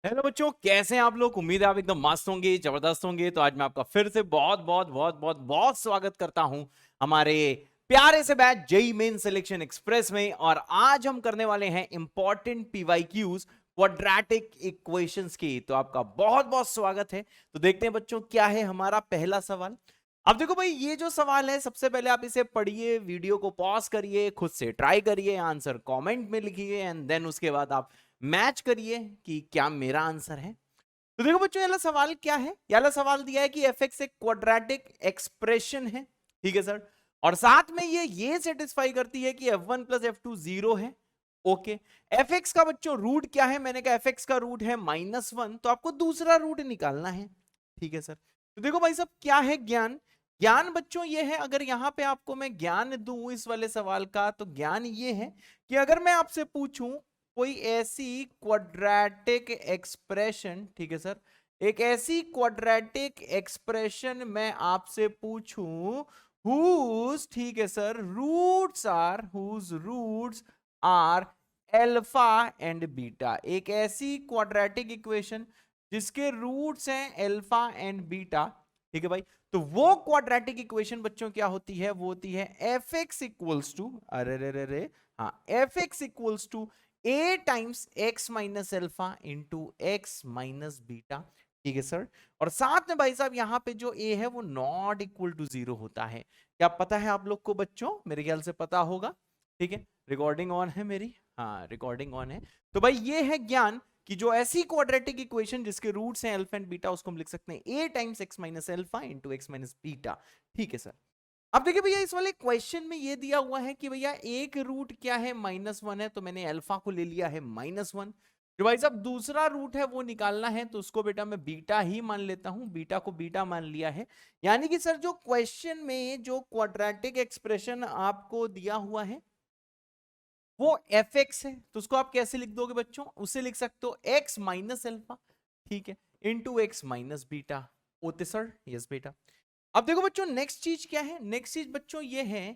Hello बच्चों, कैसे हैं आप लोग। उम्मीद है आप एकदम मस्त होंगे, जबरदस्त होंगे। तो आज मैं आपका फिर से बहुत बहुत बहुत बहुत बहुत स्वागत करता हूं हमारे प्यारे से batch JEE Main selection express में। और आज हम करने वाले हैं इंपॉर्टेंट पीवाईक्यूज क्वाड्रेटिक इक्वेशंस की। तो आपका बहुत बहुत स्वागत है। तो देखते हैं बच्चों क्या है हमारा पहला सवाल। अब देखो भाई, ये जो सवाल है सबसे पहले आप इसे पढ़िए, वीडियो को पॉज करिए, खुद से ट्राई करिए, आंसर कमेंट में लिखिए एंड देन उसके बाद आप मैच करिए कि क्या मेरा आंसर है। तो देखो बच्चों, ये सवाल क्या है। ये सवाल दिया है कि एफ एक्स एक क्वाड्रेटिक एक्सप्रेशन है, ठीक है सर। और साथ में ये सेटिस्फाई करती है कि F one plus F two zero है। ओके, एफ एक्स का बच्चों रूट क्या है। मैंने कहा एफ एक्स का रूट है -1, तो आपको दूसरा रूट निकालना है, ठीक है सर। तो देखो भाई साहब, क्या है ज्ञान। ज्ञान बच्चों ये है, अगर यहां पे आपको मैं ज्ञान दूं इस वाले सवाल का, तो ज्ञान ये है कि अगर मैं आपसे पूछूं कोई ऐसी क्वाड्रेटिक एक्सप्रेशन, ठीक है सर, एक ऐसी क्वाड्रेटिक एक्सप्रेशन मैं आपसे पूछूं हुज, ठीक है sir, roots are alpha and beta. एक ऐसी क्वाड्रेटिक इक्वेशन जिसके रूट्स हैं एल्फा एंड बीटा, ठीक है भाई। तो वो क्वाड्रेटिक इक्वेशन बच्चों क्या होती है, वो होती है एफ एक्स इक्वल्स टू, अरे रे रे रे, हाँ, f x equals to a times x minus alpha into x minus beta, ठीक है सर। और साथ में भाई साहब यहाँ पे जो ए है वो नॉट इक्वल टू जीरो होता है। क्या पता है आप लोग को बच्चों? मेरे ख्याल से पता होगा, ठीक है। रिकॉर्डिंग ऑन है मेरी? हाँ, रिकॉर्डिंग ऑन है। तो भाई ये है ज्ञान कि जो ऐसी क्वाड्रेटिक इक्वेशन जिसके रूट्स हैं अल्फा एंड बीटा, उसको हम लिख सकते हैं a times x minus alpha into x minus beta, ठीक है सर। अब देखिए भैया, इस वाले क्वेश्चन में ये दिया हुआ है कि भैया एक रूट क्या है, -1 है, तो मैंने अल्फा को ले लिया है -1। जो भाई साहब दूसरा रूट है वो निकालना है, तो उसको बेटा मैं बीटा ही मान लेता हूं, बीटा को बीटा मान लिया है। यानी कि सर जो क्वेश्चन में जो क्वाड्रेटिक एक्सप्रेशन आपको दिया हुआ है वो एफ एक्स है, तो उसको आप कैसे लिख दोगे बच्चों? उसे लिख सकते हो एक्स माइनस एल्फा, ठीक है, इंटू एक्स माइनस बीटा। ओते सर? यस बेटा। अब देखो बच्चों, नेक्स्ट चीज क्या है। नेक्स्ट चीज बच्चों ये है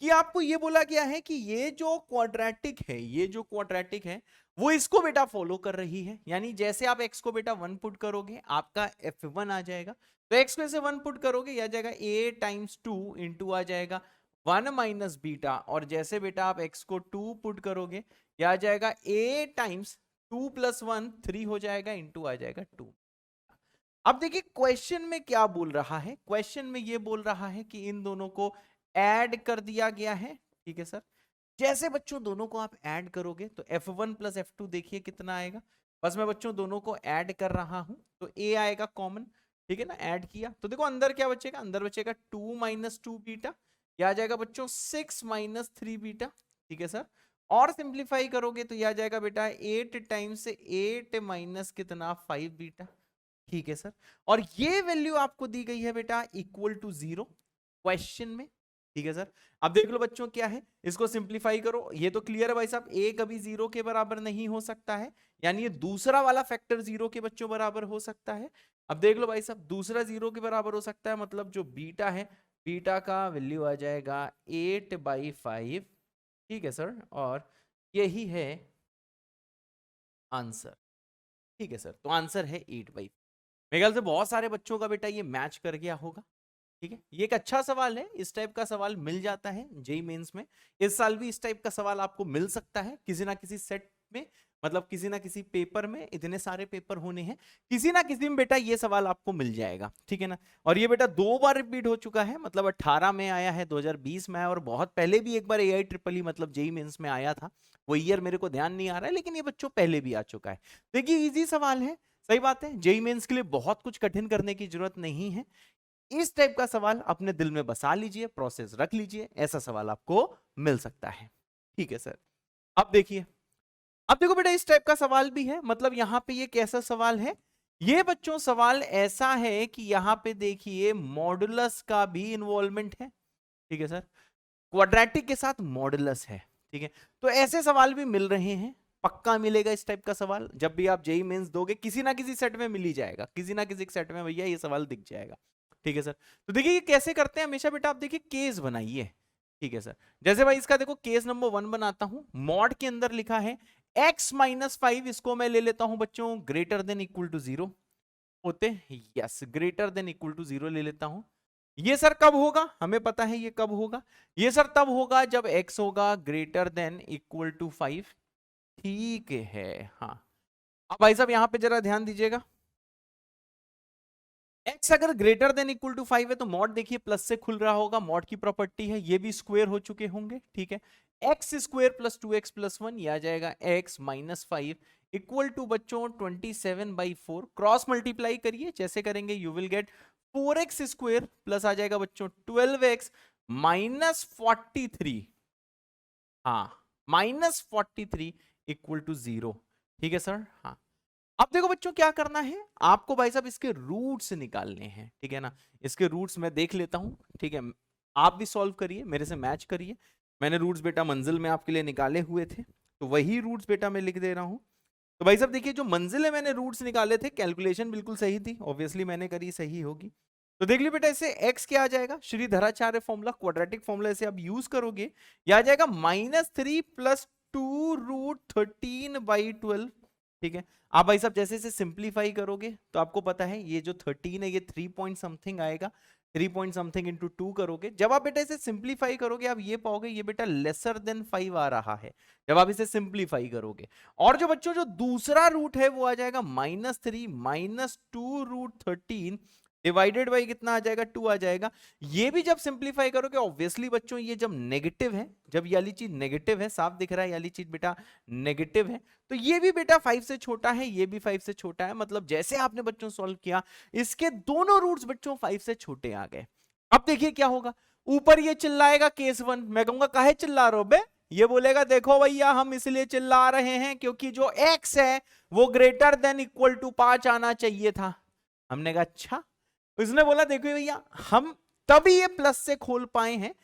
कि आपको ये बोला गया है कि ये जो क्वाड्रेटिक है, ये जो क्वाड्रेटिक है वो इसको बेटा फॉलो कर रही है। यानी जैसे आप x को बेटा 1 पुट करोगे आपका f1 आ जाएगा, तो x को ऐसे 1 पुट करोगे ये आ जाएगा a टाइम्स 2 इंटू आ जाएगा 1 माइनस बीटा। और जैसे बेटा आप x को 2 पुट करोगे ये आ जाएगा a टाइम्स 2 प्लस 1 3 हो जाएगा इंटू आ जाएगा 2। अब देखिए क्वेश्चन में क्या बोल रहा है। क्वेश्चन में ये बोल रहा है कि इन दोनों को ऐड कर दिया गया है, ठीक है सर। जैसे बच्चों दोनों को आप ऐड करोगे तो f1 प्लस f2 देखिए कितना आएगा। बस मैं बच्चों दोनों को ऐड कर रहा हूं, तो a आएगा कॉमन, ठीक है ना। ऐड किया तो देखो अंदर क्या बचेगा, अंदर बचेगा 2 माइनस 2 बीटा, यह आ जाएगा बच्चों 6 माइनस 3 बीटा, ठीक है सर। और सिंप्लीफाई करोगे तो यह आ जाएगा बेटा 8 टाइम्स 8 माइनस कितना 5 बीटा, ठीक है सर। और ये वैल्यू आपको दी गई है बेटा इक्वल टू 0 क्वेश्चन में, ठीक है सर। अब देख लो बच्चों क्या है, इसको सिंप्लीफाई करो। ये तो क्लियर है भाई साहब, ए कभी 0 के बराबर नहीं हो सकता है, यानी ये दूसरा वाला फैक्टर 0 के बच्चों बराबर हो सकता है। अब देख लो भाई साहब, दूसरा 0 के बराबर हो सकता है, मतलब जो बीटा है, बीटा का वैल्यू आ जाएगा 8/5, ठीक है सर। और यही है आंसर, ठीक है सर। तो आंसर है 8/5। मेरे ख्याल से बहुत सारे बच्चों का बेटा ये मैच कर गया होगा, ठीक है। ये एक अच्छा सवाल है, इस टाइप का सवाल मिल जाता है जेई मेंस में। इस साल भी इस टाइप का सवाल आपको मिल सकता है किसी ना किसी सेट में, मतलब किसी ना किसी पेपर में। इतने सारे पेपर होने हैं, किसी ना किसी में बेटा ये सवाल आपको मिल जाएगा, ठीक है ना। और ये बेटा 2 बार रिपीट हो चुका है, मतलब 18 में आया है, 2020 में आया, और बहुत पहले भी एक बार एआई ट्रिपल ई मतलब जेई मेंस में आया था। वो ईयर मेरे को ध्यान नहीं आ रहा है, लेकिन ये बच्चों पहले भी आ चुका है। देखिए इजी सवाल है, सही बात है। जेई मेंस के लिए बहुत कुछ कठिन करने की जरूरत नहीं है। इस टाइप का सवाल अपने दिल में बसा लीजिए, प्रोसेस रख लीजिए, ऐसा सवाल आपको मिल सकता है, ठीक है सर। अब देखिए, अब देखो बेटा इस टाइप का सवाल भी है, मतलब यहां पे ये कैसा सवाल है। ये बच्चों सवाल ऐसा है कि यहां पे देखिए मॉडुलस का भी इन्वॉल्वमेंट है, ठीक है सर। क्वाड्रेटिक के साथ मॉडुलस है, ठीक है। तो ऐसे सवाल भी मिल रहे हैं, पक्का मिलेगा इस टाइप का सवाल। जब भी आप जेई मेंस दोगे किसी ना किसी सेट में मिल ही जाएगा, किसी ना किसी सेट में भैया ये सवाल दिख जाएगा, ठीक है सर। तो देखिए ये कैसे करते हैं, हमेशा बेटा आप देखिए केस बनाइए, ठीक है सर। जैसे भाई इसका देखो केस नंबर 1 बनाता हूं। मॉड के अंदर लिखा है x -5 इसको मैं ले लेता हूं बच्चों ग्रेटर देन इक्वल टू 0 होते, yes greater than equal to 0 ले लेता हूं। ये सर कब होगा, हमें पता है ये कब होगा, ये सर तब होगा जब x होगा ग्रेटर देन इक्वल टू 5। ठीक है, हाँ। अब भाई साहब यहां पे जरा ध्यान दीजिएगा, x अगर ग्रेटर देन इक्वल टू 5 है तो मॉड देखिए प्लस से खुल रहा होगा, मॉड की प्रॉपर्टी है, ये भी स्क्वायर हो चुके होंगे, ठीक है। X square plus 2x plus 1 ये आ जाएगा x -5 इक्वल टू बच्चों 27/4, क्रॉस मल्टीप्लाई करिए, जैसे करेंगे you will get 4x square plus आ जाएगा बच्चों 12x -43, हाँ -43 इक्वल टू 0। ठीक है सर, हाँ। अब देखो बच्चों क्या करना है आपको, भाई साहब इसके रूट्स निकालने हैं, ठीक है ना। इसके रूट्स मैं देख लेता हूं, ठीक है, आप भी सॉल्व करिए, मेरे से मैच करिए। मैंने रूट्स बेटा मंजिल में आपके लिए निकाले हुए थे, तो वही रूट्स बेटा मैं लिख दे रहा हूं। तो भाई साहब देखिए, जो मंजिल है मैंने रूट्स निकाले थे, कैलकुलेशन बिल्कुल सही थी, ऑब्वियसली मैंने करी, सही होगी। तो देख लीजिए बेटा, इसे x क्या आ जाएगा, श्रीधराचार्य फॉर्मूला, क्वाड्रेटिक फॉर्मूला इसे आप यूज करोगे, यह आ जाएगा -3 + 2√13/12। ठीक है, आप भाई साहब जैसे इसे सिंप्लीफाई करोगे तो आपको पता है ये जो 13 है ये 3 पॉइंट समथिंग आएगा, 3 पॉइंट समथिंग इंटू 2 करोगे, जब आप बेटा इसे सिंप्लीफाई करोगे आप ये पाओगे ये बेटा लेसर देन 5 आ रहा है, जब आप इसे सिंप्लीफाई करोगे। और जो बच्चों जो दूसरा रूट है वो आ जाएगा -3 - 2√13 डिवाइडेड बाई कितना आ जाएगा, 2 आ जाएगा। ये भी जब सिंप्लीफाई करोगे ऑब्वियसली बच्चों ये जब नेगेटिव है, जब ये वाली चीज नेगेटिव है, साफ दिख रहा है ये वाली चीज बेटा नेगेटिव है, तो ये भी बेटा 5 से छोटा है, ये भी 5 से छोटा है, मतलब जैसे आपने बच्चों सॉल्व किया इसके दोनों रूट्स बच्चों 5 से छोटे आ गए। अब देखिए क्या होगा, ऊपर ये चिल्लाएगा केस 1, मैं कहूंगा काहे चिल्ला रहे हो बे, ये बोलेगा देखो भैया हम इसलिए चिल्ला रहे हैं क्योंकि जो x है वो ग्रेटर देन इक्वल टू 5 आना चाहिए था। हमने कहा अच्छा, उसने बोला देखो भैया हम तभी ये प्लस से खोल पाए हैं,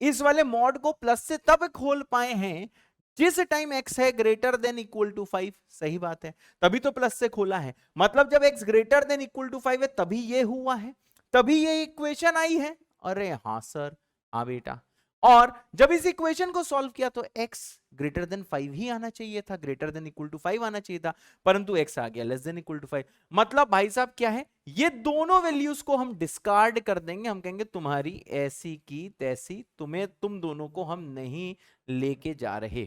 इस वाले मॉड को प्लस से तब खोल पाए हैं जिस टाइम x है ग्रेटर देन इक्वल टू 5। सही बात है, तभी तो प्लस से खोला है, मतलब जब x greater than equal to 5 है तभी ये हुआ है, तभी ये इक्वेशन आई है। अरे हाँ सर, हाँ बेटा, और जब इस इक्वेशन को सॉल्व किया तो x ग्रेटर देन 5 ही आना चाहिए था, ग्रेटर देन इक्वल टू 5 आना चाहिए था, परंतु x आ गया लेस देन इक्वल टू 5। मतलब भाई साहब क्या है, ये दोनों वैल्यूज को हम डिस्कार्ड कर देंगे, हम कहेंगे तुम्हारी ऐसी की तैसी, तुम दोनों को हम नहीं लेके जा रहे।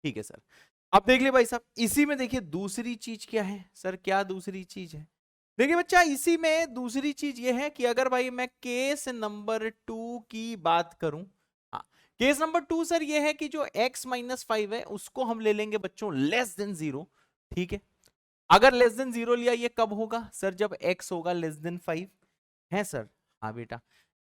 ठीक है सर, अब देख ले भाई साहब, इसी में देखिए दूसरी चीज क्या है सर, क्या दूसरी चीज है, देखिए बच्चा इसी में दूसरी चीज ये है कि अगर भाई मैं केस नंबर 2 की बात करूं, हाँ केस नंबर 2 सर ये है कि जो x -5 है उसको हम ले लेंगे बच्चों लेस देन 0। ठीक है, अगर लेस देन 0 लिया ये कब होगा सर, जब x होगा लेस देन 5 है सर, हाँ बेटा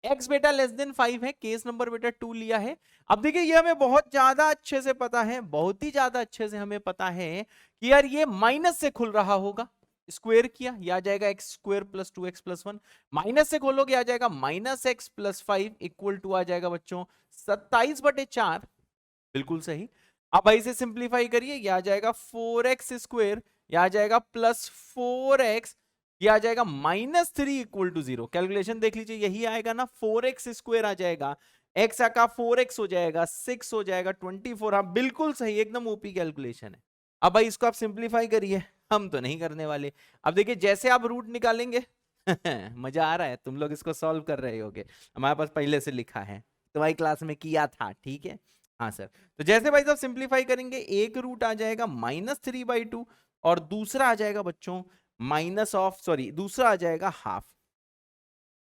x बेटा लेस देन 5 है, केस नंबर बेटा 2 लिया है। अब देखिए ये हमें बहुत ज्यादा अच्छे से पता है, बहुत ही ज्यादा अच्छे से हमें पता है कि यार ये माइनस से खुल रहा होगा, स्क्वायर किया ये आ जाएगा x square plus 2x plus 1, minus से खोलोगे आ जाएगा -x प्लस 5 इक्वल टू आ जाएगा बच्चों 27/4, बिल्कुल सही। अब भाई से सिंप्लीफाई करिए, ये आ जाएगा 4x स्क्वायर, ये आ जाएगा +4x, ये आ जाएगा -3 इक्वल टू 0। कैलकुलेशन देख लीजिए यही आएगा ना, 4x स्क्वायर आ जाएगा, x का 4x हो जाएगा 6 हो जाएगा 24। हाँ बिल्कुल सही, एकदम ओपी कैलकुलेशन है। अब भाई इसको आप सिंप्लीफाई करिए, हम तो नहीं करने वाले। अब देखिए जैसे आप रूट निकालेंगे मजा आ रहा है, तुम लोग इसको सॉल्व कर रहे होगे, हमारे पास पहले से लिखा है, तुम्हारी क्लास में किया था, ठीक है। हाँ सर, तो जैसे भाई साहब सिंप्लीफाई करेंगे एक रूट आ जाएगा -3/2 और दूसरा आ जाएगा बच्चों दूसरा आ जाएगा हाफ।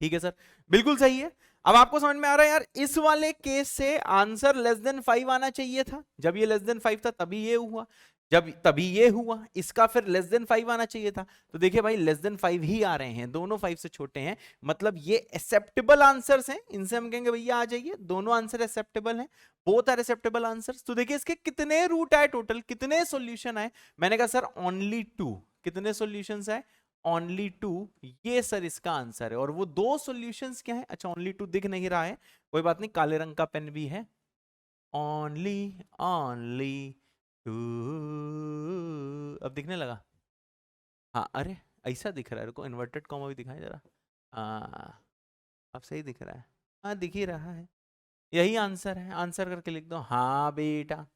ठीक है सर, बिल्कुल सही है। अब आपको समझ में आ रहा है यार, इस वाले केस से आंसर लेस देन 5 आना चाहिए था, जब ये लेस देन 5 था तभी ये हुआ, जब तभी ये हुआ, इसका फिर लेस देन 5 आना चाहिए था। तो देखिए भाई लेस देन 5 ही आ रहे हैं, दोनों 5 से छोटे हैं, मतलब ये एक्सेप्टेबल आंसर्स हैं, इनसे हम कहेंगे भैया आ जाइए, दोनों आंसर एक्सेप्टेबल हैं, बोथ आर एक्सेप्टेबल आंसर्स। तो देखिए इसके कितने रूट आए टोटल, कितने सॉल्यूशन आए, मैंने कहा सर ओनली 2, कितने सॉल्यूशंस आए, ओनली 2, ये सर इसका आंसर है। और वो दो सॉल्यूशंस क्या है, अच्छा ओनली 2 दिख नहीं रहा है, कोई बात नहीं, काले रंग का पेन भी है, ओनली ओनली 2, अब दिखने लगा, हाँ अरे ऐसा दिख रहा है, रुको इन्वर्टेड कॉमा भी दिखाएं जरा, अब सही दिख रहा है, हाँ दिख ही रहा है, यही आंसर है, आंसर करके लिख दो, हाँ बेटा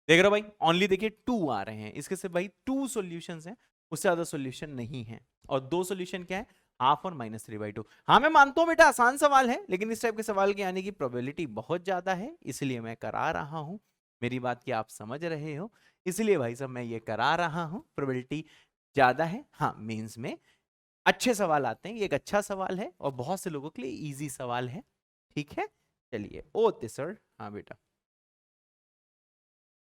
देख रहे हो भाई, ओनली देखिए 2 आ रहे हैं, इसके से भाई 2 सॉल्यूशंस हैं, उससे ज्यादा सॉल्यूशन नहीं है। और 2 सॉल्यूशन क्या है, हाफ और -3/2। हाँ मैं मानता हूं बेटा आसान सवाल है, लेकिन इस टाइप के सवाल के आने की प्रोबेबिलिटी बहुत ज्यादा है, इसलिए मैं करा रहा हूं। मेरी बात की आप समझ रहे हो, इसलिए भाई साहब मैं ये करा रहा हूं। प्रोबेबिलिटी ज्यादा है। हाँ मेंस में अच्छे सवाल आते हैं, ये एक अच्छा सवाल है और बहुत से लोगों के लिए इजी सवाल है। ठीक है, चलिए ओके सर। हाँ बेटा,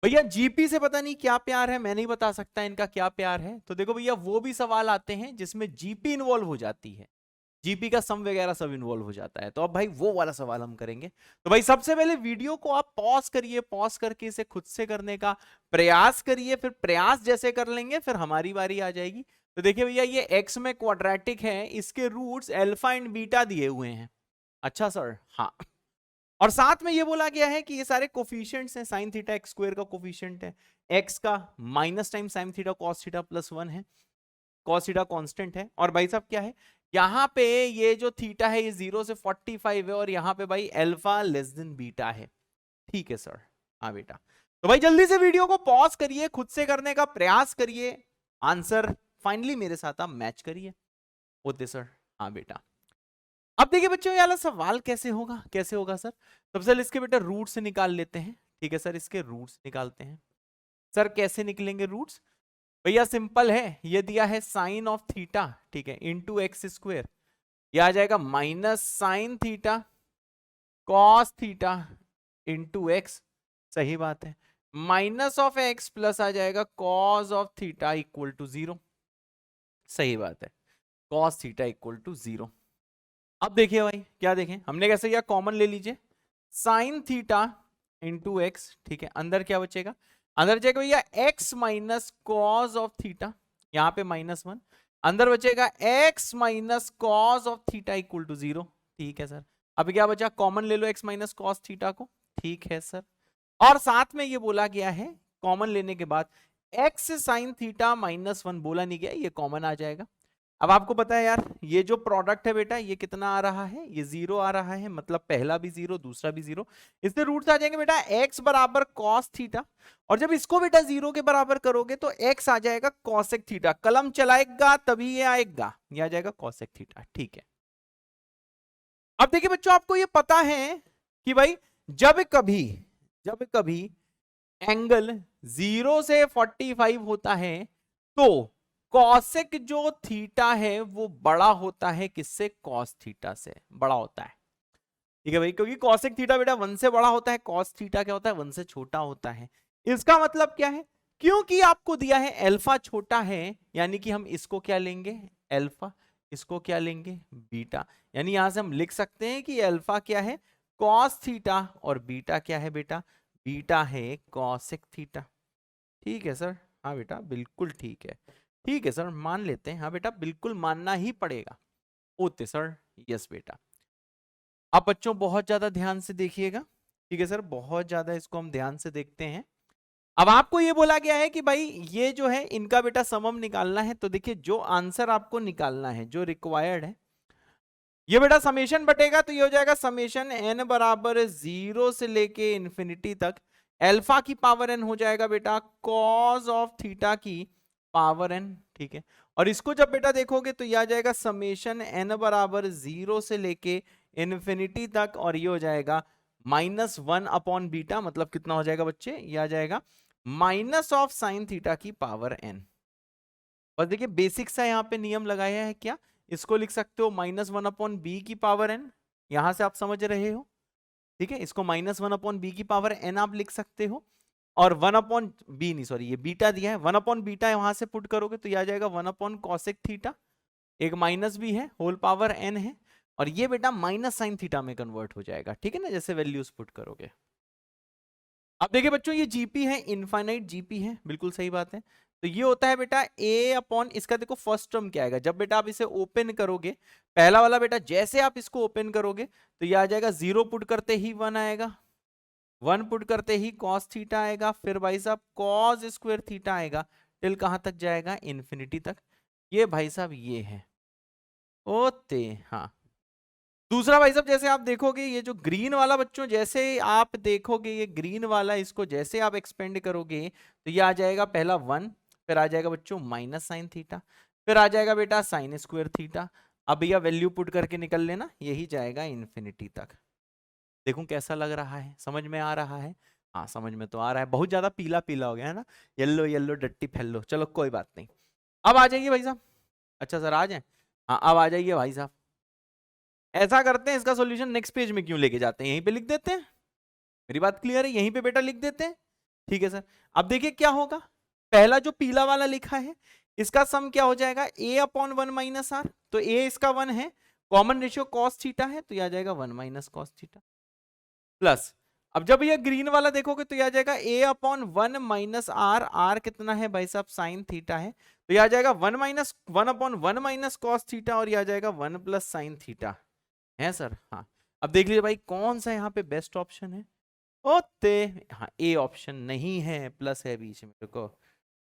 भैया जीपी से पता नहीं क्या प्यार है, मैं नहीं बता सकता इनका क्या प्यार है। तो देखो भैया, वो भी सवाल आते हैं जिसमें जीपी इन्वॉल्व हो जाती है, जीपी का सम वगैरह सब इन्वॉल्व हो जाता है, तो अब भाई वो वाला सवाल हम करेंगे। तो भाई सबसे पहले वीडियो को आप पॉज करिए, पॉज करके इसे खुद से करने का प्रयास करिए, फिर प्रयास जैसे कर लेंगे फिर हमारी बारी आ जाएगी। तो देखिए भैया, ये एक्स में क्वाड्रेटिक है, इसके रूट्स अल्फा एंड बीटा दिए हुए हैं। अच्छा सर, हाँ। और साथ में ये बोला गया है कि ये सारे कोफिशिएंट्स हैं, साइन थीटा एक्स स्क्वायर का कोफिशिएंट है, एक्स का minus time sign theta cos theta +1 है, कॉस थीटा कांस्टेंट है। और भाई साहब क्या है, यहाँ पे ये जो थीटा है ये 0 से 45 है, और यहाँ पे भाई अल्फा लेस देन बीटा है। ठीक है सर, हाँ बेटा। तो भाई जल्दी से वीडियो को पॉज करिए, खुद से करने का प्रयास करिए, आंसर फाइनली मेरे साथ आप मैच करिए। होते सर, हाँ बेटा। अब देखिए बच्चों, ये वाला सवाल कैसे होगा, कैसे होगा सर। सबसे पहले इसके बेटा रूट से निकाल लेते हैं। ठीक है सर, इसके रूट्स निकालते हैं। सर कैसे निकलेंगे रूट्स, भैया सिंपल है, ये दिया है साइन ऑफ थीटा, ठीक है, इंटू एक्स स्क्वेयर, ये आ जाएगा minus sine theta cos theta into x. सही बात है, माइनस ऑफ एक्स प्लस आ जाएगा cos of theta equal to 0। सही बात है, कॉस थीटा इक्वल टू 0। अब देखिए भाई, क्या देखें हमने, कैसे किया, कॉमन ले लीजिए, साइन थीटा इंटू एक्स। ठीक है, अंदर क्या बचेगा, अंदर बचेगा भैया x minus cos of theta, यहाँ पे -1, अंदर बचेगा x minus cos of theta equal to 0। ठीक है सर, अब क्या बचा, कॉमन ले लो एक्स माइनस कॉस थीटा को। ठीक है सर, और साथ में ये बोला गया है, कॉमन लेने के बाद एक्स साइन थीटा -1 बोला नहीं गया, ये कॉमन आ जाएगा। अब आपको पता है यार, ये जो प्रोडक्ट है बेटा, ये कितना आ रहा है, ये 0 आ रहा है, मतलब पहला भी 0 दूसरा भी 0। इससे रूट्स आ जाएंगे बेटा x बराबर कॉस थीटा, और जब इसको बेटा 0 के बराबर करोगे तो x आ जाएगा कॉसेक थीटा, कलम चलाएगा तभी ये आएगा, ये आ जाएगा कॉसेक थीटा। ठीक है, अब देखिए बच्चों, आपको ये पता है कि भाई जब कभी एंगल 0 से 45 होता है, तो कॉसेक जो थीटा है वो बड़ा होता है किससे, कॉस थीटा से बड़ा होता है। ठीक है भाई, क्योंकि कॉसेक थीटा बेटा 1 से बड़ा होता है, कॉस थीटा क्या होता है, 1 से छोटा होता है। इसका मतलब क्या है, क्योंकि आपको दिया है अल्फा छोटा है, यानी कि हम इसको क्या लेंगे, अल्फा, इसको क्या लेंगे, बीटा। यानी यहां से हम लिख सकते हैं कि अल्फा क्या है, कॉस थीटा, और बीटा क्या है बेटा, बीटा है कॉसेक थीटा। ठीक है सर, हाँ बेटा बिल्कुल ठीक है। ठीक है सर, मान लेते हैं, हाँ बेटा बिल्कुल मानना ही पड़ेगा। ओके सर, यस बेटा। आप बच्चों बहुत ज्यादा ध्यान से देखिएगा। ठीक है सर, बहुत ज्यादा इसको हम ध्यान से देखते हैं। अब आपको ये बोला गया है कि भाई ये जो है इनका बेटा समम निकालना है, तो देखिए जो आंसर आपको निकालना है, जो रिक्वायर्ड है, ये बेटा समेशन बटेगा, तो ये हो जाएगा समेशन n बराबर 0 से लेके इंफिनिटी तक, अल्फा की पावर n हो जाएगा बेटा कॉस ऑफ थीटा की पावर n। ठीक है, और इसको जब बेटा देखोगे तो ये आ जाएगा समेशन n बराबर 0 से लेके इंफिनिटी तक, और ये हो जाएगा -1 अपॉन बीटा, मतलब कितना हो जाएगा बच्चे, ये आ जाएगा माइनस ऑफ साइन थीटा की पावर n। बस देखिए बेसिक सा यहाँ पे नियम लगाया है, क्या इसको लिख सकते हो -1 अपॉन बी की पावर n, यहां से आप समझ रहे हो। ठीक है, इसको -1 अपॉन बी की पावर n आप लिख सकते हो, और 1 अपॉन बी नहीं, सॉरी ये बीटा दिया है, 1 अपॉन बीटा वहां से पुट करोगे तो यह आ जाएगा 1 अपॉन कॉसेक थीटा, एक माइनस भी है, होल पावर n है, और ये बेटा माइनस साइन थीटा में कन्वर्ट हो जाएगा। ठीक है ना, जैसे वैल्यूज पुट करोगे। अब देखिए बच्चों, ये जीपी है, इनफाइनाइट जीपी है, बिल्कुल सही बात है। तो ये होता है बेटा ए अपॉन, इसका देखो फर्स्ट टर्म क्या आएगा, जब बेटा आप इसे ओपन करोगे, पहला वाला बेटा जैसे आप इसको ओपन करोगे तो ये आ जाएगा 0 पुट करते ही 1 आएगा, 1 पुट करते ही कॉस थीटा आएगा, फिर भाई साहब कॉस स्क्वायर थीटा आएगा, टिल कहां तक जाएगा, इंफिनिटी तक। ये भाई साहब ये है, ओते हाँ। दूसरा भाई साहब जैसे आप देखोगे ये जो ग्रीन वाला बच्चों, जैसे आप देखोगे ये ग्रीन वाला, इसको जैसे आप एक्सपेंड करोगे तो ये आ जाएगा पहला 1, फिर आ जाएगा बच्चों माइनस साइन थीटा, फिर आ जाएगा बेटा साइन स्क्वायर थीटा। अब भैया वैल्यू पुट करके निकल लेना, यही जाएगा इन्फिनिटी तक। देखूं कैसा लग रहा है, समझ में आ रहा है? हाँ समझ में तो आ रहा है, बहुत ज्यादा पीला पीला हो गया है ना, येलो येलो डट्टी फैलो, चलो कोई बात नहीं। अब आ जाइए भाई साहब। अच्छा सर आ जाए, हाँ अब आ जाइए भाई साहब। ऐसा करते हैं, इसका सॉल्यूशन नेक्स्ट पेज में क्यों लेके जाते हैं, यहीं पे लिख देते हैं। मेरी बात क्लियर है, यहीं पे बेटा लिख देते हैं। ठीक है सर। अब देखिए क्या होगा, पहला जो पीला वाला लिखा है इसका सम क्या हो जाएगा, a अपॉन 1 माइनस आर, तो a इसका 1 है, कॉमन रेशियो कॉस थीटा है तो यह आ जाएगा 1 माइनस कॉस थीटा, प्लस अब जब ये ग्रीन वाला देखोगे तो यह आ जाएगा a upon 1 minus r, r कितना है भाई साहब साइन थीटा है, तो यह आ जाएगा 1 अपॉन 1 माइनस कॉस थीटा, और यह आ जाएगा 1 प्लस साइन थीटा है सर। हाँ अब देख लीजिए भाई कौन सा यहाँ पे बेस्ट ऑप्शन है। ओते हाँ ए ऑप्शन नहीं है, प्लस है बीच में, देखो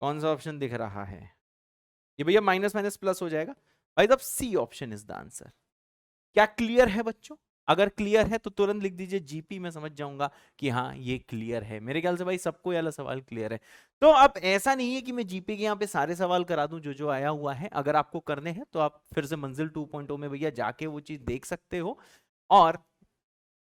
कौन सा ऑप्शन दिख रहा है, ये भैया माइनस माइनस प्लस हो जाएगा भाई साहब, C option is the answer. क्या क्लियर है बच्चों? अगर क्लियर है तो तुरंत लिख दीजिए जीपी, मैं समझ जाऊंगा कि हाँ ये क्लियर है। मेरे ख्याल से भाई सबको ये वाला सवाल क्लियर है। तो अब ऐसा नहीं है कि मैं जीपी के यहाँ पे सारे सवाल करा दूं जो जो आया हुआ है, अगर आपको करने हैं तो आप फिर से मंजिल 2.0 में भैया जाके वो चीज देख सकते हो। और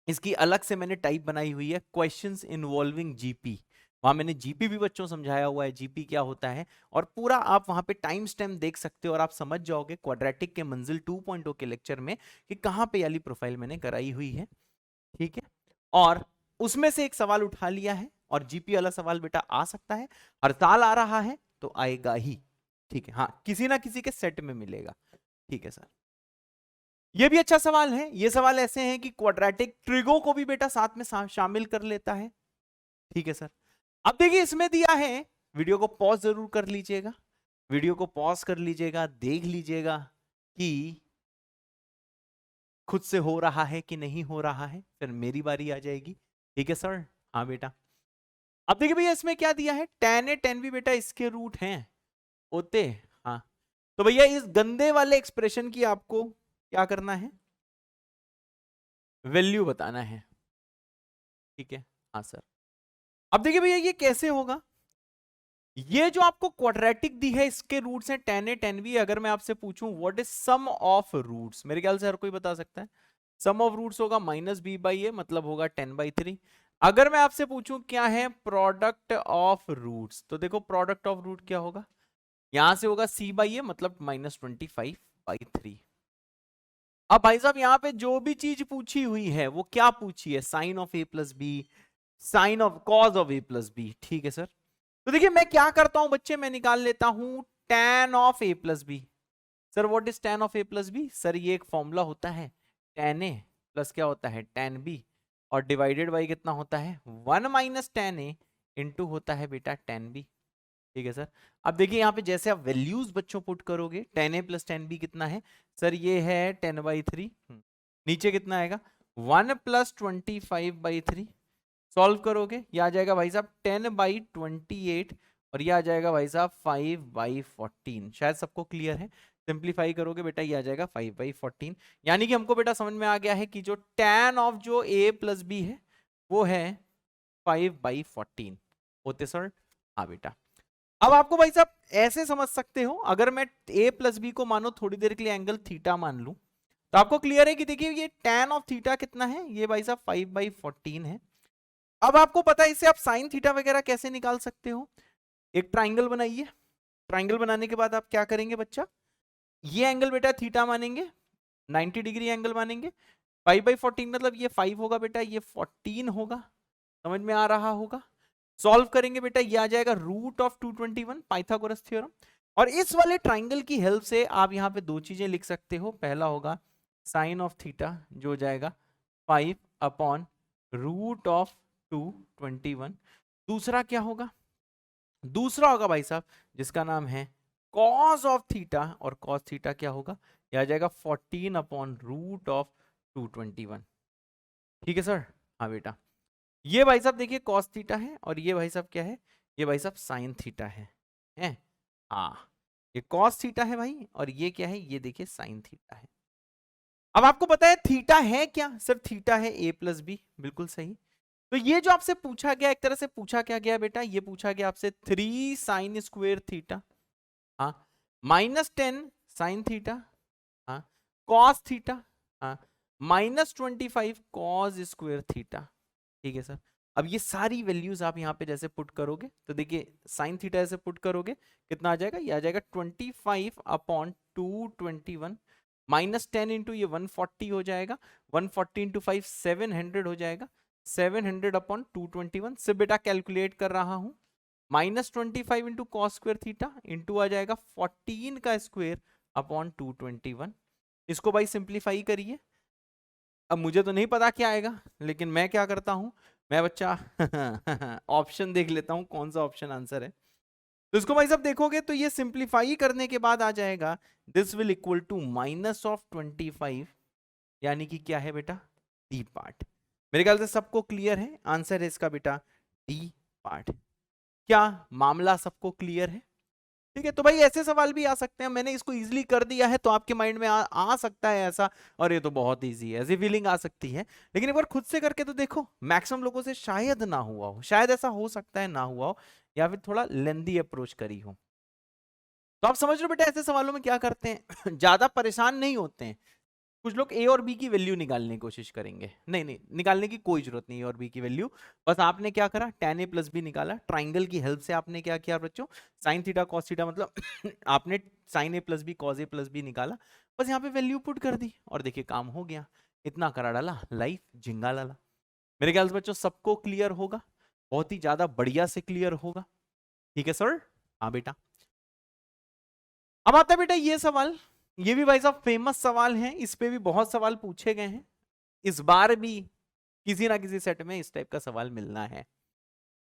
इसकी अलग से मैंने टाइप बनाई हुई है क्वेश्चंस इन्वॉल्विंग जीपी, वहां मैंने जीपी भी बच्चों समझाया हुआ है, जीपी क्या होता है, और पूरा आप वहां पे टाइम स्टैम्प देख सकते हो और आप समझ जाओगे क्वाड्रेटिक के मंजिल 2.0 के लेक्चर में कि कहां पे वाली प्रोफाइल मैंने कराई हुई है। ठीक है, और उसमें से एक सवाल उठा लिया है, और जीपी वाला सवाल बेटा आ सकता है, हर साल आ रहा है तो आएगा ही। ठीक है, हाँ किसी ना किसी के सेट में मिलेगा। ठीक है सर, ये भी अच्छा सवाल है। ये सवाल ऐसे हैं कि क्वाड्रेटिक ट्रिगो को भी बेटा साथ में शामिल कर लेता है। ठीक है सर, अब देखिए इसमें दिया है, वीडियो को पॉज जरूर कर लीजिएगा, वीडियो को पॉज कर लीजिएगा, देख लीजिएगा कि खुद से हो रहा है कि नहीं हो रहा है, फिर मेरी बारी आ जाएगी। ठीक है सर, हाँ बेटा। अब देखिए भैया इसमें क्या दिया है, tan a tan b बेटा इसके रूट हैं होते। हाँ तो भैया इस गंदे वाले एक्सप्रेशन की आपको क्या करना है, वैल्यू बताना है। ठीक है, हाँ सर। अब देखिए भैया ये कैसे होगा, ये जो आपको क्वाड्रेटिक दी है इसके रूट्स हैं tan a tan b, अगर मैं आपसे पूछूं what is sum of roots, मेरे ख्याल से हर कोई बता सकता है। सम ऑफ रूट्स होगा माइनस बी बाई ए, मतलब होगा 10/3। अगर मैं आपसे पूछूं क्या है प्रोडक्ट ऑफ रूट्स, तो देखो प्रोडक्ट ऑफ रूट क्या होगा, यहां से होगा c बाई ए, मतलब -25/3। अब भाई साहब यहाँ पे जो भी चीज पूछी हुई है वो क्या पूछी है, sine of a plus b, sine of cos of a plus b. ठीक है सर, तो देखिए मैं क्या करता हूं बच्चे, मैं निकाल लेता हूं tan of a plus b. Sir what is tan of a plus b, sir ये एक फॉर्मूला होता है tan a प्लस क्या होता है tan b, और डिवाइडेड बाई कितना होता है 1 माइनस tan a इंटू होता है बेटा tan b। ठीक है सर, अब देखिए यहाँ पे जैसे आप वैल्यूज बच्चों पुट करोगे, tan a plus tan b कितना है सर, ये है 10/3, नीचे कितना आएगा 1 प्लस 25/3, सॉल्व करोगे ये आ जाएगा भाई साहब 10/28, और ये आ जाएगा भाई साहब 5/14। शायद सबको क्लियर है, सिंप्लीफाई करोगे बेटा ये आ जाएगा 5/14, यानी कि हमको बेटा समझ में आ गया है कि जो tan ऑफ जो a प्लस बी है वो है 5/14 होते सर। हाँ बेटा, अब आपको भाई साहब ऐसे समझ सकते हो, अगर मैं a प्लस बी को मानो थोड़ी देर के लिए एंगल थीटा मान लूं, तो आपको क्लियर है कि देखिए ये tan ऑफ थीटा कितना है, ये भाई साहब 5/14 है। अब आपको पता है इससे आप साइन थीटा वगैरह कैसे निकाल सकते हो, एक ट्राइंगल बनाइए, ट्राइंगल बनाने के बाद आप क्या करेंगे बच्चा, ये एंगल बेटा थीटा मानेंगे, 90 डिग्री एंगल मानेंगे, 5/14 मतलब ये 5 होगा बेटा, ये 14 होगा, समझ में आ रहा होगा। सॉल्व करेंगे बेटा ये आ जाएगा रूट ऑफ 221, पाइथागोरस थ्योरम। और इस वाले ट्राइंगल की हेल्प से आप यहाँ पे दो चीजें लिख सकते हो, पहला होगा साइन ऑफ थीटा जो हो जाएगा 5/√221, दूसरा क्या होगा, दूसरा होगा भाई साहब जिसका नाम है कॉस ऑफ थीटा, और कॉस थीटा क्या होगा, यह आ जाएगा 14/√221। ठीक है सर, हाँ बेटा, ये भाई साहब देखिए कॉस थीटा है, और ये भाई साहब क्या है, ये भाई साहब साइन थीटा है? हाँ ये कॉस थीटा है भाई, और ये क्या है, ये देखिए साइन थीटा है। अब आपको पता है थीटा है क्या सर? थीटा है a प्लस बी, बिल्कुल सही। तो ये जो आपसे पूछा गया, एक तरह से पूछा क्या गया बेटा, ये पूछा गया आपसे 3 साइन स्क्वायर थीटा, हाँ, -10 साइन थीटा, हाँ, कॉस थीटा, हाँ, -25 कॉस स्क्वायर थीटा। ठीक है सर। अब ये सारी वैल्यूज आप यहाँ पे जैसे पुट करोगे तो देखिए साइन थीटा ऐसे पुट करोगे कितना आ जाएगा, ये आ जाएगा 25/221, -10 इंटू ये 140 हो जाएगा, 140 इंटू 5 700 हो जाएगा, 700/221 से बेटा कैलकुलेट कर रहा हूं, -25 into cos square theta into आ जाएगा 14 का स्क्वायर अपॉन 221। इसको भाई सिंप्लीफाई करिए। अब मुझे तो नहीं पता क्या आएगा, लेकिन मैं क्या करता हूं, मैं बच्चा ऑप्शन देख लेता हूं कौन सा ऑप्शन आंसर है। तो इसको भाई साहब देखोगे तो ये सिंप्लीफाई करने के बाद आ जाएगा दिस विल इक्वल टू -25, यानी कि क्या है बेटा, डी पार्ट। मेरे ख्याल से सबको क्लियर है, आंसर है इसका बेटा डी पार्ट। क्या मामला सबको क्लियर है? ठीक है, तो भाई ऐसे सवाल भी आ सकते हैं, मैंने इसको इजीली कर दिया है तो आपके माइंड में आ सकता है ऐसा, और ये तो बहुत इजी है, ऐसी फीलिंग आ सकती है। लेकिन एक बार खुद से करके तो देखो, मैक्सिमम लोगों से शायद ना हुआ हो, शायद ऐसा हो सकता है ना हुआ हो, या फिर थोड़ा लेंदी अप्रोच करी हो। तो आप समझ लो बेटा ऐसे सवालों में क्या करते हैं ज्यादा परेशान नहीं होते हैं। कुछ लोग ए और बी की वैल्यू निकालने की कोशिश करेंगे, नहीं नहीं निकालने की कोई जरूरत नहीं है और बी की वैल्यू। बस आपने क्या करा, tan a प्लस बी निकाला, ट्राइंगल की हेल्प से आपने क्या किया बच्चों, साइन थीटा कॉस थीटा, मतलब आपने sine a plus b cos a plus b निकाला, बस यहाँ पे वैल्यू पुट कर दी और देखिए काम हो गया। इतना करा डाला, लाइफ झिंगा लाला। मेरे ख्याल से बच्चों सबको क्लियर होगा, बहुत ही ज्यादा बढ़िया से क्लियर होगा। ठीक है सर? हाँ बेटा। अब आता है बेटा ये सवाल, ये भी भाई साहब फेमस सवाल है, इस पे भी बहुत सवाल पूछे गए हैं, इस बार भी किसी ना किसी सेट में इस टाइप का सवाल मिलना है।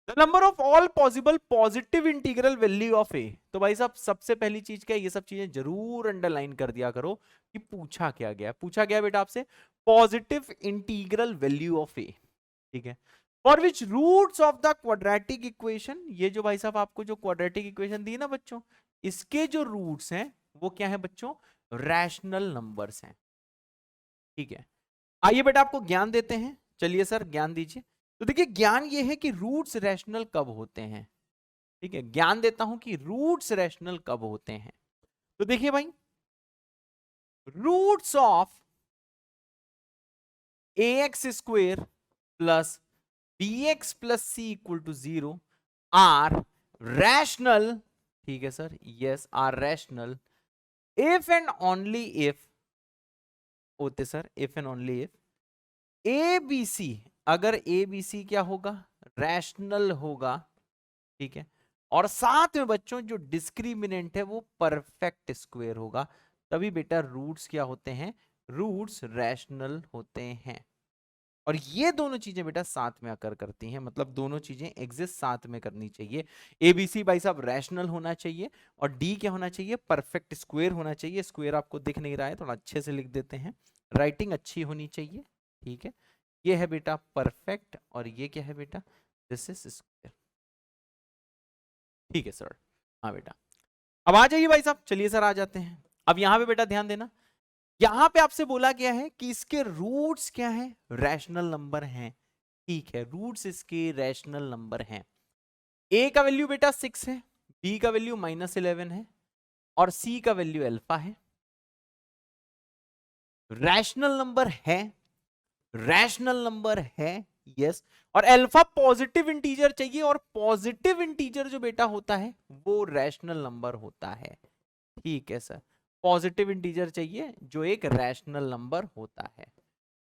The number of all possible positive integral value of a. तो भाई साहब सबसे पहली चीज क्या है, ये सब चीजें जरूर अंडरलाइन कर दिया करो कि पूछा क्या गया। पूछा गया बेटा आपसे positive integral value of a, ठीक है, for which roots of the quadratic equation. ये जो भाई साहब आपको जो क्वाड्रेटिक इक्वेशन दी ना बच्चों, इसके जो रूट्स हैं वो क्या है बच्चों, रैशनल नंबर्स हैं। ठीक है, आइए बेटा आपको ज्ञान देते हैं। चलिए सर ज्ञान दीजिए। तो देखिए ज्ञान ये है कि रूट्स रैशनल कब होते हैं। ठीक है, ज्ञान देता हूं कि रूट्स रैशनल कब होते हैं। तो देखिए भाई, roots of ax square plus bx plus c equal to 0 are rational. ठीक है sir, yes are rational if and only if होते sir, if and only if a b c, अगर ए बी सी क्या होगा, रैशनल होगा। ठीक है, और साथ में बच्चों जो डिस्क्रिमिनेंट है वो परफेक्ट स्क्वायर होगा, तभी बेटा रूट्स क्या होते हैं, रूट्स रैशनल होते हैं। और ये दोनों चीजें बेटा साथ में आकर करती हैं, मतलब दोनों चीजें एग्जिस्ट साथ में करनी चाहिए। एबीसी भाई साहब रैशनल होना चाहिए, और डी क्या होना चाहिए, परफेक्ट स्क्वायर होना चाहिए। स्क्वायर आपको दिख नहीं रहा है, थोड़ा अच्छे से लिख देते हैं, राइटिंग अच्छी होनी चाहिए। ठीक है, ये है बेटा परफेक्ट, और ये क्या है बेटा, दिस इज स्क्वायर। ठीक है सर? हाँ बेटा। अब आ जाइए भाई साहब, चलिए सर आ जाते हैं। अब यहां पे बेटा ध्यान देना, यहां पे आपसे बोला गया है कि इसके रूट्स क्या है, रैशनल नंबर हैं। ठीक है, रूट्स इसके रैशनल नंबर हैं। ए का वैल्यू बेटा 6 है, बी का वैल्यू -11 है, और सी का वैल्यू अल्फा है। रैशनल नंबर है, रैशनल नंबर है, यस। और अल्फा पॉजिटिव इंटीजर चाहिए, और पॉजिटिव इंटीजर जो बेटा होता है वो रैशनल नंबर होता है। ठीक है सर, पॉजिटिव इंटीजर चाहिए जो एक रैशनल नंबर होता है।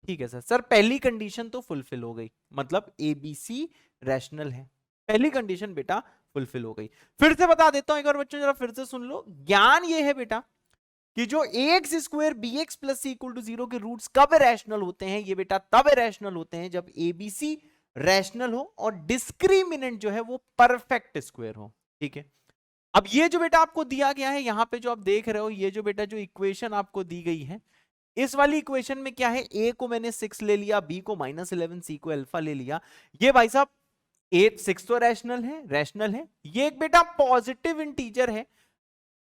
ठीक है सर। सर पहली कंडीशन तो फुलफिल हो गई, मतलब एबीसी रैशनल है, पहली कंडीशन बेटा फुलफिल हो गई। फिर से बता देता हूं एक बार बच्चों, जरा फिर से सुन लो। ज्ञान ये है बेटा कि जो x square b x plus c equal to 0 के रूट्स कब रैशनल होते हैं, ये बेटा तब रैशनल होते हैं जब एबीसी रैशनल हो और डिस्क्रिमिनेंट जो है वो परफेक्ट स्क्वायर हो। ठीक है, अब ये जो बेटा आपको दिया गया है, यहां पे जो आप देख रहे हो, ये जो बेटा जो इक्वेशन आपको दी गई है, इस वाली इक्वेशन में क्या है, ए को मैंने 6 ले लिया, बी को -11, सी को अल्फा ले लिया। ये भाई साहब 8 6 तो रैशनल है, रैशनल है। ये एक बेटा पॉजिटिव इंटीजर है,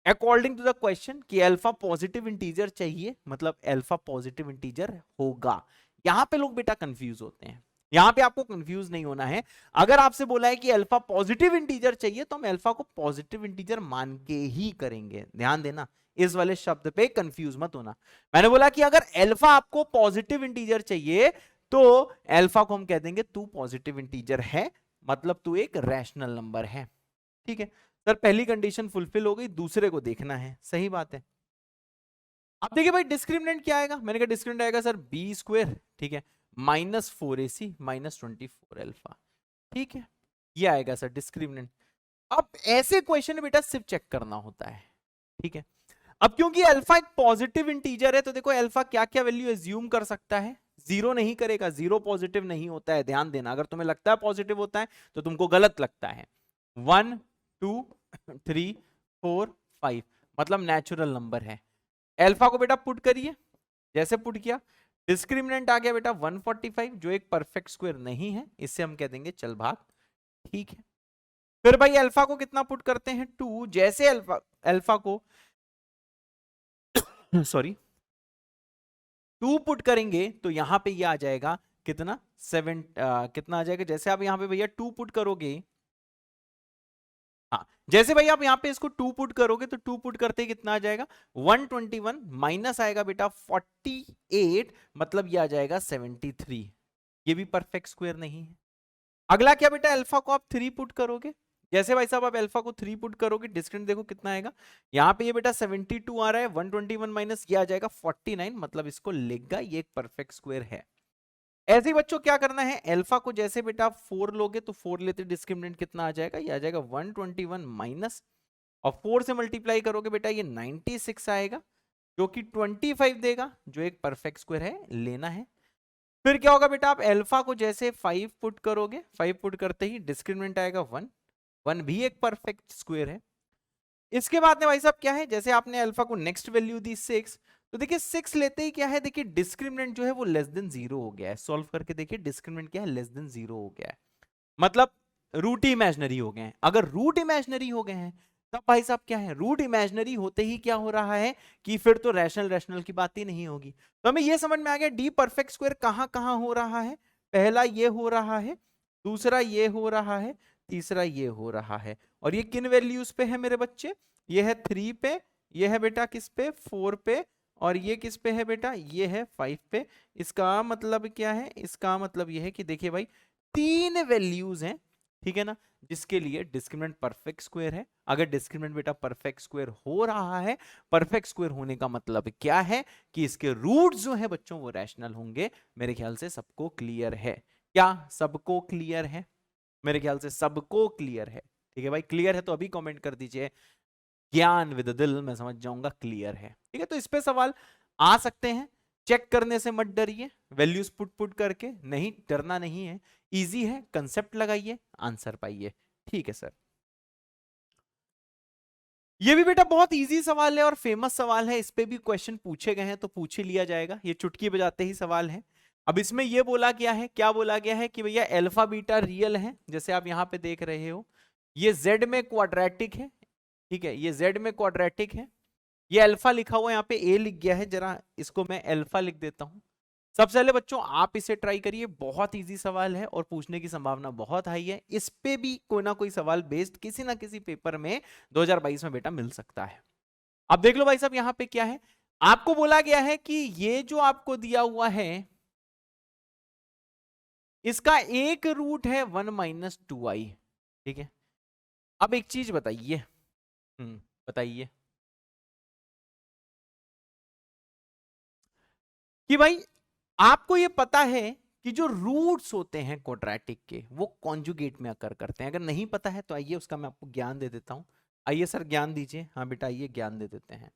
अकॉर्डिंग टू द क्वेश्चन कि अल्फा पॉजिटिव इंटीजर चाहिए, मतलब अल्फा पॉजिटिव इंटीजर होगा। यहां पे लोग बेटा कंफ्यूज होते हैं, यहां पे आपको कंफ्यूज नहीं होना है। अगर आपसे बोला है कि अल्फा पॉजिटिव इंटीजर चाहिए तो हम अल्फा को पॉजिटिव इंटीजर मान के ही करेंगे। ध्यान देना, इस वाले शब्द पे कंफ्यूज मत होना। मैंने बोला कि अगर अल्फा आपको पॉजिटिव इंटीजर चाहिए तो अल्फा को हम कह देंगे तू पॉजिटिव इंटीजर है, मतलब तू एक रैशनल नंबर है। ठीक है सर, पहली कंडीशन फुलफिल हो गई, दूसरे को देखना है। सही बात है। अब देखिए भाई डिस्क्रिमिनेंट क्या आएगा, मैंने कहा डिस्क्रिमिनेंट आएगा सर बी स्क्वायर, ठीक है, -4ac -24 अल्फा। ठीक है, ये आएगा सर डिस्क्रिमिनेंट। अब ऐसे क्वेश्चन बेटा सिर्फ चेक करना होता है। ठीक है, अब क्योंकि अल्फा एक पॉजिटिव इंटीजर है तो देखो अल्फा क्या क्या वैल्यू एज्यूम कर सकता है, जीरो नहीं करेगा, जीरो पॉजिटिव नहीं होता है। ध्यान देना, अगर तुम्हें लगता है पॉजिटिव होता है तो तुमको गलत लगता है। 1 2 3 4 5 मतलब नेचुरल नंबर है। अल्फा को बेटा पुट करिए, जैसे पुट किया डिस्क्रिमिनेंट आ गया बेटा 145 जो एक परफेक्ट स्क्वायर नहीं है, इससे हम कह देंगे चल भाग। ठीक है, फिर भाई अल्फा को कितना पुट करते हैं 2, जैसे अल्फा को सॉरी 2 पुट करेंगे तो यहां पे ये आ जाएगा कितना 7, कितना आ जाएगा, जैसे आप यहां पे भैया 2 पुट करोगे, हाँ जैसे भाई आप यहां पे इसको 2 पुट करोगे तो 2 पुट करते ही कितना आ जाएगा 121 माइनस आएगा बेटा 48, मतलब ये आ जाएगा 73। ये भी परफेक्ट स्क्वायर नहीं है। अगला क्या बेटा, अल्फा को आप 3 पुट करोगे, जैसे भाई साहब आप अल्फा को 3 पुट करोगे डिस्टेंस देखो कितना आएगा, यहाँ पे ये बेटा 72 आ रहा है, 121 माइनस ये आ जाएगा 49, मतलब इसको लिखगा ये एक परफेक्ट स्क्वायर है। ऐसे ही बच्चों क्या करना है, अल्फा को जैसे बेटा 4 लोगे तो 4 लेते डिस्क्रिमिनेंट कितना आ जाएगा, ये आ जाएगा 121 माइनस, और 4 से मल्टीप्लाई करोगे बेटा ये 96 आएगा जो कि 25 देगा, जो एक परफेक्ट स्क्वायर है, लेना है। फिर क्या होगा बेटा, आप अल्फा को जैसे 5 पुट करोगे, 5 पुट करते ही डिस्क्रिमिनेंट आएगा 1, 1 भी एक परफेक्ट स्क्वायर है। इसके बाद में भाई साहब क्या है, जैसे आपने अल्फा को नेक्स्ट वैल्यू दी 6, तो देखिए 6 लेते ही क्या है, देखिए डिस्क्रिमिनेंट जो है वो लेस देन 0 हो गया है। सॉल्व करके देखिए डिस्क्रिमिनेंट क्या है, लेस देन 0 हो गया है, मतलब रूट इमेजनरी हो गए हैं। अगर रूट इमेजनरी हो गए हैं तब भाई साहब क्या है, रूट इमेजनरी होते ही क्या हो रहा है कि फिर तो रैशनल रैशनल की बात ही नहीं होगी। तो हमें ये समझ में आ गया डी परफेक्ट स्क्वायर कहां कहां हो रहा है, पहला ये हो रहा है, दूसरा ये हो रहा है, तीसरा ये हो रहा है। और ये किन वैल्यूज पे है मेरे बच्चे, ये है 3 पे, ये है बेटा किस पे 4 पे, और ये किस पे है बेटा, ये है 5 पे। इसका मतलब क्या है, इसका मतलब ये है कि देखिए भाई 3 वैल्यूज हैं, ठीक है ना, जिसके लिए डिस्क्रिमिनेंट परफेक्ट स्क्वायर है। अगर डिस्क्रिमिनेंट बेटा परफेक्ट स्क्वायर हो रहा है, परफेक्ट स्क्वायर होने का मतलब क्या है कि इसके रूट जो है बच्चों वो रैशनल होंगे। मेरे ख्याल से सबको क्लियर है, क्या सबको क्लियर है, मेरे ख्याल से सबको क्लियर है। ठीक है भाई, क्लियर है तो अभी कमेंट कर दीजिए, ज्ञान विद दिल, मैं समझ जाऊंगा क्लियर है। ठीक है, तो इस पे सवाल आ सकते हैं, चेक करने से मत डरिए, वैल्यूज पुट पुट करके नहीं डरना नहीं है, इजी है, कंसेप्ट लगाइए आंसर पाइए। ठीक है सर, ये भी बेटा बहुत इजी सवाल है और फेमस सवाल है, इस पे भी क्वेश्चन पूछे गए हैं तो पूछ ही लिया जाएगा, ये चुटकी बजाते ही सवाल है। अब इसमें ये बोला गया है, क्या बोला गया है कि भैया अल्फा बीटा रियल है, जैसे आप यहां पे देख रहे हो, ये जेड में क्वाड्रेटिक है, ठीक है, ये जेड में क्वाड्रेटिक है, ये अल्फा लिखा हुआ यहाँ पे ए लिख गया है, जरा इसको मैं अल्फा लिख देता हूं। सबसे पहले बच्चों आप इसे ट्राई करिए, बहुत इजी सवाल है और पूछने की संभावना बहुत हाई है, इस पे भी कोई ना कोई सवाल बेस्ड किसी ना किसी पेपर में 2022 में बेटा मिल सकता है। अब देख लो भाई साहब यहां पे क्या है, आपको बोला गया है कि ये जो आपको दिया हुआ है इसका एक रूट है 1 - 2i, ठीक है। अब एक चीज बताइए, बताइए कि भाई आपको ये पता है कि जो रूट्स होते हैं क्वाड्रेटिक के वो कॉन्जुगेट में अकर करते हैं, अगर नहीं पता है तो आइए उसका मैं आपको ज्ञान दे देता हूं। आइए सर ज्ञान दीजिए, हाँ बेटा आइए ज्ञान दे देते हैं।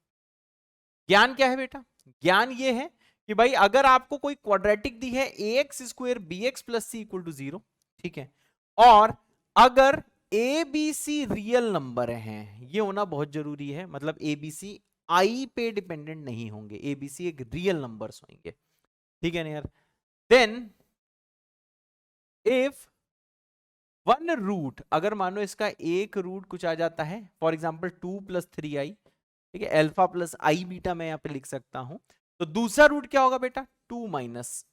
ज्ञान क्या है बेटा, ज्ञान ये है कि भाई अगर आपको कोई क्वाड्रेटिक दी है ax square bx plus c equal to 0, ठीक है, और अगर a b c real number हैं, ये होना बहुत जरूरी है, मतलब ए बी सी आई पे डिपेंडेंट नहीं होंगे, ए बी सी एक रियल नंबर्स होंगे, ठीक है ना यार। देन इफ वन रूट, अगर मानो इसका एक रूट कुछ आ जाता है, फॉर एग्जाम्पल 2 + 3i, ठीक है, अल्फा प्लस आई बीटा मैं यहाँ पे लिख सकता हूं। तो दूसरा रूट क्या होगा बेटा, 2 माइनस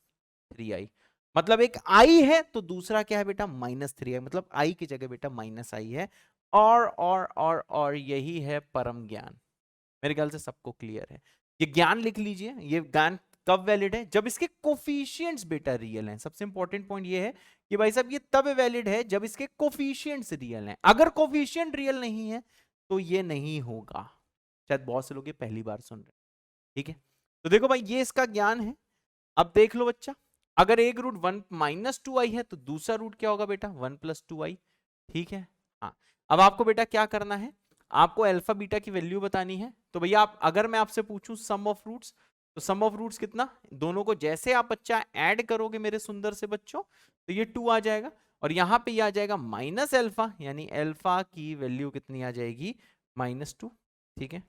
3i, मतलब एक आई है तो दूसरा क्या है बेटा, -3i, मतलब आई की जगह बेटा माइनस आई है। और यही है परम ज्ञान। मेरे ख्याल से सबको क्लियर है। ये ज्ञान लिख लीजिए, ये ज्ञान कब वैलिड है, जब इसके कोफिशिएंट्स बेटा रियल हैं। सबसे इंपॉर्टेंट पॉइंट ये है कि भाई साहब ये तब वैलिड है जब इसके कोफिशिएंट्स रियल हैं। अगर कोफिशिएंट रियल नहीं है तो ये नहीं होगा। शायद बहुत से लोग ये पहली बार सुन रहे हैं, ठीक है। तो देखो भाई ये इसका ज्ञान है। अब देख लो बच्चा, अगर एक रूट 1 माइनस 2i है तो दूसरा रूट क्या होगा बेटा, 1 प्लस 2i, ठीक है। हाँ, अब आपको बेटा क्या करना है, आपको अल्फा बीटा की वैल्यू बतानी है। तो भैया आप, अगर मैं आपसे पूछूं सम ऑफ रूट्स, तो सम ऑफ रूट्स कितना, दोनों को जैसे आप बच्चा ऐड करोगे मेरे सुंदर से बच्चों, तो ये 2 आ जाएगा, और यहां पे ये आ जाएगा माइनस अल्फा, यानी अल्फा की वैल्यू कितनी आ जाएगी, -2, ठीक है।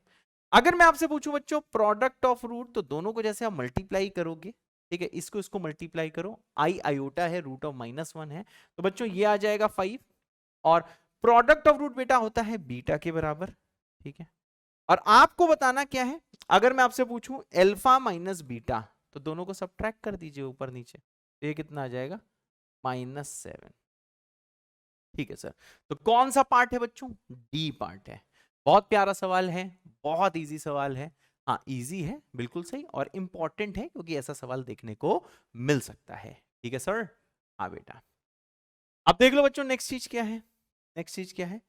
अगर मैं आपसे पूछूं बच्चों प्रोडक्ट ऑफ रूट, तो दोनों को जैसे आप मल्टीप्लाई करोगे, ठीक है, इसको मल्टीप्लाई करो, आई आयोटा है, रूट ऑफ -1 है, तो बच्चों ये आ जाएगा 5, और प्रोडक्ट ऑफ रूट बेटा होता है बीटा के बराबर, ठीक है। और आपको बताना क्या है, अगर मैं आपसे पूछूं अल्फा माइनस बीटा, तो दोनों को सब्ट्रैक्ट कर दीजिए ऊपर नीचे, तो ये कितना आ जाएगा, -7, ठीक है सर। तो कौन सा पार्ट है बच्चों, डी पार्ट है। बहुत प्यारा सवाल है, बहुत इजी सवाल है। हाँ इजी है, बिल्कुल सही, और इंपॉर्टेंट है क्योंकि ऐसा सवाल देखने को मिल सकता है, ठीक है सर। हाँ बेटा, अब देख लो बच्चों नेक्स्ट चीज क्या है, नेक्स्ट चीज क्या है,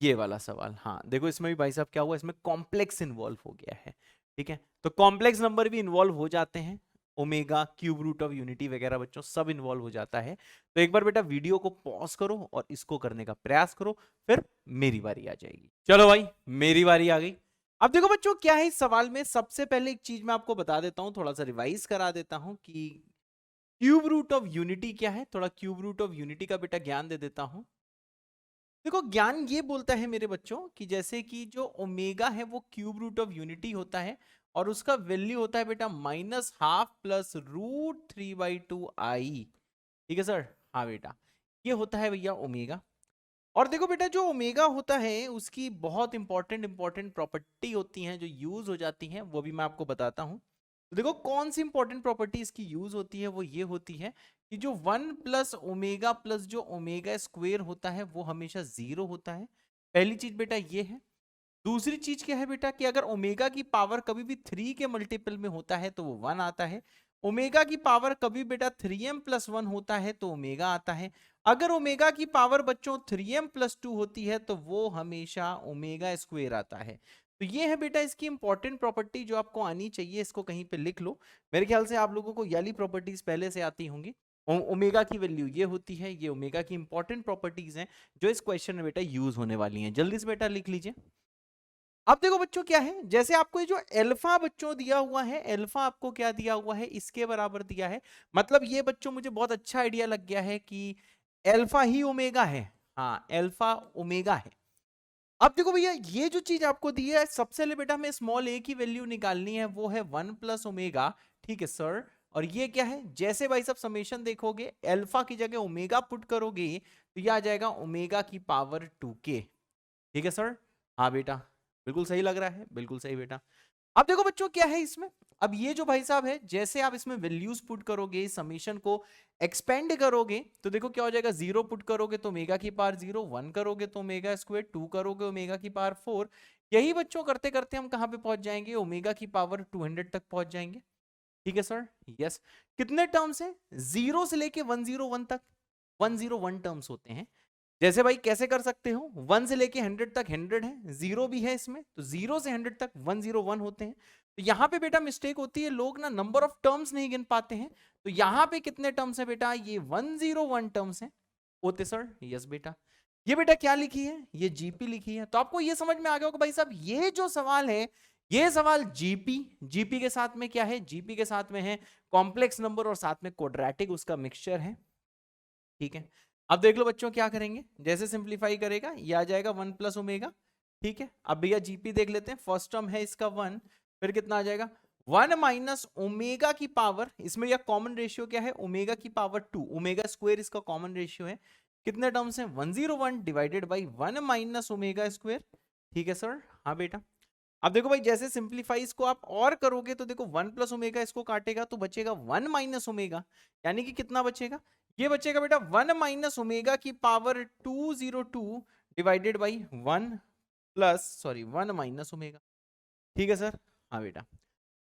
ये वाला सवाल। हाँ देखो इसमें भी भाई साहब क्या हुआ, इसमें कॉम्प्लेक्स इन्वॉल्व हो गया है, ठीक है। तो कॉम्प्लेक्स नंबर भी इन्वॉल्व हो जाते हैं, omega, cube root of unity वगैरह बच्चों सब इन्वॉल्व हो जाता है। तो एक बार बेटा वीडियो को पॉज करो और इसको करने का प्रयास करो, फिर मेरी बारी आ जाएगी। चलो भाई मेरी बारी आ गई। अब देखो बच्चों क्या है इस सवाल में, सबसे पहले एक चीज मैं आपको बता देता हूं, थोड़ा सा रिवाइज करा देता हूं कि क्यूब रूट ऑफ यूनिटी क्या है, थोड़ा क्यूब रूट ऑफ यूनिटी का बेटा ज्ञान दे देता हूं। देखो ज्ञान ये बोलता है मेरे बच्चों कि जैसे कि जो ओमेगा है वो क्यूब रूट ऑफ यूनिटी होता है, और उसका वैल्यू होता है बेटा -12 प्लस √3/2i, ठीक है सर। हाँ बेटा, ये होता है भैया ओमेगा। और देखो बेटा जो ओमेगा होता है उसकी बहुत इंपॉर्टेंट प्रॉपर्टी होती हैं जो यूज हो जाती हैं, वो भी मैं आपको बताता हूं। तो देखो कौन सी इंपॉर्टेंट प्रॉपर्टी इसकी यूज होती है, वो ये होती है कि जो 1 प्लस ओमेगा प्लस जो ओमेगा स्क्वेयर होता है वो हमेशा 0 होता है। पहली चीज बेटा ये है। दूसरी चीज क्या है बेटा कि अगर ओमेगा की पावर कभी भी 3 के मल्टीपल में होता है तो वो 1 आता है। ओमेगा की पावर कभी बेटा 3m+1 होता है तो ओमेगा आता है। अगर ओमेगा की पावर बच्चों 3m+2 होती है तो वो हमेशा ओमेगा स्क्वेयर आता है। तो ये है बेटा इसकी इंपॉर्टेंट प्रॉपर्टी जो आपको आनी चाहिए, इसको कहीं पे लिख लो। मेरे ख्याल से आप लोगों को ये वाली प्रॉपर्टीज पहले से आती होंगी। ओमेगा की वैल्यू ये होती है, ये ओमेगा की इंपॉर्टेंट प्रॉपर्टीज हैं जो इस क्वेश्चन में बेटा यूज होने वाली हैं। जल्दी से बेटा लिख लीजिए। अब देखो बच्चों क्या है, जैसे आपको ये जो अल्फा बच्चों दिया हुआ है, अल्फा आपको क्या दिया हुआ है, इसके बराबर दिया है। मतलब ये बच्चों मुझे बहुत अच्छा आइडिया लग गया है कि अल्फा ही ओमेगा है। हाँ अल्फा ओमेगा है। अब देखो भैया ये जो चीज आपको दी है, सबसे पहले बेटा हमें स्मॉल a की वैल्यू निकालनी है, वो है 1 प्लस ओमेगा, ठीक है सर। और ये क्या है, जैसे भाई सब समेशन देखोगे अल्फा की जगह ओमेगा पुट करोगे तो ये आ जाएगा ओमेगा की पावर 2k, ठीक है सर। हाँ बेटा बिल्कुल सही लग रहा है, बिल्कुल सही बेटा। अब देखो बच्चों क्या है इसमें, अब ये जो भाई साहब है जैसे आप इसमें वैल्यूज पुट करोगे, समीशन को एक्सपेंड करोगे, तो देखो क्या हो जाएगा, 0 पुट करोगे तो ओमेगा की पावर 0, 1 करोगे तो ओमेगा स्क्वायर, 2 करोगे ओमेगा की पावर 4। यही बच्चों करते करते हम कहां पे पहुंच जाएंगे, ओमेगा की पावर 200 तक पहुंच जाएंगे, ठीक है सर। यस, कितने टर्म्स है, 0 से लेके 101 तक, 101 टर्म्स होते हैं। जैसे भाई कैसे कर सकते हो, 1 से लेके 100 तक 100 है, 0 भी है इसमें, तो 0 से 100 तक 101 होते हैं। तो यहाँ पे बेटा मिस्टेक होती है, लोग ना नंबर ऑफ टर्म्स नहीं गिन पाते हैं। तो यहाँ पे कितने टर्म्स है बेटा, ये 101 टर्म्स हैं होते सर। यस बेटा, ये बेटा क्या लिखी है, ये जीपी लिखी है। तो आपको ये समझ में आ गया होगा भाई साहब, ये जो सवाल है ये सवाल जीपी के साथ में क्या है, जीपी के साथ में है कॉम्प्लेक्स नंबर और साथ में क्वाड्रेटिक उसका मिक्सचर है, ठीक है। अब देख लो बच्चों क्या करेंगे, जैसे सिंप्लीफाई करेगा ये आ जाएगा 1 प्लस ओमेगा, ठीक है। अब भैया जीपी देख लेते हैं, फर्स्ट टर्म है इसका 1, फिर कितना आ जाएगा 1 माइनस ओमेगा की पावर, इसमें यह कॉमन रेशियो क्या है, ओमेगा की पावर 2, ओमेगा स्क्वायर इसका कॉमन रेशियो है। कितने टर्म्स हैं, 101 divided by 1 minus omega square, ठीक है सर। हाँ बेटा, अब देखो भाई जैसे सिंप्लीफाई इसको आप और करोगे तो देखो 1 प्लस ओमेगा इसको काटेगा तो बचेगा 1 माइनस ओमेगा, यानी कि कितना बचेगा, ये बचेगा बेटा 1 माइनस ओमेगा की power 202 divided by 1 minus omega. ठीक है सर, हाँ बेटा।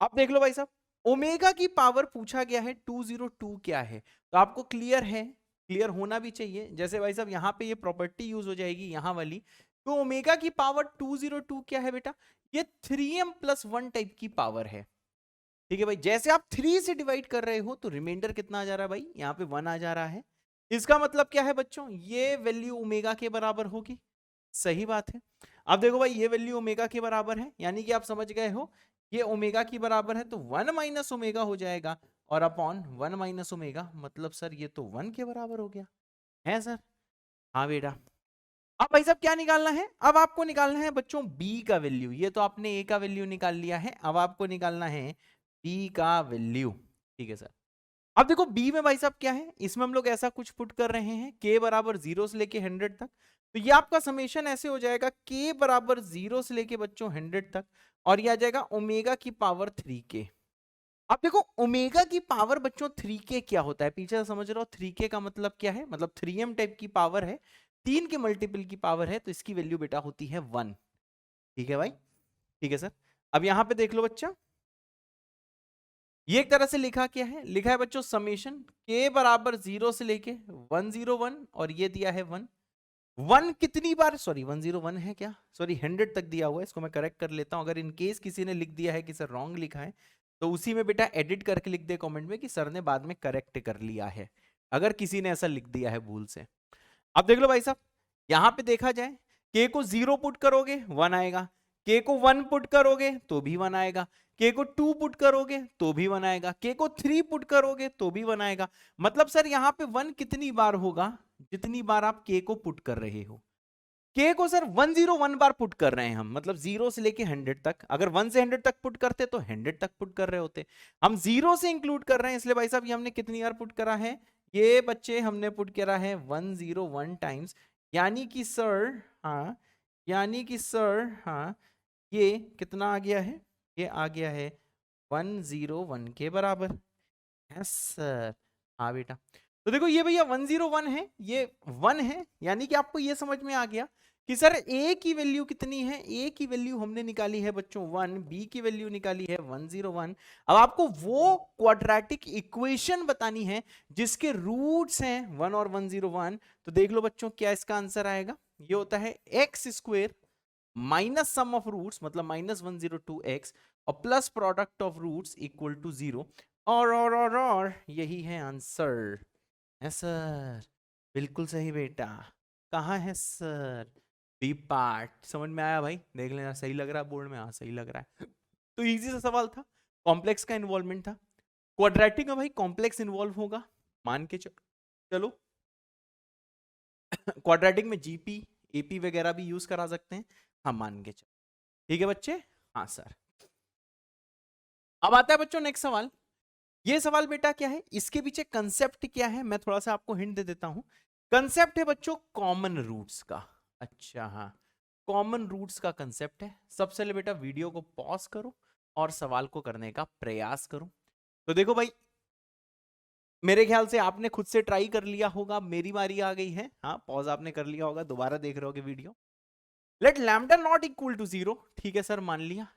अब देख लो भाई साहब, ओमेगा की पावर पूछा गया है 202 क्या है, तो आपको क्लियर है, क्लियर होना भी चाहिए। जैसे भाई साहब यहाँ पे ये प्रॉपर्टी यूज हो जाएगी यहाँ वाली, तो ओमेगा की पावर 202 क्या है बेटा, ये 3m प्लस 1 टाइप की पावर है। ठीक है भाई, जैसे आप 3 से डिवाइड कर रहे हो तो रिमाइंडर कितना आ जा रहा है भाई, यहाँ पे 1 आ जा रहा है। इसका मतलब क्या है बच्चों, ये वैल्यू ओमेगा के बराबर होगी। सही बात है। अब देखो भाई ये वैल्यू ओमेगा के बराबर है, यानी कि आप समझ गए हो ये ओमेगा की बराबर है, तो 1 माइनस ओमेगा हो जाएगा, और अपॉन 1 माइनस ओमेगा, मतलब सर ये तो 1 के बराबर हो गया है सर। हाँ बेटा। अब भाई साहब क्या निकालना है, अब आपको निकालना है बच्चों b का वैल्यू। ये तो आपने a का वैल्यू निकाल लिया है, अब आपको निकालना है b का वैल्यू। ठीक है सर। अब देखो b में भाई साहब क्या है, इसमें हम लोग ऐसा कुछ पुट कर रहे हैं k बराबर 0 से लेके 100 तक, तो ये आपका समेशन ऐसे हो जाएगा k बराबर 0 से लेके बच्चों 100 तक, और ये आ जाएगा ओमेगा की पावर 3k। अब देखो ओमेगा की पावर बच्चों 3k क्या होता है, पीछे से समझ रहे हो, 3k का मतलब क्या है, मतलब 3m टाइप की पावर है, 3 के मल्टीपल की पावर है, तो इसकी वैल्यू बेटा होती है 1। ठीक है भाई, ठीक है सर। अब यहां पे देख लो बच्चा, ये एक तरह से लिखा क्या है, लिखा है बच्चों समेशन k बराबर 0 से लेके 101, और ये दिया है 1। 1 कितनी बार, सॉरी 101 है क्या, सॉरी 100 तक दिया हुआ है, इसको मैं करेक्ट कर लेता हूं। अगर इन केस किसी ने लिख दिया है कि सर रॉन्ग लिखा है, तो उसी में बेटा एडिट करके लिख दे कमेंट में कि सर ने बाद में करेक्ट कर लिया है, अगर किसी ने ऐसा लिख दिया है भूल से। अब देख लो भाई साहब, यहां पे देखा जाए, k को 0 पुट करोगे 1 आएगा, k को 1 पुट करोगे तो भी 1 आएगा, k को 2 पुट करोगे तो भी 1 आएगा, k को 3 पुट करोगे तो भी 1 आएगा। मतलब सर यहाँ पे 1 कितनी बार होगा, जितनी बार आप k को पुट कर रहे हो। k को सर 101 बार पुट कर रहे हैं हम, मतलब 0 से लेके 100 तक। अगर 1 से 100 तक पुट करते तो 100 तक पुट कर रहे होते, हम 0 से इंक्लूड कर रहे हैं, इसलिए भाई साहब ये हमने कितनी बार पुट करा है, ये बच्चे हमने पुट करा है 101 टाइम्स, यानी कि सर, हाँ यानी कि सर, हाँ ये कितना आ गया है, ये आ गया है 101 के बराबर। यस सर, हाँ बेटा। तो देखो ये भैया 101 है, ये 1 है, यानी कि आपको ये समझ में आ गया कि सर a की वैल्यू कितनी है, a की वैल्यू हमने निकाली है बच्चों 1, b की वैल्यू निकाली है 101। अब आपको वो क्वाड्रेटिक इक्वेशन बतानी है जिसके रूट्स हैं 1 और 101। तो देख लो बच्चों क्या इसका आंसर आएगा, ये होता है x square minus sum of roots, मतलब माइनस 102x, और plus product of roots equal to 0, और यही है आंसर। है सर, बिल्कुल सही बेटा। कहाँ है सर, बी पार्ट। समझ में आया भाई, देख लेना सही लग रहा है बोर्ड में, हाँ सही लग रहा है। तो इजी सा सवाल था, कॉम्प्लेक्स का इन्वॉल्वमेंट था। क्वाड्रेटिक में भाई कॉम्प्लेक्स इन्वॉल्व होगा, मान के चलो। क्वाड्रेटिक में जीपी एपी वगैरह भी यूज करा सकते हैं, हाँ मान के चलो। ठीक है बच्चे, हाँ सर। अब आता है बच्चों नेक्स्ट सवाल। ये सवाल बेटा क्या है, इसके पीछे कंसेप्ट क्या है, मैं थोड़ा सा आपको हिंट दे देता हूं। कंसेप्ट है बच्चों कॉमन रूट्स का। अच्छा हाँ, कॉमन रूट्स का कंसेप्ट है। सबसे पहले बेटा वीडियो को पॉज करो और सवाल को करने का प्रयास करो। तो देखो भाई, मेरे ख्याल से आपने खुद से ट्राई कर लिया होगा, मेरी बारी आ गई है। हाँ पॉज आपने कर लिया होगा, दोबारा देख रहे होगे video. Let lambda not equal to 0, ठीक है सर मान लिया।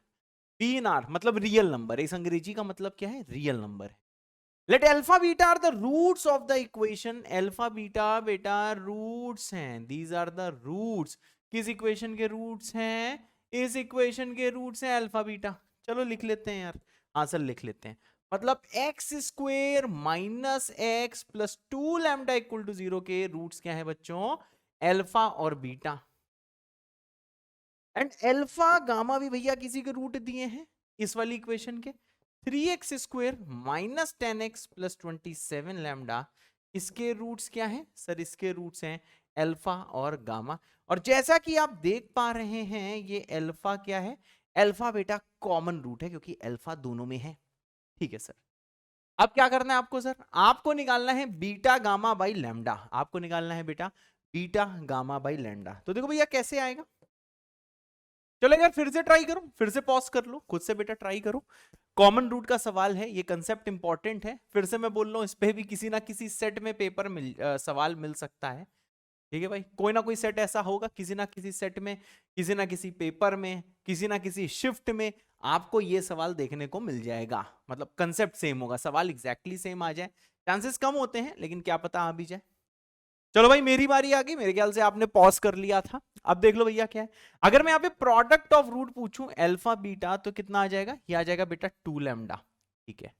पी इन आर मतलब रियल नंबर, इस अंग्रेजी का मतलब क्या है, रियल नंबर है। Let alpha beta are the roots of the equation, alpha beta बेटा रूट्स हैं, दीज आर द रूट्स। किस इक्वेशन के रूट्स हैं, इस इक्वेशन के रूट्स हैं अल्फा बीटा। चलो लिख लेते हैं यार, आंसर लिख लेते हैं। मतलब x square minus x plus 2 lambda equal to 0 के रूट्स क्या है बच्चों, अल्फा और बीटा। एंड अल्फा गामा भी भैया किसी के रूट दिए हैं इस वाली इक्वेशन के। 3x square minus 10x plus 27 lambda, इसके रूट्स क्या हैं सर, इसके रूट्स हैं अल्फा और गामा। और जैसा कि आप देख पा रहे हैं ये अल्फा क्या है, अल्फा बेटा कॉमन रूट है क्योंकि अल्फा दोनों में है। ठीक है सर। अब क्या करना है आपको सर, आपको निकालना है बीटा गामा बाई लैम्डा, आपको निकालना है बेटा बीटा गामा बाई लैम्डा। तो देखो भैया कैसे आएगा, चलो यार फिर से ट्राई करो, फिर से पॉज कर लो, खुद से बेटा ट्राई करो। कॉमन रूट का सवाल है, ये कंसेप्ट इंपॉर्टेंट है, फिर से मैं बोल रहा हूँ, इस पे भी किसी ना किसी सेट में पेपर सवाल मिल सकता है। ठीक है भाई, कोई ना कोई सेट ऐसा होगा, किसी ना किसी सेट में, किसी ना किसी पेपर में, किसी ना किसी शिफ्ट में आपको ये सवाल देखने को मिल जाएगा। मतलब कंसेप्ट सेम होगा, सवाल एग्जैक्टली सेम आ जाए, चांसेस कम होते हैं, लेकिन क्या पता आ भी जाए। चलो भाई मेरी बारी आ गई, मेरे ख्याल से आपने पॉज कर लिया था। अब देख लो भैया क्या है, अगर मैं यहाँ पे प्रोडक्ट ऑफ रूट पूछूं अल्फा बीटा तो कितना आ जाएगा, ये आ जाएगा बेटा 2 लैम्डा। ठीक है,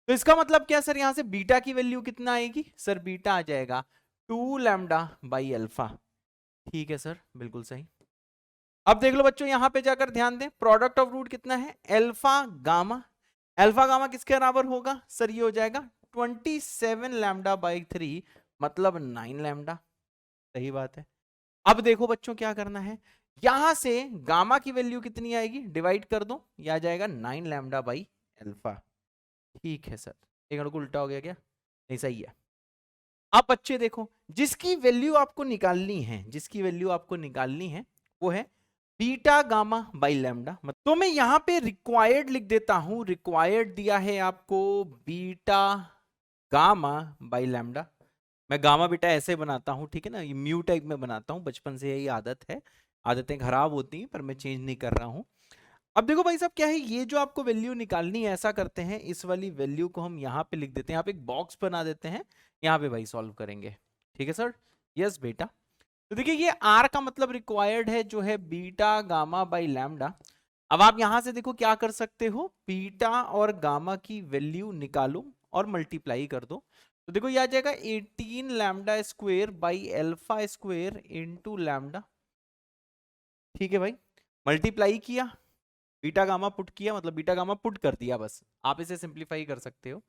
तो इसका मतलब क्या सर, यहां से बीटा की वैल्यू कितना आएगी सर, बीटा आ जाएगा 2 लैम्डा बाई अल्फा। ठीक है सर, बिल्कुल सही। अब देख लो बच्चों, यहां पे जाकर ध्यान दें, प्रोडक्ट ऑफ रूट कितना है, अल्फा गामा। अल्फा गामा किसके बराबर होगा सर, ये हो जाएगा 27 लैम्डा बाई 3, मतलब 9 लैम्डा। सही बात है। अब देखो बच्चों क्या करना है, यहां से गामा की वैल्यू कितनी आएगी, डिवाइड कर दो, ये आ जाएगा 9 लैम्डा बाई अल्फा। ठीक है सर, एक अड़को उल्टा हो गया क्या, नहीं सही है। अब बच्चे देखो, जिसकी वैल्यू आपको निकालनी है, जिसकी वैल्यू आपको निकालनी है वो है बीटा गामा बाई लैम्डा। तो मैं यहां पे रिक्वायर्ड लिख देता हूं, रिक्वायर्ड दिया है आपको बीटा गामा बाई लैम्डा। मैं गामा बेटा ऐसे बनाता हूं, ठीक है ना, ये म्यू टाइप में बनाता हूं, बचपन से यही आदत है, आदतें खराब होती हैं पर मैं चेंज नहीं कर रहा हूं। अब देखो भाई साहब क्या है, ये जो आपको वैल्यू निकालनी है, ऐसा करते हैं, इस वाली वैल्यू को हम यहाँ पे लिख देते हैं, यहाँ पे एक बॉक्स बना देते हैं, यहाँ पे भाई सॉल्व करेंगे। ठीक है सर, यस बेटा। तो देखिए ये आर का मतलब रिक्वायर्ड है जो है बीटा गामा बाई लैम्डा। अब आप यहां से देखो क्या कर सकते हो, बीटा और गामा की वैल्यू निकालो और मल्टीप्लाई कर दो। तो देखो ये आ जाएगा 18 lambda square by alpha square into lambda. ठीक है भाई, मल्टीप्लाई किया, बीटा गामा पुट किया, मतलब बीटा गामा पुट कर दिया, बस आप इसे सिंप्लीफाई कर सकते हो।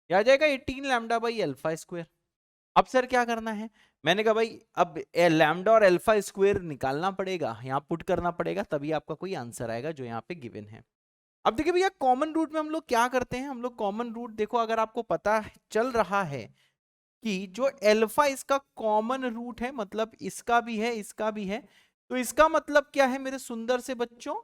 यह आ जाएगा 18 लैम्डा बाई अल्फा स्क्वायर। अब सर क्या करना है, मैंने कहा भाई अब लैम्डा और अल्फा स्क्वायर निकालना पड़ेगा, यहाँ पुट करना पड़ेगा, तभी आपका कोई आंसर आएगा जो यहाँ पे गिवन है। अब देखिए भैया कॉमन रूट में हम लोग क्या करते हैं, हम लोग कॉमन रूट देखो, अगर आपको पता चल रहा है कि जो अल्फा इसका कॉमन रूट है, मतलब इसका भी है इसका भी है, तो इसका मतलब क्या है मेरे सुंदर से बच्चों,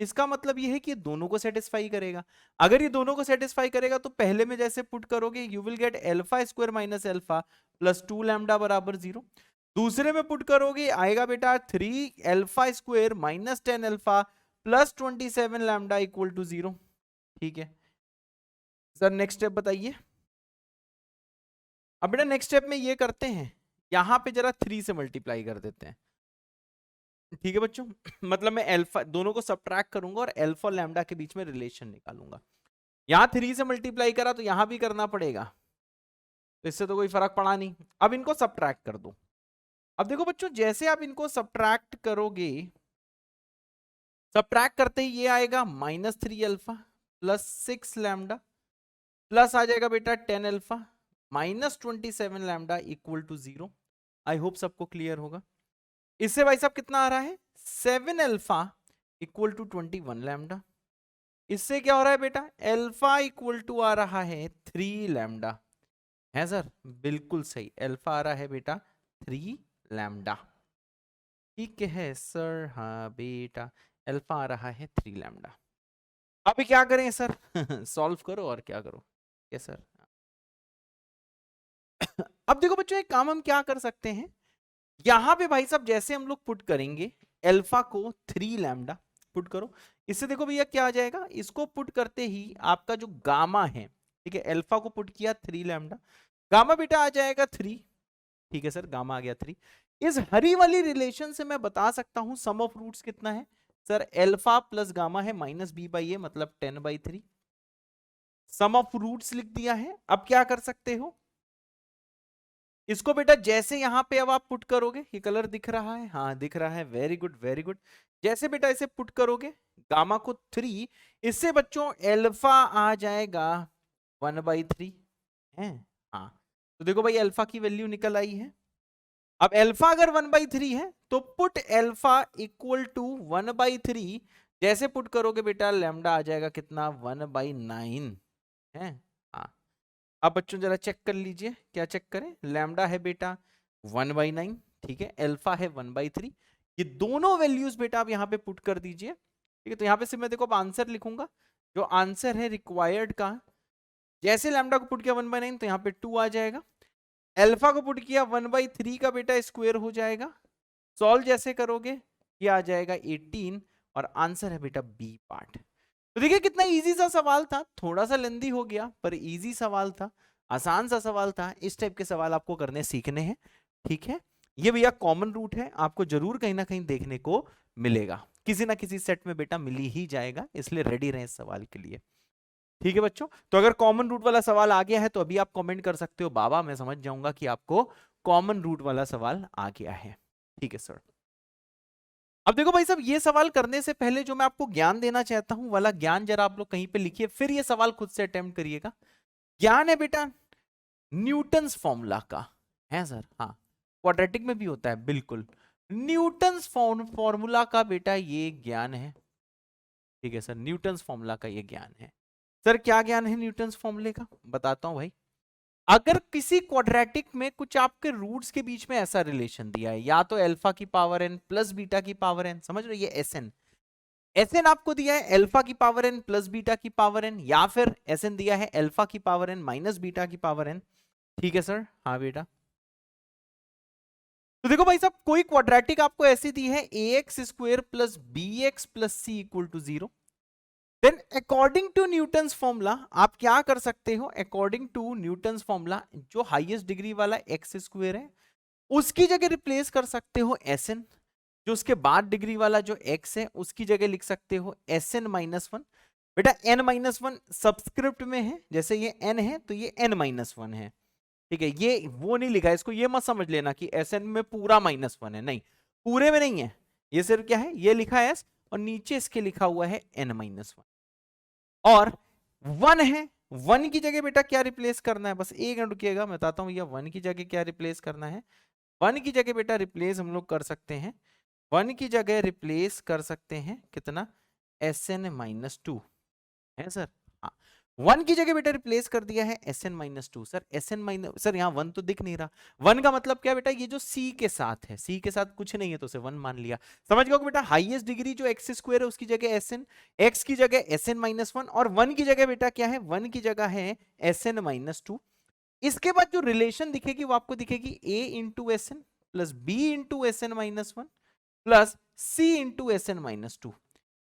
इसका मतलब ये है कि ये दोनों को सेटिस्फाई करेगा। अगर ये दोनों को सेटिस्फाई करेगा तो पहले में जैसे पुट करोगे you will get alpha square minus alpha plus 2 lambda बराबर 0। दूसरे में पुट करोगे आएगा बेटा 3 alpha square minus 10 alpha plus 27 lambda equal to 0। ठीक है सर, नेक्स्ट स्टेप बताइए। अब बेटा नेक्स्ट स्टेप में ये करते हैं, यहां पे जरा 3 से मल्टीप्लाई कर देते हैं। ठीक है बच्चों, मतलब मैं अल्फा दोनों को सब्ट्रैक्ट करूंगा और अल्फा और लैम्डा के बीच में रिलेशन निकालूंगा। यहां 3 से मल्टीप्लाई करा तो यहां भी करना पड़ेगा, तो इससे तो कोई फर्क पड़ा नहीं। अब इनको सब्ट्रैक्ट कर दो। अब देखो बच्चों जैसे आप इनको सब्ट्रैक्ट करोगे, सब्ट्रैक्ट करते ही ये आएगा -3 अल्फा प्लस 6 लैम्डा प्लस आ जाएगा बेटा 10 alpha minus 27 lambda equal to 0। I hope सबको क्लियर होगा। इससे भाई साहब कितना आ रहा है, 7 अल्फा इक्वल टू 21 लैम्डा। इससे क्या हो रहा है बेटा, अल्फा इक्वल टू आ रहा है 3 लैम्डा। है सर, बिल्कुल सही, अल्फा आ रहा है बेटा 3 लैम्डा। ठीक है सर, हाँ बेटा अल्फा आ रहा है 3 लैम्डा। अभी क्या करें सर सॉल्व करो और क्या करो। Yes sir. अब देखो बच्चों एक काम हम क्या कर सकते हैं, यहां पे भाई साहब जैसे हम लोग पुट करेंगे अल्फा को 3 लैम्डा पुट करो, इससे देखो भैया क्या आ जाएगा, इसको पुट करते ही आपका जो गामा है, ठीक है, अल्फा को पुट किया 3 लैम्डा, गामा बेटा आ जाएगा 3। ठीक है सर, गामा आ गया 3। इस हरी वाली रिलेशन से मैं बता सकता हूं सम ऑफ रूट्स कितना है सर, अल्फा प्लस गामा है -b/a मतलब 10/3। सम ऑफ रूट्स लिख दिया है। अब क्या कर सकते हो, इसको बेटा जैसे यहां पे अब आप पुट करोगे, ये कलर दिख रहा है, हाँ दिख रहा है, वेरी गुड वेरी गुड। जैसे बेटा इसे पुट करोगे गामा को 3, इससे बच्चों अल्फा आ जाएगा 1/3 है। हाँ तो देखो भाई अल्फा की वैल्यू निकल आई है। अब अल्फा अगर 1/3 है तो पुट अल्फा इक्वल टू 1/3, जैसे पुट करोगे बेटा लैम्डा आ जाएगा कितना 1/9 है। हाँ अब बच्चों जरा चेक कर लीजिए, क्या चेक करें, लैम्डा है बेटा 1/9, ठीक है, अल्फा है 1/3, ये दोनों वैल्यूज बेटा आप यहाँ पे पुट कर दीजिए, ठीक है। तो यहाँ पे सिर्फ मैं देखो आंसर लिखूंगा, जो आंसर है रिक्वायर्ड का, जैसे लैम्डा को पुट किया 1/9 तो यहाँ पे 2 आ जाएगा, अल्फा को पुट किया 1/3 का बेटा स्क्वायर हो जाएगा, सॉल्व जैसे करोगे ये आ जाएगा 18, और आंसर है बेटा बी पार्ट। तो देखिए कितना इजी सा सवाल था, थोड़ा सा लेंदी हो गया पर इजी सवाल था, आसान सा सवाल था। इस टाइप के सवाल आपको करने सीखने हैं, ठीक है। ये भैया कॉमन रूट है, आपको जरूर कहीं ना कहीं देखने को मिलेगा, किसी ना किसी सेट में बेटा मिल ही जाएगा, इसलिए रेडी रहें इस सवाल के लिए, ठीक है बच्चों। तो अगर कॉमन रूट वाला सवाल आ गया है तो अभी आप कमेंट कर सकते हो बाबा, मैं समझ जाऊंगा कि आपको कॉमन रूट वाला सवाल आ गया है, ठीक है सर। अब देखो भाई साहब, ये सवाल करने से पहले जो मैं आपको ज्ञान देना चाहता हूं वाला ज्ञान जरा आप लोग कहीं पे लिखिए, फिर ये सवाल खुद से अटेम्प्ट करिएगा। ज्ञान है बेटा न्यूटन्स फॉर्मूला का, है सर, हाँ क्वाड्रेटिक में भी होता है बिल्कुल, न्यूटन्स फॉर्मूला का बेटा ये ज्ञान है, ठीक है सर, न्यूटन्स फॉर्मूला का ये ज्ञान है। सर क्या ज्ञान है न्यूटन्स फॉर्मूले का, बताता हूं भाई। अगर किसी क्वाड्रेटिक में कुछ आपके रूट्स के बीच में ऐसा रिलेशन दिया है, या तो अल्फा की पावर एन प्लस बीटा की पावर एन, समझ रहे, ये एस एन, एस एन आपको दिया है अल्फा की पावर एन प्लस बीटा की पावर एन, या फिर एस एन दिया है अल्फा की पावर एन माइनस बीटा की पावर एन, ठीक है सर, हाँ बेटा। तो देखो भाई साहब, कोई क्वाड्रेटिक आपको ऐसी दी है a x square plus b x plus c equal to 0, then according to Newton's formula आप क्या कर सकते हो, अकॉर्डिंग टू न्यूटन्स फॉर्मूला जो हाईएस्ट डिग्री वाला एक्स स्क्वेयर है उसकी जगह रिप्लेस कर सकते हो एस एन, जो उसके बाद डिग्री वाला जो एक्स है उसकी जगह लिख सकते हो एस एन माइनस वन। बेटा एन माइनस वन सबस्क्रिप्ट में है, जैसे ये एन है तो ये एन माइनस वन है, ठीक है। ये वो नहीं लिखा है, इसको ये मत समझ लेना कि एस एन में पूरा माइनस वन है, नहीं पूरे में नहीं है, ये सिर्फ क्या है, ये लिखा है एस और नीचे इसके लिखा हुआ है एन माइनस वन, और वन है, वन की जगह बेटा क्या रिप्लेस करना है, बस एक मिनट रुकिएगा मैं बताता हूं भैया, वन की जगह क्या रिप्लेस करना है। वन की जगह बेटा रिप्लेस हम लोग कर सकते हैं, वन की जगह रिप्लेस कर सकते हैं कितना, एस एन माइनस टू, है सर, हाँ वन की जगह बेटा रिप्लेस कर दिया है S n minus two. Sir S n minus, sir यहाँ वन तो दिख नहीं रहा, वन का मतलब क्या बेटा, ये जो सी के साथ है, सी के साथ कुछ नहीं है तो उसे वन मान लिया, समझ गए बेटा। हाईएस्ट डिग्री जो एक्स स्क्वायर है उसकी जगह एस एन, एक्स की जगह एस एन माइनस वन, और वन की जगह बेटा क्या है, वन की जगह है एस एन माइनस टू। इसके बाद जो रिलेशन दिखेगी वो आपको दिखेगी a into s n plus b into s n minus one plus c into s n minus two.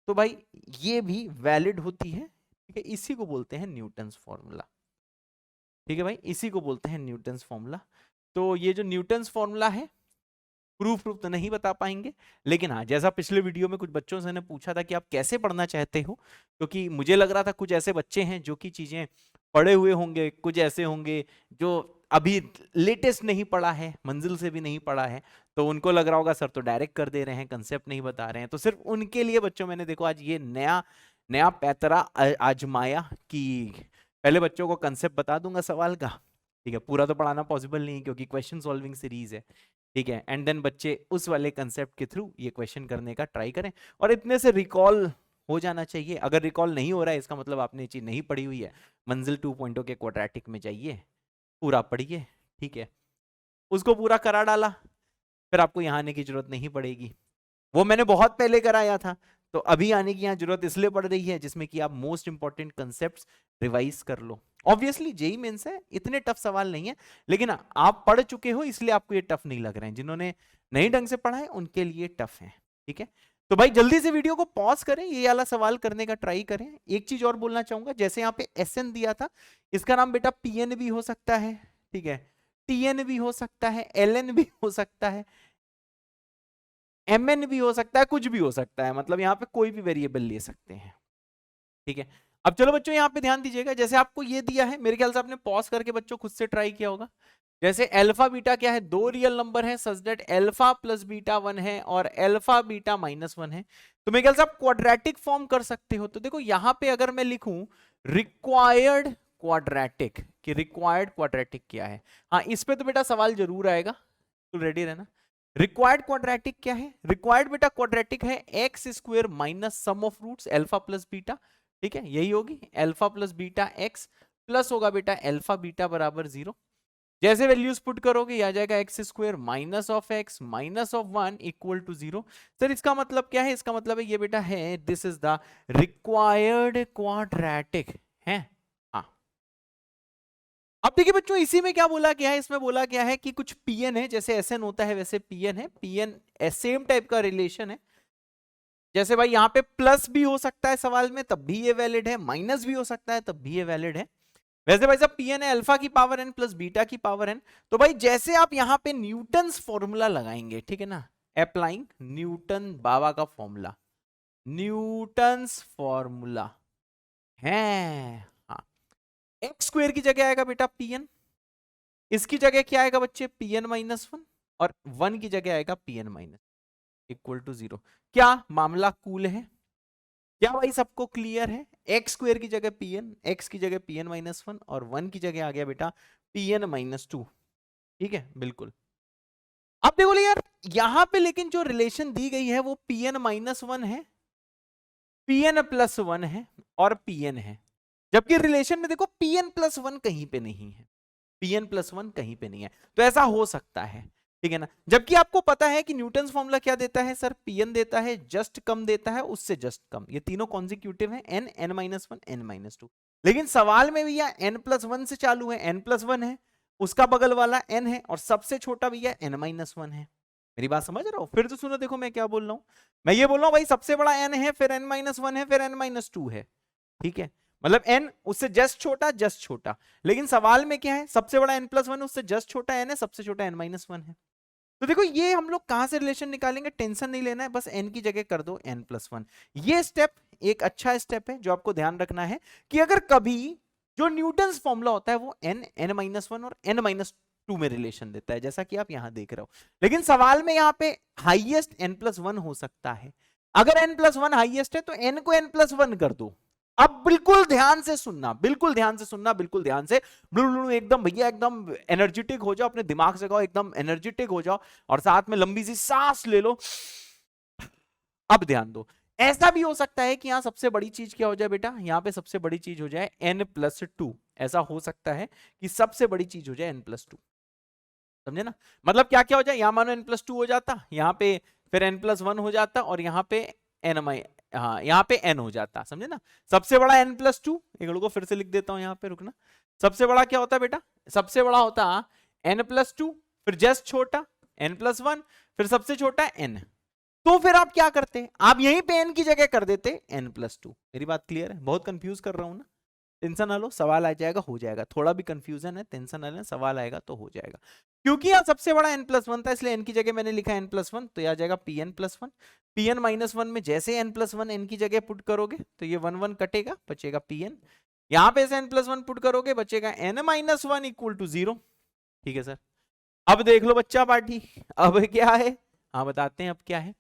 तो भाई ये भी वैलिड होती है, ठीक है, इसी को बोलते हैं न्यूटन्स फॉर्मूला, ठीक है भाई, इसी को बोलते हैं न्यूटन्स फॉर्मूला। तो ये जो न्यूटन्स फॉर्मूला है, प्रूफ तो नहीं बता पाएंगे, लेकिन हाँ जैसा पिछले वीडियो में कुछ बच्चों से ने पूछा था कि आप कैसे पढ़ना चाहते हो, क्योंकि मुझे लग रहा था कुछ ऐसे बच्चे हैं जो कि चीजें पढ़े हुए होंगे, कुछ ऐसे होंगे जो अभी लेटेस्ट नहीं पढ़ा है, मंजिल से भी नहीं पढ़ा है, तो उनको लग रहा होगा सर तो डायरेक्ट कर दे रहे हैं, कंसेप्ट नहीं बता रहे हैं। तो सिर्फ उनके लिए बच्चों मैंने देखो आज ये नया नया पैतरा आजमाया कि पहले बच्चों को कंसेप्ट बता दूंगा सवाल का, ठीक है, पूरा तो पढ़ाना पॉसिबल नहीं क्योंकि क्वेश्चन सॉल्विंग सीरीज है, ठीक है, एंड देन बच्चे उस वाले कंसेप्ट के थ्रू ये क्वेश्चन करने का ट्राई करें, और इतने से रिकॉल हो जाना चाहिए। अगर रिकॉल नहीं हो रहा है इसका मतलब आपने ये चीज नहीं पढ़ी हुई है। मंजिल 2.0 के क्वाड्रेटिक में जाइए, पूरा पढ़िए, ठीक है, उसको पूरा करा डाला, फिर आपको यहाँ आने की जरूरत नहीं पड़ेगी। वो मैंने बहुत पहले कराया था, तो अभी आने की यहाँ जरूरत इसलिए पड़ रही है जिसमें कि आप मोस्ट इंपॉर्टेंट कंसेप्ट्स रिवाइज कर लो। ऑब्वियसली जेई मेंस है, इतने टफ सवाल नहीं है, लेकिन आप पढ़ चुके हो इसलिए आपको ये टफ नहीं लग रहे हैं, जिन्होंने नई ढंग से पढ़ा है उनके लिए टफ है, ठीक है। तो भाई जल्दी से वीडियो को पॉज करें, ये वाला सवाल करने का ट्राई करें। एक चीज और बोलना चाहूंगा, जैसे यहाँ पे एसएन दिया था, इसका नाम बेटा पीएन भी हो सकता है, ठीक है, टीएन भी हो सकता है, एलएन भी हो सकता है, एमएन भी हो सकता है, कुछ भी हो सकता है, मतलब यहाँ पे कोई भी वेरिएबल ले सकते हैं, ठीक है। अब चलो बच्चों यहाँ पे ध्यान दीजिएगा, जैसे आपको ये दिया है, मेरे ख्याल से आपने पॉज करके बच्चों खुद से ट्राई किया होगा। जैसे अल्फा बीटा क्या है, दो रियल नंबर है such that alpha plus beta 1 है और अल्फा बीटा माइनस 1 है, तो मेरे ख्याल से आप क्वाड्रेटिक फॉर्म कर सकते हो। तो देखो यहाँ पे अगर मैं लिखूं रिक्वायर्ड क्वाड्रेटिक, कि रिक्वायर्ड क्वाड्रेटिक क्या है, हाँ इस पे तो बेटा सवाल जरूर आएगा, तो रेडी रहना। रिक्वायर्ड क्वाड्रेटिक क्या है, रिक्वायर्ड बेटा क्वाड्रेटिक है x square minus sum of roots alpha plus beta, ठीक है, यही होगी alpha plus beta x plus होगा बेटा अल्फा बीटा बराबर 0। जैसे वैल्यूज पुट करोगे आ जाएगा x square minus of x minus of 1 equal to 0। Sir इसका मतलब क्या है? इसका मतलब है ये बेटा है this is the required quadratic है। हाँ, अब देखिए बच्चों इसी में क्या बोला गया है, इसमें बोला गया है कि कुछ पीएन है, जैसे एसएन होता है वैसे पीएन है। पीएन सेम टाइप का रिलेशन है। जैसे भाई यहाँ पे प्लस भी हो सकता है सवाल में, तब भी ये वैलिड है, माइनस भी हो सकता है तब भी ये वैलिड है। वैसे भाई साहब पीएन है अल्फा की पावर एन प्लस बीटा की पावर एन। तो भाई जैसे आप यहाँ पे न्यूटन्स फॉर्मूला लगाएंगे, ठीक है ना, अप्लाइंग न्यूटन बाबा का फॉर्मूला, न्यूटन्स फॉर्मूला है। हाँ, एक्स स्क्वायर की जगह आएगा बेटा पीएन, इसकी जगह क्या आएगा बच्चे पीएन माइनस 1, और 1 की जगह आएगा पीएन माइनस इक्वल टू 0। क्या मामला कूल है? क्या भाई सबको क्लियर है? एक्स स्क्वायर की जगह पीएन, एक्स की जगह पीएन माइनस 1 और 1 की जगह आ गया बेटा पीएन माइनस 2। ठीक है, बिल्कुल। अब देखो यार यहां पे लेकिन जो रिलेशन दी गई है वो पीएन माइनस 1 है, पीएन प्लस 1 है और पीएन है, जबकि रिलेशन में देखो पीएन प्लस 1 कहीं पे नहीं है, पीएन प्लस 1 कहीं पे नहीं है। तो ऐसा हो सकता है, ठीक है ना, जबकि आपको पता है कि न्यूटन्स फॉर्मूला क्या देता है सर, पीएन देता है, जस्ट कम देता है, उससे जस्ट कम, ये तीनों कॉन्जिक्यूटिव है, n, n minus 1, n minus 2। लेकिन सवाल में भैया एन प्लस 1 से चालू है, एन प्लस 1 है, उसका बगल वाला एन है, और सबसे छोटा भैया एन माइनस 1 है। मेरी बात समझ रहे हो? फिर तो सुनो, देखो मैं क्या बोल रहा हूं, मैं ये बोल रहा हूं भाई सबसे बड़ा एन है, फिर एन माइनस 1 है, फिर एन माइनस 2 है, ठीक है, मतलब एन उससे जस्ट छोटा, जस्ट छोटा। लेकिन सवाल में क्या है, सबसे बड़ा एन प्लस 1 उससे जस्ट छोटा एन है, सबसे छोटा एन माइनस 1 है। तो देखो ये हम लोग कहां से रिलेशन निकालेंगे, टेंशन नहीं लेना है, बस एन की जगह कर दो एन प्लस 1। ये स्टेप एक अच्छा स्टेप है जो आपको ध्यान रखना है कि अगर कभी जो न्यूटन्स फॉर्मूला होता है वो एन, एन माइनस 1 और एन माइनस 2 में रिलेशन देता है, जैसा कि आप यहां देख रहे हो। लेकिन सवाल में यहां पे हाईएस्ट एन प्लस 1 हो सकता है, अगर एन प्लस 1 हाईएस्ट है तो एन को एन प्लस 1 कर दो। अब बिल्कुल ध्यान से सुनना, बिल्कुल ध्यान से सुनना, बिल्कुल ध्यान से, एकदम भैया एकदम एनर्जेटिक हो जाओ, अपने दिमाग से कहो एकदम एनर्जेटिक हो जाओ, और साथ में लंबी सी सांस ले लो। अब ध्यान दो, ऐसा भी हो सकता है कि यहां सबसे बड़ी चीज क्या हो जाए बेटा, यहां पे सबसे बड़ी चीज हो जाए n प्लस 2। ऐसा हो सकता है कि सबसे बड़ी चीज हो जाए n प्लस 2, समझे ना, मतलब क्या क्या हो जाए, यहां मानो n प्लस 2 हो जाता, यहां पे फिर n प्लस 1 हो जाता, और यहां पे n, हाँ यहाँ पे n हो जाता, समझे ना, सबसे बड़ा n प्लस 2, एक को फिर से लिख देता हूं यहाँ पे, रुकना, सबसे बड़ा क्या होता है बेटा, सबसे बड़ा होता n प्लस 2, फिर जस्ट छोटा n प्लस 1, फिर सबसे छोटा n। तो फिर आप क्या करते, आप यहीं पे n की जगह कर देते n प्लस 2। मेरी बात क्लियर है? बहुत कंफ्यूज कर रहा हूं ना, टेंशन ना लो, सवाल आ जाएगा, हो जाएगा, थोड़ा भी कंफ्यूजन है टेंशन ना लेना, सवाल आएगा तो हो जाएगा। क्योंकि यहाँ सबसे बड़ा n प्लस 1 था इसलिए n की जगह मैंने लिखा n प्लस 1, तो यह आ जाएगा pn प्लस 1। pn माइनस 1 में जैसे n प्लस 1 n की जगह पुट करोगे तो ये 1 1 कटेगा, बचेगा pn, यहाँ पे से n प्लस 1 पुट करोगे बचेगा n माइनस 1 इक्वल टू 0। ठीक है सर, अब देख लो बच्चा पार्टी, अब क्या है, हाँ बताते हैं अब क्या है।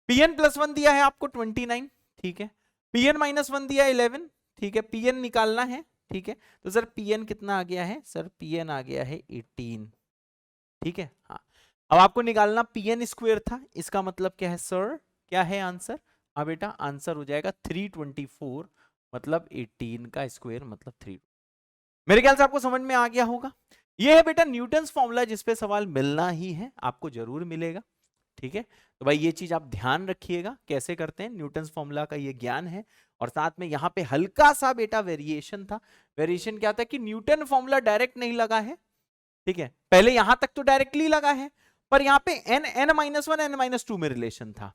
pn प्लस 1 दिया है आपको 29, ठीक है, pn माइनस 1 दिया 11, ठीक है, pn निकालना है, ठीक है, तो सर pn कितना आ गया है सर, pn आ गया है 18, ठीक है। हाँ, अब आपको निकालना pn स्क्वायर था, इसका मतलब क्या है सर, क्या है आंसर, हाँ बेटा आंसर हो जाएगा 324, मतलब 18 का स्क्वायर मतलब 3। मेरे ख्याल से आपको समझ में आ गया होगा। ये है बेटा न्यूटन्स फॉर्मूला जिस पे सवाल मिलना ही है, आपको जरूर मिलेगा, ठीक है। तो भाई ये चीज आप ध्यान रखिएगा कैसे करते हैं, न्यूटन्स फॉर्मूला का ये ज्ञान है। और साथ में यहाँ पे हल्का सा बेटा वेरिएशन था, वेरिएशन क्या था कि न्यूटन फॉर्मूला डायरेक्ट नहीं लगा है, ठीक है, पहले यहां तक तो डायरेक्टली लगा है, पर यहाँ पे n, n minus 1 n minus 2 में रिलेशन था,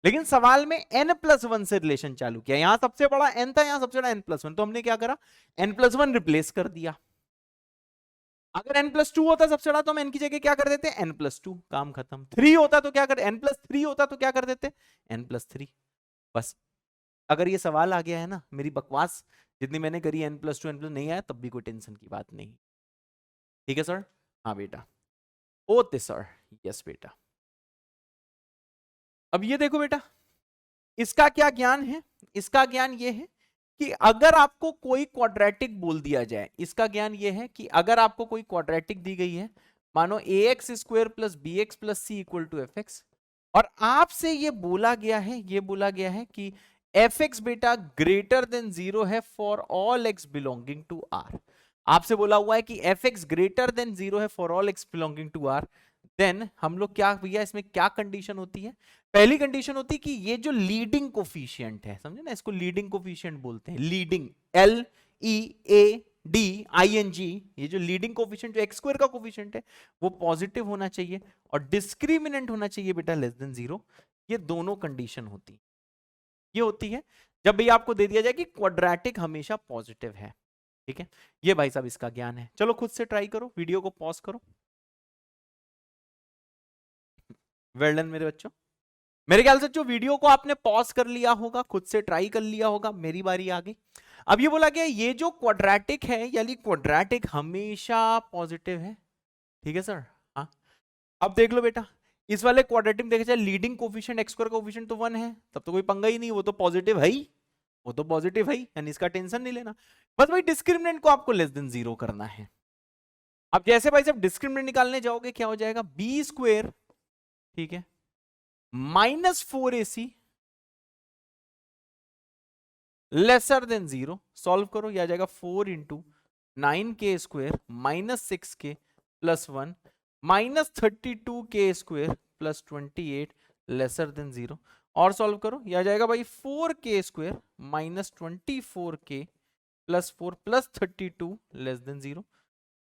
लेकिन सवाल में n प्लस 1 से रिलेशन चालू किया, यहां सबसे बड़ा n था, यहां सबसे बड़ा n प्लस 1, तो हमने क्या करा, n प्लस 1 रिप्लेस कर दिया। अगर n प्लस 2 होता सबसे बड़ा तो हम n की जगह क्या कर देते, n प्लस 2, काम खत्म। 3 होता तो क्या कर, n प्लस 3 होता तो क्या कर देते, n प्लस 3, बस। अगर ये सवाल आ गया है ना, मेरी बकवास जितनी मैंने करी n प्लस 2 n प्लस नहीं आया तब भी कोई टेंशन की बात नहीं, ठीक है सर, हाँ बेटा, ओके सर, यस बेटा। अब ये देखो बेटा, इसका क्या ज्ञान है, इसका ज्ञान ये है कि अगर आपको कोई क्वाड्रेटिक बोल दिया जाए, इसका ज्ञान ये है कि अगर आपको कोई क्वाड्रेटिक दी गई है, मानो ax square plus b x plus c equal to f x, और आपसे ये बोला गया है, ये बोला गया है कि एफ एक्स बेटा ग्रेटर देन 0 है for all x belonging to R. आपसे बोला हुआ है कि एफ एक्स ग्रेटर देन 0 है for all x belonging to R, then हम लोग क्या भैया इसमें क्या कंडीशन होती है? पहली कंडीशन होती है कि ये जो लीडिंग कोफिशिएंट है, समझे ना, इसको लीडिंग कोफिशिएंट बोलते हैं, leading, L E A D I N G, ये जो लीडिंग कोफिशिएंट जो एक्स स्क्वायर का कोफिशिएंट है वो पॉजिटिव होना चाहिए और डिस्क्रिमिनेंट होना चाहिए बेटा लेस देन 0। ये दोनों कंडीशन होती है, ये होती है जब भी आपको दे दिया जाए कि क्वाड्रेटिक हमेशा पॉजिटिव है। ठीक है, ये भाई साहब इसका ज्ञान है। चलो खुद से ट्राई करो, वीडियो को पॉज करो। वेल डन मेरे बच्चों। मेरे ख्याल से जो वीडियो को आपने पॉज कर लिया होगा, खुद से ट्राई कर लिया होगा, मेरी बारी आ गई। अब ये बोला गया ये जो क्वाड्रेटिक है यानी क्वाड्रेटिक हमेशा पॉजिटिव है। ठीक है सर, हाँ। अब देख लो बेटा, इस वाले क्वाड्रेटिक में देखा जाए leading coefficient x square coefficient तो 1 है, तब तो कोई पंगा ही नहीं, वो तो पॉजिटिव है ही, वो तो पॉजिटिव है ही, यानी इसका टेंशन नहीं लेना। बस भाई डिस्क्रिमिनेंट को आपको लेस देन 0 करना है। अब जैसे भाई जब डिस्क्रिमिनेंट निकालने जाओगे क्या हो जाएगा, बी स्क्वायर, ठीक है, -4ac लेसर देन 0, सॉल्व करो, यह आ जाएगा 4 into 9k square -6k plus 1 -32k square plus 28 lesser than 0, और सॉल्व करो, यह आ जाएगा भाई 4k square -24k plus 4 plus 32 less than 0,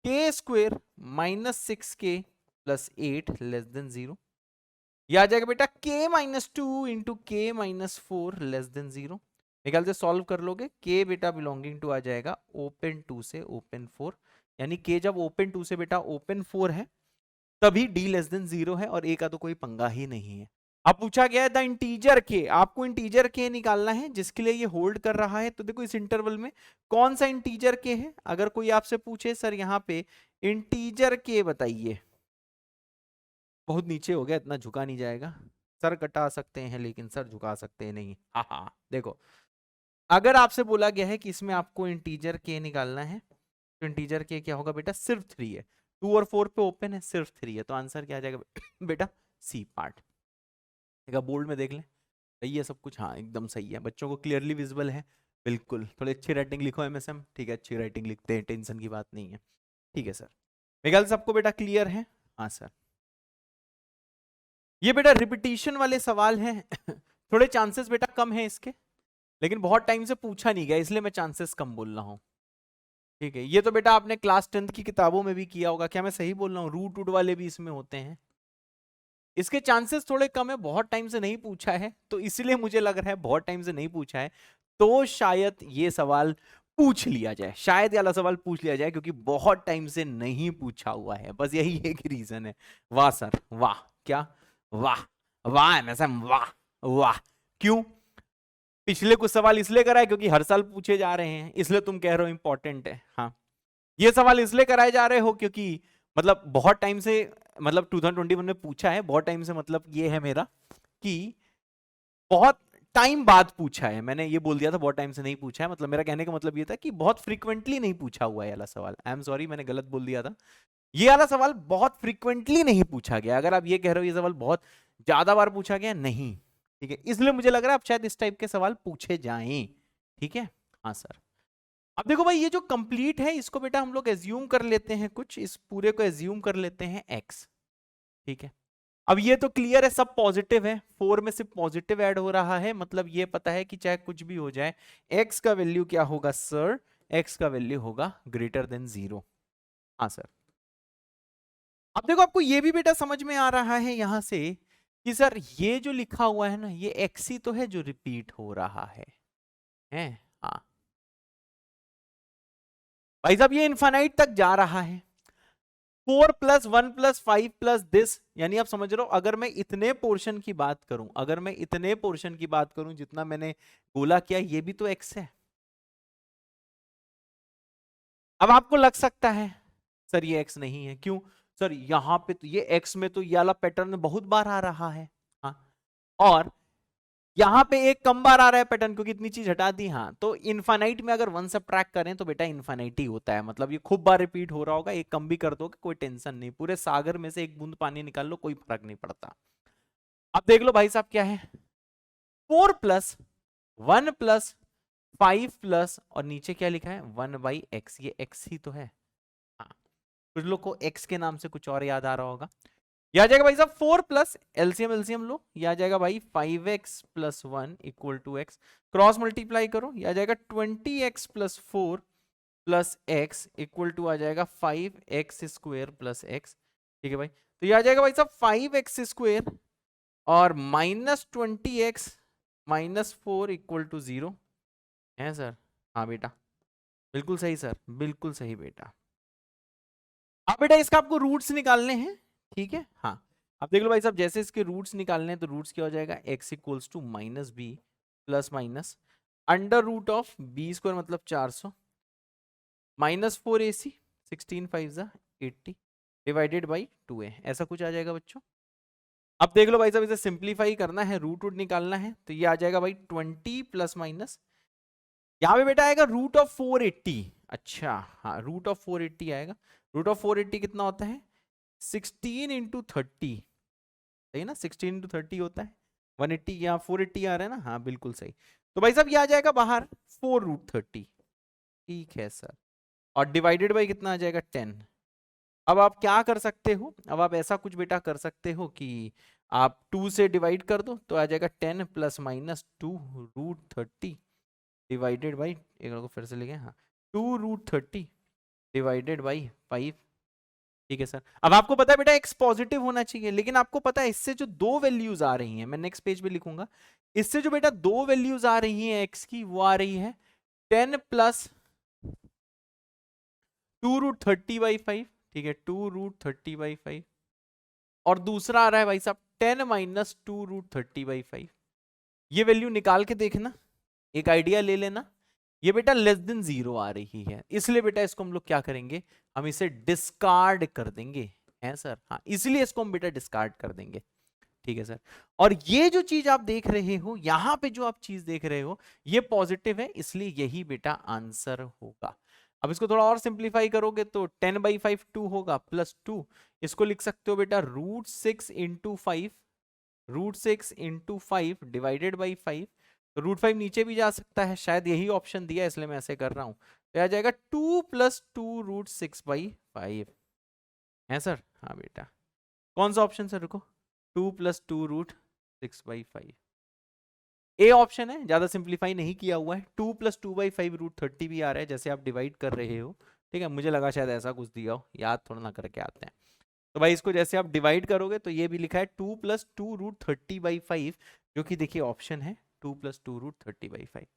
k square -6k plus 8 less than 0, यह आ जाएगा बेटा k -2 into k -4 less than 0। निकाल से सॉल्व कर लोगे, k बेटा बिलोंगिंग टू आ जाएगा ओपन 2 से ओपन 4, यानी k जब ओपन 2 से बेटा ओपन 4 है तभी d लेस देन 0 है और a का तो कोई पंगा ही नहीं है। अब पूछा गया है द इंटीजर k, आपको इंटीजर k निकालना है जिसके लिए ये होल्ड कर रहा है। तो देखो इस इंटरवल में कौन सा इंटीजर k है, अगर कोई आपसे पूछे सर यहाँ पे इंटीजर k बताइए, बहुत नीचे हो गया, इतना झुका नहीं जाएगा, सर कटा सकते हैं लेकिन सर झुका सकते हैं नहीं। हाँ हाँ देखो, अगर आपसे बोला गया है कि इसमें आपको इंटीजर के निकालना है तो इंटीजर के क्या होगा बेटा, सिर्फ 3 है, 2 और 4 पे ओपन है, सिर्फ 3 है, तो आंसर क्या आ जाएगा बेटा, सी पार्ट। बोल्ड में देख लें, सही है सब कुछ, हाँ एकदम सही है, बच्चों को क्लियरली विजिबल है, बिल्कुल। थोड़ी अच्छी राइटिंग लिखो एमएसएम, ठीक है, अच्छी राइटिंग लिखते हैं, टेंशन की बात नहीं है। ठीक है सर, मेरे ख्याल से सबको बेटा क्लियर है। हाँ सर, ये बेटा रिपीटिशन वाले सवाल हैं थोड़े चांसेस बेटा कम है इसके, लेकिन बहुत टाइम से पूछा नहीं गया इसलिए मैं चांसेस कम बोल रहा हूँ। ठीक है, ये तो बेटा आपने क्लास 10th की किताबों में भी किया होगा, क्या मैं सही बोल रहा हूँ, रूट वूट वाले भी इसमें होते हैं, इसके चांसेस थोड़े कम है, बहुत टाइम से नहीं पूछा है तो इसलिए मुझे लग रहा है बहुत टाइम से नहीं पूछा है तो शायद ये सवाल पूछ लिया जाए, शायद ये वाला सवाल पूछ लिया जाए क्योंकि बहुत टाइम से नहीं पूछा हुआ है, बस यही एक रीजन है। वाह सर वाह, क्या वाह, वाह एमएसएम वाह वाह। क्यों, पिछले कुछ सवाल इसलिए कराए क्योंकि हर साल पूछे जा रहे हैं, इसलिए तुम कह रहे हो इंपॉर्टेंट है। हाँ, ये सवाल इसलिए कराए जा रहे हो क्योंकि मतलब बहुत टाइम से, मतलब 2021 में पूछा है, बहुत टाइम से, मतलब ये है मेरा कि बहुत टाइम बाद पूछा है, मैंने ये बोल दिया था बहुत टाइम से नहीं पूछा है, मतलब मेरा कहने का मतलब ये था कि बहुत फ्रीक्वेंटली नहीं पूछा हुआ है वाला सवाल। आई एम सॉरी, मैंने गलत बोल दिया था, ये वाला सवाल बहुत फ्रीक्वेंटली नहीं पूछा गया। अगर आप ये कह रहे हो ये सवाल बहुत ज्यादा बार पूछा गया, नहीं, ठीक है, इसलिए मुझे लग रहा है अब शायद इस टाइप के सवाल पूछे जाएं। ठीक है, हाँ सर। अब देखो भाई, ये जो कंप्लीट है इसको बेटा हम लोग एज्यूम कर लेते हैं, कुछ इस पूरे को एज्यूम कर लेते हैं x। ठीक है, अब ये तो क्लियर है सब पॉजिटिव है, 4 में से पॉजिटिव ऐड हो रहा है, मतलब ये पता है कि चाहे कुछ भी हो जाए x का वैल्यू क्या होगा सर, x का वैल्यू होगा ग्रेटर देन 0। हाँ सर। अब देखो आपको ये भी बेटा समझ में आ रहा है यहां से कि सर ये जो लिखा हुआ है ना, ये x ही तो है जो रिपीट हो रहा है। हाँ भाई साहब, ये इनफाइनाइट तक जा रहा है, 4 + 1 + 5 + दिस, यानी आप समझ रहे हो, अगर मैं इतने पोर्शन की बात करूं, अगर मैं इतने पोर्शन की बात करूं जितना मैंने गोला किया, ये भी तो x है। अब आपको लग सकता है सर ये x नहीं है, क्यों सर, यहां पे तो ये x में तो ये वाला पैटर्न बहुत बार आ रहा है, हाँ, और यहां पे एक कम बार आ रहा है पैटर्न क्योंकि इतनी चीज हटा दी। हाँ, तो इनफाइनाइट में अगर 1 सब्ट्रैक्ट करें तो बेटा इनफाइनाइट ही होता है, मतलब ये खूब बार रिपीट हो रहा होगा, एक कम भी कर दोगे कोई टेंशन नहीं, पूरे सागर में से एक बूंद पानी निकाल लो कोई फर्क नहीं पड़ता। अब देख लो भाई साहब क्या है, 4 + 1 + 5 प्लस और नीचे क्या लिखा है 1/x, ये x ही तो है। हाँ, कुछ लोग को x के नाम से कुछ और याद आ रहा होगा। ये आ जाएगा भाई साहब 4 प्लस एलसीएम एलसीएम लो, ये आ जाएगा भाई 5x plus 1 equal to x, cross multiply करो, ये आ जाएगा 20x plus 4 plus x equal to आ जाएगा 5x स्क्वेयर प्लस x। ठीक है भाई, तो ये आ जाएगा भाई साहब 5x स्क्वेयर और minus 20x minus 4 equal to 0 है सर। हाँ बेटा, बिल्कुल सही सर, बिल्कुल सही बेटा। अब बेटा इसका आपको रूट्स निकालने हैं, ठीक है। हाँ, अब देख लो भाई साहब, जैसे इसके रूट्स निकालने हैं तो रूट्स क्या हो जाएगा, x equals to minus b plus minus under root of b square मतलब 400 माइनस 4ac 16 5 जा 80 डिवाइडेड बाई 2a, ऐसा कुछ आ जाएगा बच्चों। अब देख लो भाई साहब, इसे सिंप्लीफाई करना है, रूट रूट निकालना है, तो ये आ जाएगा भाई 20 प्लस माइनस, यहाँ पे बेटा आएगा रूट ऑफ 480। अच्छा हाँ, रूट ऑफ 480 आएगा। रूट ऑफ 480 कितना होता है 16 इंटू 30, सही ना, 16 इंटू 30 होता है 180, यहाँ 480 आ रहा है ना, हाँ बिल्कुल सही। तो भाई साहब ये आ जाएगा बाहर 4√30, ठीक है सर, और डिवाइडेड बाई कितना आ जाएगा 10। अब आप क्या कर सकते हो, अब आप ऐसा कुछ बेटा कर सकते हो कि आप 2 से डिवाइड कर दो, तो आ जाएगा 10 प्लस माइनस 2√30 डिवाइडेड बाई, एक को फिर से लिखे, हाँ 2√30 डिवाइडेड बाई 5। ठीक है सर। अब आपको पता है बेटा एक्स पॉजिटिव होना चाहिए, लेकिन आपको पता है इससे जो दो वैल्यूज आ रही हैं, मैं नेक्स्ट पेज पे लिखूंगा, इससे जो बेटा दो वैल्यूज आ रही हैं एक्स की, वो आ रही है 10 प्लस 2√30/5, ठीक है 2√30/5, और दूसरा आ रहा है भाई साहब 10 माइनस 2√30/5। ये वैल्यू निकाल के देखना, एक आइडिया ले लेना, ये बेटा लेस देन 0 आ रही है, इसलिए बेटा इसको हम लोग क्या करेंगे, हम इसे डिस्कार्ड कर देंगे, है सर। हाँ, इसलिए इसको हम बेटा डिस्कार्ड कर देंगे, ठीक है सर। और ये जो चीज आप देख रहे हो, यहां पे जो आप चीज देख रहे हो, ये पॉजिटिव है, इसलिए यही बेटा आंसर होगा। अब इसको थोड़ा और सिंप्लीफाई करोगे तो 10/5 2 होगा प्लस 2, इसको लिख सकते हो बेटा √6 इंटू 5, √6 इंटू 5 डिवाइडेड बाई 5, तो √5 नीचे भी जा सकता है, शायद यही ऑप्शन दिया है इसलिए मैं ऐसे कर रहा हूं, तो आ जाएगा 2 प्लस 2√6/5, है सर। हाँ बेटा, कौन सा ऑप्शन सर, रुको, 2 प्लस 2√6/5 ए ऑप्शन है, ज्यादा सिंप्लीफाई नहीं किया हुआ है। 2 प्लस 2/5 √30 भी आ रहा है जैसे आप डिवाइड कर रहे हो, ठीक है, मुझे लगा शायद ऐसा कुछ दिया हो, याद थोड़ा ना करके आते हैं। तो भाई इसको जैसे आप डिवाइड करोगे तो ये भी लिखा है 2 प्लस 2√30/5, जो कि देखिए ऑप्शन है 2 प्लस 2√30/5।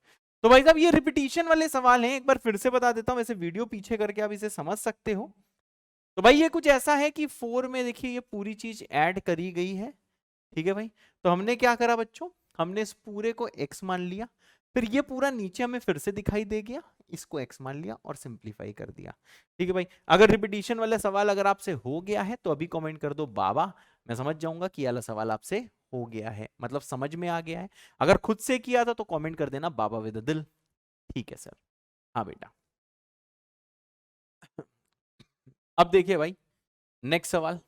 तो भाई साहब ये रिपीटिशन वाले सवाल हैं, एक बार फिर से बता देता हूं, वैसे वीडियो पीछे करके आप इसे समझ सकते हो। तो भाई ये कुछ ऐसा है कि 4 में देखिए ये पूरी चीज ऐड करी गई है, ठीक है भाई। तो हमने क्या करा बच्चों, हमने इस पूरे को x मान लिया, फिर ये पूरा नीचे हमें फिर से दिखाई दे गया, इसको x मान लिया और सिंप्लीफाई कर दिया, ठीक है भाई। अगर रिपीटिशन वाला सवाल अगर आपसे हो गया है तो अभी कमेंट कर दो बाबा, मैं समझ जाऊंगा कि ये वाला सवाल आपसे हो गया है, मतलब समझ में आ गया है। अगर खुद से किया था तो कमेंट कर देना बाबा विद दिल, ठीक है सर। हाँ बेटा, अब देखिए भाई नेक्स्ट सवाल,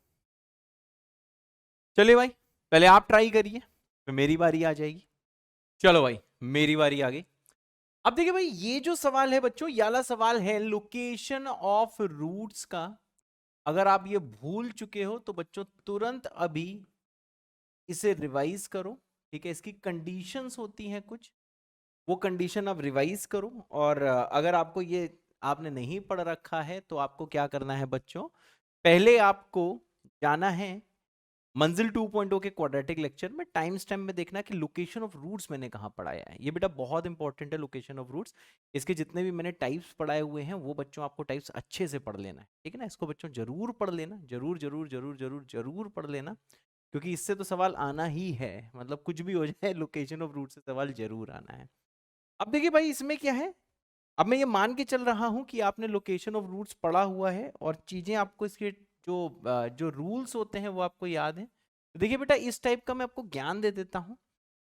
चलिए भाई पहले आप ट्राई करिए, फिर मेरी बारी आ जाएगी। चलो भाई मेरी बारी आ गई। अब देखिए भाई ये जो सवाल है बच्चों, ये वाला सवाल है लोकेशन ऑफ रूट्स का। अगर आप ये भूल चुके हो तो बच्चों तुरंत अभी इसे रिवाइज करो, ठीक है। इसकी कंडीशंस होती हैं कुछ, वो कंडीशन आप रिवाइज करो, और अगर आपको ये आपने नहीं पढ़ रखा है तो आपको क्या करना है बच्चों, पहले आपको जाना है मंजिल 2.0 के क्वाड्रेटिक लेक्चर में, टाइम स्टैम्प में देखना कि लोकेशन ऑफ रूट्स मैंने कहाँ पढ़ाया है। ये बेटा बहुत इंपॉर्टेंट है लोकेशन ऑफ रूट्स, इसके जितने भी मैंने टाइप्स पढ़ाए हुए हैं वो बच्चों आपको टाइप्स अच्छे से पढ़ लेना है, ठीक है ना। इसको बच्चों जरूर पढ़ लेना, जरूर जरूर जरूर जरूर जरूर पढ़ लेना, क्योंकि इससे तो सवाल आना ही है, मतलब कुछ भी हो जाए लोकेशन ऑफ रूट से सवाल जरूर आना है। अब देखिए भाई इसमें क्या है, अब मैं ये मान के चल रहा हूं कि आपने लोकेशन ऑफ रूट्स पढ़ा हुआ है और चीजें आपको इसके जो रूल्स होते हैं वो आपको याद है। तो देखिए बेटा इस टाइप का मैं आपको ज्ञान दे देता हूं।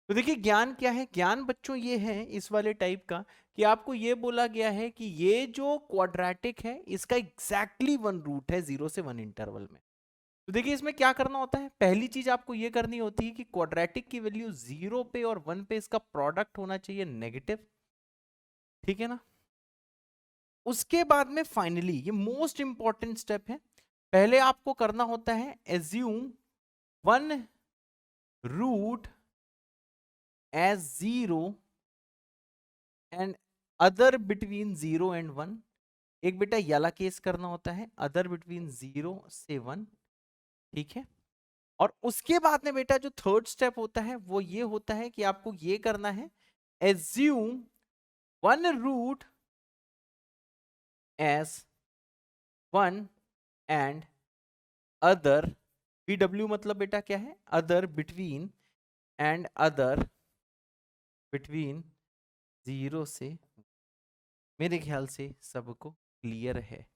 तो देखिए ज्ञान क्या है, ज्ञान बच्चों ये है इस वाले टाइप का कि आपको ये बोला गया है कि ये जो क्वाड्रेटिक है इसका एग्जैक्टली 1 रूट है 0 से 1 इंटरवल में। तो देखिए इसमें क्या करना होता है, पहली चीज आपको ये करनी होती है कि क्वाड्रेटिक की वैल्यू 0 पे और 1 पे इसका प्रोडक्ट होना चाहिए नेगेटिव, ठीक है ना। उसके बाद में फाइनली ये मोस्ट इंपॉर्टेंट स्टेप है, पहले आपको करना होता है assume one root as 0 and other between 0 and 1। एक बेटा ये वाला केस करना होता है, अदर बिटवीन 0 से 1, ठीक है। और उसके बाद में बेटा जो थर्ड स्टेप होता है वो ये होता है कि आपको ये करना है assume one root as 1 and other, BW मतलब बेटा क्या है, other between, and other between 0 से, मेरे ख्याल से सबको क्लियर है,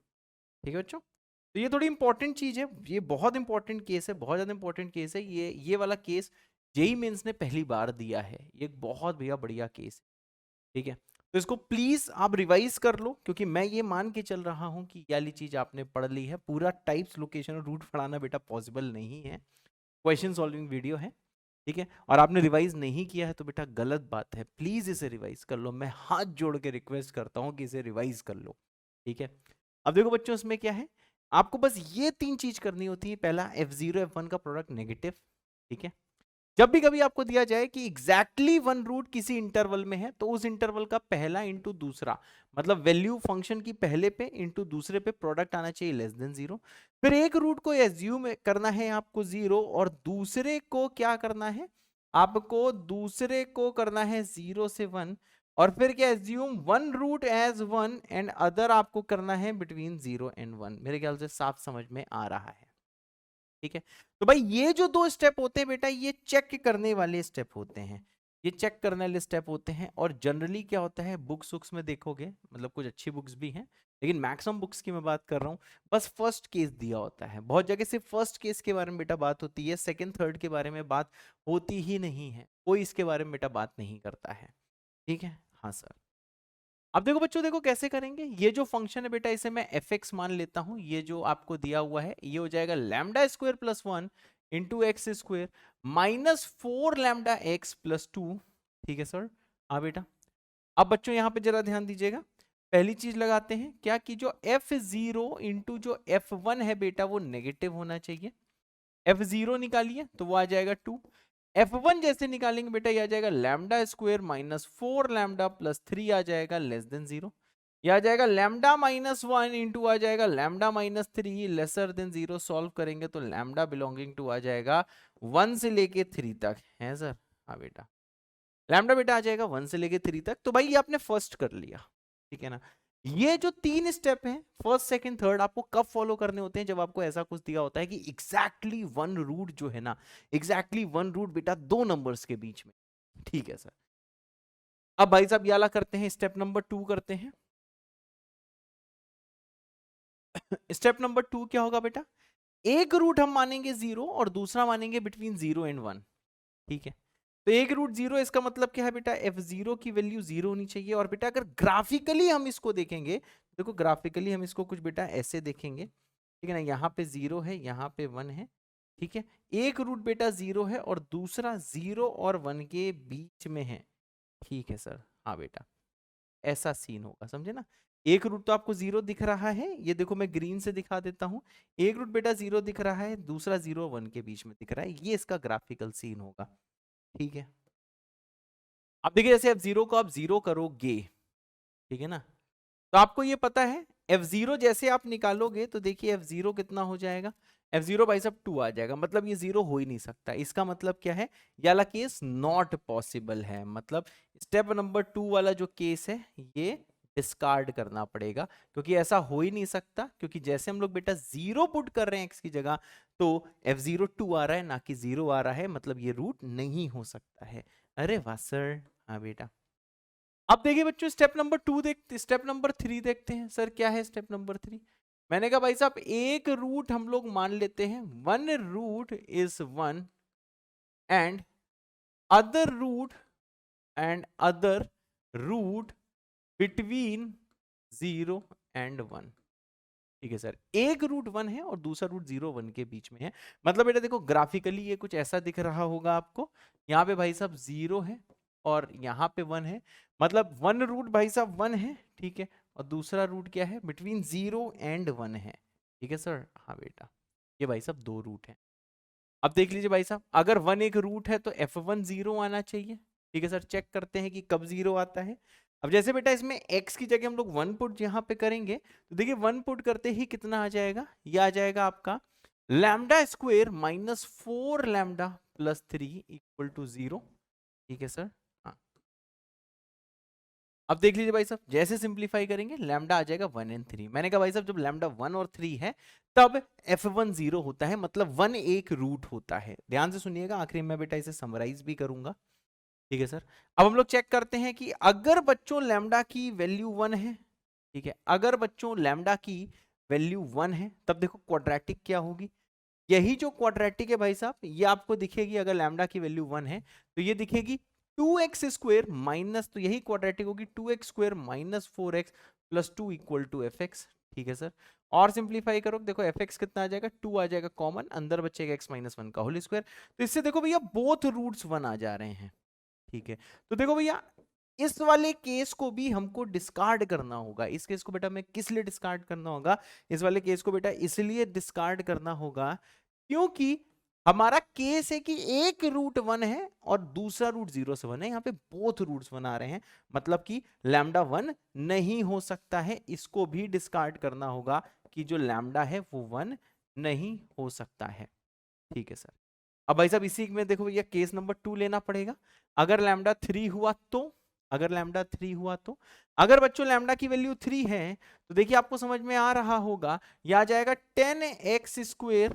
ठीक है बच्चों। तो ये थोड़ी इंपॉर्टेंट चीज है, ये बहुत इंपॉर्टेंट केस है, बहुत ज्यादा इंपॉर्टेंट केस है। ये वाला केस जेई मेंस ने पहली बार दिया है, ये एक बहुत भैया बढ़िया केस है, ठीक है। तो इसको प्लीज आप रिवाइज कर लो, क्योंकि मैं ये मान के चल रहा हूं कि ये वाली चीज आपने पढ़ ली है। पूरा टाइप्स लोकेशन और रूट पढ़ाना बेटा पॉसिबल नहीं है, क्वेश्चन सॉल्विंग वीडियो है, ठीक है। और आपने रिवाइज नहीं किया है तो बेटा गलत बात है, प्लीज इसे रिवाइज कर लो, मैं हाथ जोड़ के रिक्वेस्ट करता हूं कि इसे रिवाइज कर लो, ठीक है। अब देखो बच्चों इसमें क्या है, आपको बस ये 3 चीज करनी होती है। पहला f0 f1 का प्रोडक्ट नेगेटिव, ठीक है। जब भी कभी आपको दिया जाए कि एग्जैक्टली वन रूट किसी इंटरवल में है तो उस इंटरवल का पहला इंटू दूसरा, मतलब वैल्यू फंक्शन की पहले पे इंटू दूसरे पे प्रोडक्ट आना चाहिए लेस देन 0। फिर एक रूट को एज्यूम करना है आपको 0 और दूसरे को क्या करना है, आपको दूसरे को करना है 0 से 1, और फिर क्या assume one root as 1 and other आपको करना है बिटवीन 0 एंड 1। मेरे ख्याल से साफ समझ में आ रहा है, ठीक है। तो भाई ये जो 2 स्टेप होते हैं बेटा, ये चेक करने वाले स्टेप होते हैं, ये चेक करने वाले स्टेप होते हैं। और जनरली क्या होता है, बुक्स बुक्स में देखोगे, मतलब कुछ अच्छी बुक्स भी हैं, लेकिन मैक्सिमम बुक्स की मैं बात कर रहा हूँ, बस फर्स्ट केस दिया होता है। बहुत जगह से फर्स्ट केस के बारे में बेटा बात होती है, सेकंड थर्ड के बारे में बात होती ही नहीं है, कोई इसके बारे में बेटा बात नहीं करता है, ठीक है। हाँ सर। अब देखो बच्चों, देखो कैसे करेंगे। ये जो फंक्शन है बेटा, इसे मैं fx मान लेता हूं, ये जो आपको दिया हुआ है ये हो जाएगा lambda square plus 1 into x square minus 4 lambda x plus 2, ठीक है सर। हाँ बेटा, अब बच्चों यहां पे जरा ध्यान दीजिएगा, पहली चीज लगाते हैं क्या कि जो f0 इंटू जो f1 है बेटा वो नेगेटिव होना चाहिए। f0 निकालिए तो वो आ जाएगा 2, f1 जैसे निकालेंगे बेटा ये आ जाएगा lambda square minus 4 lambda plus 3 आ जाएगा लेस देन 0। यह आ जाएगा लैम्डा माइनस 1 इंटू आ जाएगा lambda minus 3 lesser than 0। Solve करेंगे तो लैम्डा बिलोंगिंग टू आ जाएगा 1 से लेके 3 तक, है सर। हाँ बेटा, लैम्डा बेटा आ जाएगा 1 से लेके 3 तक। तो भाई ये आपने फर्स्ट कर लिया, ठीक है ना। ये जो 3 स्टेप हैं, फर्स्ट सेकंड थर्ड, आपको कब फॉलो करने होते हैं, जब आपको ऐसा कुछ दिया होता है कि एग्जैक्टली वन रूट जो है ना, एग्जैक्टली वन रूट बेटा 2 नंबर्स के बीच में, ठीक है सर। अब भाई साहब याला करते हैं, स्टेप नंबर 2 करते हैं। स्टेप नंबर 2 क्या होगा बेटा, एक रूट हम मानेंगे 0 और दूसरा मानेंगे बिटवीन 0 एंड 1, ठीक है। तो एक रूट 0, इसका मतलब क्या है बेटा, f0 की वैल्यू 0 होनी चाहिए। और बेटा अगर ग्राफिकली हम इसको देखेंगे, देखो ग्राफिकली हम इसको कुछ बेटा ऐसे देखेंगे, ठीक है ना। यहाँ पे 0 है, यहाँ पे 1 है, ठीक है। एक रूट बेटा 0 है और दूसरा 0 और 1 के बीच में है, ठीक है सर। हाँ बेटा, ऐसा सीन होगा, समझे ना। एक रूट तो आपको 0 दिख रहा है, ये देखो मैं ग्रीन से दिखा देता हूं, एक रूट बेटा 0 दिख रहा है, दूसरा 0 1 के बीच में दिख रहा है, ये इसका ग्राफिकल सीन होगा, ठीक है। अब देखिए जैसे f0 को आप 0 करोगे, ठीक है ना, तो आपको ये पता है f0 जैसे आप निकालोगे तो देखिए f0 कितना हो जाएगा, f0 भाई साहब 2 आ जाएगा, मतलब ये 0 हो ही नहीं सकता। इसका मतलब क्या है, ये वाला केस नॉट पॉसिबल है, मतलब स्टेप नंबर 2 वाला जो केस है ये डिस्कार्ड करना पड़ेगा, क्योंकि ऐसा हो ही नहीं सकता। क्योंकि जैसे हम लोग बेटा 0 पुट कर रहे हैं x की जगह, तो f0 2 आ रहा है ना कि 0 आ रहा है, मतलब ये रूट नहीं हो सकता है। अरे वाह सर। हाँ बेटा, अब देखिए बच्चों स्टेप नंबर 2 देखते, स्टेप नंबर 3 देखते हैं। सर क्या है स्टेप नंबर 3, मैंने कहा भाई साहब एक रूट हम लोग मान लेते हैं, one root is 1 and other root between 0 and 1, ठीक है सर। एक रूट 1 है और दूसरा रूट 0 1 के बीच में है, मतलब बेटा देखो ग्राफिकली ये कुछ ऐसा दिख रहा होगा आपको, यहाँ पे भाई साहब 0 है और यहाँ पे 1 है, मतलब 1 रूट भाई साहब 1 है, ठीक है, और दूसरा रूट क्या है, बिटवीन 0 एंड 1 है, ठीक है सर। हाँ बेटा, ये भाई साहब 2 रूट है। अब देख लीजिए भाई साहब, अगर 1 एक रूट है तो f1 0 आना चाहिए, ठीक है सर। चेक करते हैं कि कब 0 आता है। अब जैसे बेटा इसमें x की जगह हम लोग 1 पुट यहाँ पे करेंगे, तो देखिए 1 पुट करते ही कितना आ जाएगा, ये आ जाएगा आपका lambda square minus 4 lambda plus 3 equal to 0, ठीक है सर। हाँ, अब देख लीजिए भाई साहब, जैसे सिंप्लीफाई करेंगे लैम्डा आ जाएगा 1 एंड 3। मैंने कहा भाई साहब जब लैम्डा 1 और 3 है तब f1 0 होता है, मतलब 1 एक रूट होता है। ध्यान से सुनिएगा, आखिरी में बेटा इसे समराइज भी करूंगा, ठीक है सर। अब हम लोग चेक करते हैं कि अगर बच्चों लैम्डा की वैल्यू 1 है, ठीक है, अगर बच्चों लैम्डा की वैल्यू 1 है, तब देखो क्वाड्रेटिक क्या होगी। यही जो क्वाड्रेटिक है भाई साहब, ये आपको दिखेगी अगर लैम्डा की वैल्यू 1 है तो ये दिखेगी 2x स्क्वायर माइनस, तो यही क्वाड्रेटिक होगी 2x square minus 4x plus 2 equal to fx, ठीक है सर। और सिंप्लीफाई करो, देखो fx कितना आ जाएगा, 2 आ जाएगा कॉमन, अंदर बचेगा x माइनस 1 का होल स्क्वायर। तो इससे देखो भैया बोथ रूट्स 1 आ जा रहे हैं, ठीक है। तो देखो भैया इस वाले केस को भी हमको डिस्कार्ड करना होगा। इस केस को बेटा मैं किस लिए डिस्कार्ड करना होगा, इस वाले केस को बेटा इसलिए डिस्कार्ड करना होगा क्योंकि हमारा केस है कि एक रूट 1 है और दूसरा रूट 0 से 1 है, यहाँ पे बोथ रूट्स 1 आ रहे हैं, मतलब कि लैम्डा 1 नहीं हो सकता है। इसको भी डिस्कार्ड करना होगा कि जो लैम्डा है वो 1 नहीं हो सकता है, ठीक है सर। अब भाई साहब इसी में देखो भैया केस नंबर 2 लेना पड़ेगा। अगर लैम्डा 3 हुआ तो, अगर लैम्डा 3 हुआ तो, अगर बच्चों लैम्डा की वैल्यू 3 है तो देखिए आपको समझ में आ रहा होगा, यह आ जाएगा 10x स्क्वायर,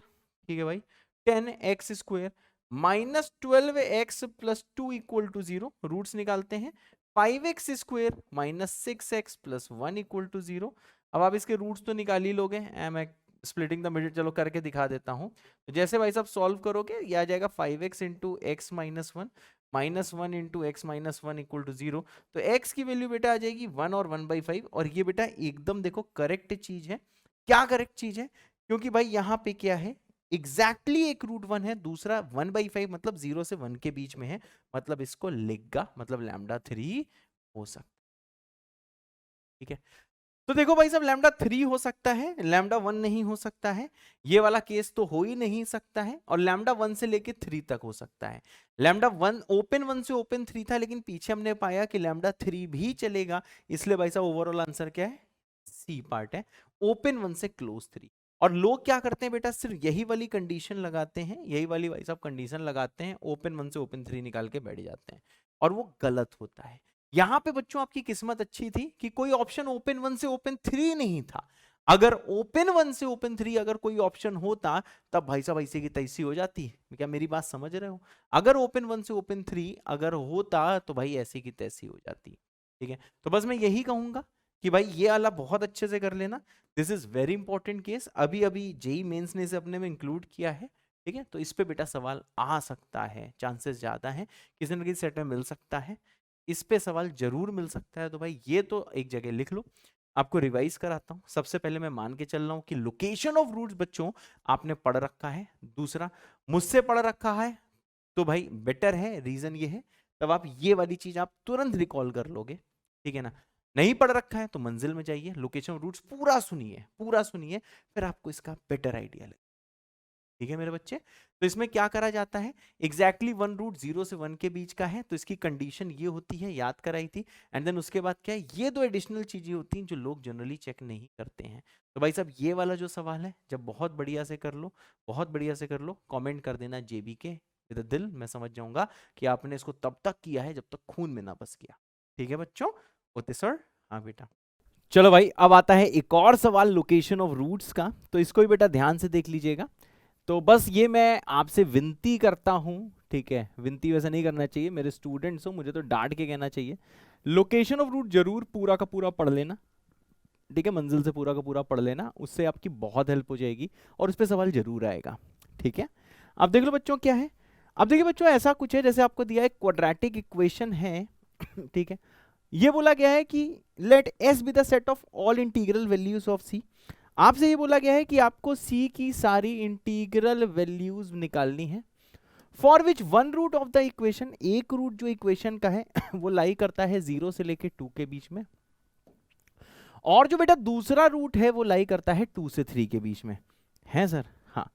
ठीक है भाई, 10x square minus 12x plus 2 equal to 0, roots निकालते हैं, 5x square minus 6x plus 1 equal to 0। अब आप इसके रूट्स तो निकाल ही लोगे, मैं स्प्लिटिंग द मिडिल चलो करके दिखा देता हूं। तो जैसे भाई साहब सॉल्व करोगे, ये आ जाएगा 5x into x minus 1 minus 1 into x minus 1 equal to 0। तो x की वैल्यू बेटा आ जाएगी 1 और 1/5, और ये बेटा एकदम देखो करेक्ट चीज है। क्या करेक्ट चीज है, क्योंकि भाई यहाँ पे क्या है, एग्जैक्टली एक रूट 1 है, दूसरा 1/5 मतलब 0 से 1 के बीच में है, मतलब इसको लिखगा, मतलब लैम्डा 3 हो सकता, ठीक है। तो देखो भाई साहब लैम्डा 3 हो सकता है, लैम्डा 1 नहीं हो सकता है, ये वाला केस तो हो ही नहीं सकता है, और लैम्डा 1 से लेके 3 तक हो सकता है। लैम्डा 1 ओपन 1 से ओपन 3 था, लेकिन पीछे हमने पाया कि लैम्डा 3 भी चलेगा, इसलिए भाई साहब ओवरऑल आंसर क्या है, सी पार्ट है, ओपन 1 से क्लोज 3। और लोग क्या करते हैं बेटा, सिर्फ यही वाली कंडीशन लगाते हैं, यही वाली भाई साहब कंडीशन लगाते हैं, ओपन 1 से ओपन 3 निकाल के बैठ जाते हैं, और वो गलत होता है। यहां पे बच्चों आपकी किस्मत अच्छी थी कि कोई ऑप्शन ओपन 1 से ओपन 3 नहीं था। अगर ओपन 1 से ओपन 3 अगर कोई ऑप्शन होता, तब भाई साहब ऐसी की तैसी हो जाती। क्या मेरी बात समझ रहे हो, अगर ओपन 1 से ओपन 3 अगर होता तो भाई ऐसी की तैसी हो जाती, ठीक है। तो बस मैं यही कहूंगा कि भाई ये वाला बहुत अच्छे से कर लेना, this is very important case, अभी अभी जेई मेंस ने इसे अपने में इंक्लूड किया है, ठीक है। तो इस पे बेटा सवाल आ सकता है, चांसेस ज्यादा है, किसी न किसी सेट में मिल सकता है, इस पे सवाल जरूर मिल सकता है। तो भाई ये तो एक जगह लिख लो, आपको रिवाइज कराता हूं। सबसे पहले मैं मान के चल रहा हूं कि लोकेशन ऑफ रूट्स बच्चों आपने पढ़ रखा है, दूसरा मुझसे पढ़ रखा है, तो भाई बेटर है, रीजन ये है, तब आप ये वाली चीज आप तुरंत रिकॉल कर लोगे, ठीक है ना। नहीं पढ़ रखा है तो मंजिल में जाइए, लोकेशन ऑफ रूट्स पूरा सुनिए, पूरा सुनिए, फिर आपको इसका बेटर आइडिया लगे, ठीक है मेरे बच्चे। तो इसमें क्या करा जाता है, एग्जैक्टली 1 रूट 0 से 1 के बीच का है, तो इसकी कंडीशन ये होती है, याद कराई थी। एंड देन उसके बाद क्या है, ये दो एडिशनल चीजें होती हैं जो लोग जनरली चेक नहीं करते हैं। तो भाई साहब ये वाला जो सवाल है, जब बहुत बढ़िया से कर लो, बहुत बढ़िया से कर लो, कॉमेंट कर देना जेबी के विद दिल, मैं समझ जाऊंगा कि आपने इसको तब तक किया है जब तक खून में ना बस किया, ठीक है बच्चों। ओके सर, हाँ बेटा। चलो भाई अब आता है एक और सवाल लोकेशन ऑफ रूट्स का, तो इसको भी बेटा ध्यान से देख लीजिएगा। तो बस ये मैं आपसे विनती करता हूं, ठीक है, विनती वैसे नहीं करना चाहिए, मेरे स्टूडेंट्स हो, मुझे तो डांट के कहना चाहिए, लोकेशन ऑफ रूट जरूर पूरा का पूरा पढ़ लेना, ठीक है, मंजिल से पूरा का पूरा पढ़ लेना, उससे आपकी बहुत हेल्प हो जाएगी, और उस पर सवाल जरूर आएगा, ठीक है। अब देख लो बच्चों क्या है, अब देखिए बच्चों ऐसा कुछ है, जैसे आपको दिया है क्वाड्रेटिक इक्वेशन है, ठीक है, ये बोला गया है कि let S be the set of all integral values of c. आपसे ये बोला गया है कि आपको सी की सारी इंटीग्रल वैल्यूज निकालनी है for which one root of the equation, एक रूट जो इक्वेशन का है वो लाई करता है 0 से लेके 2 के बीच में, और जो बेटा दूसरा रूट है वो लाई करता है 2 से 3 के बीच में, है सर? हाँ,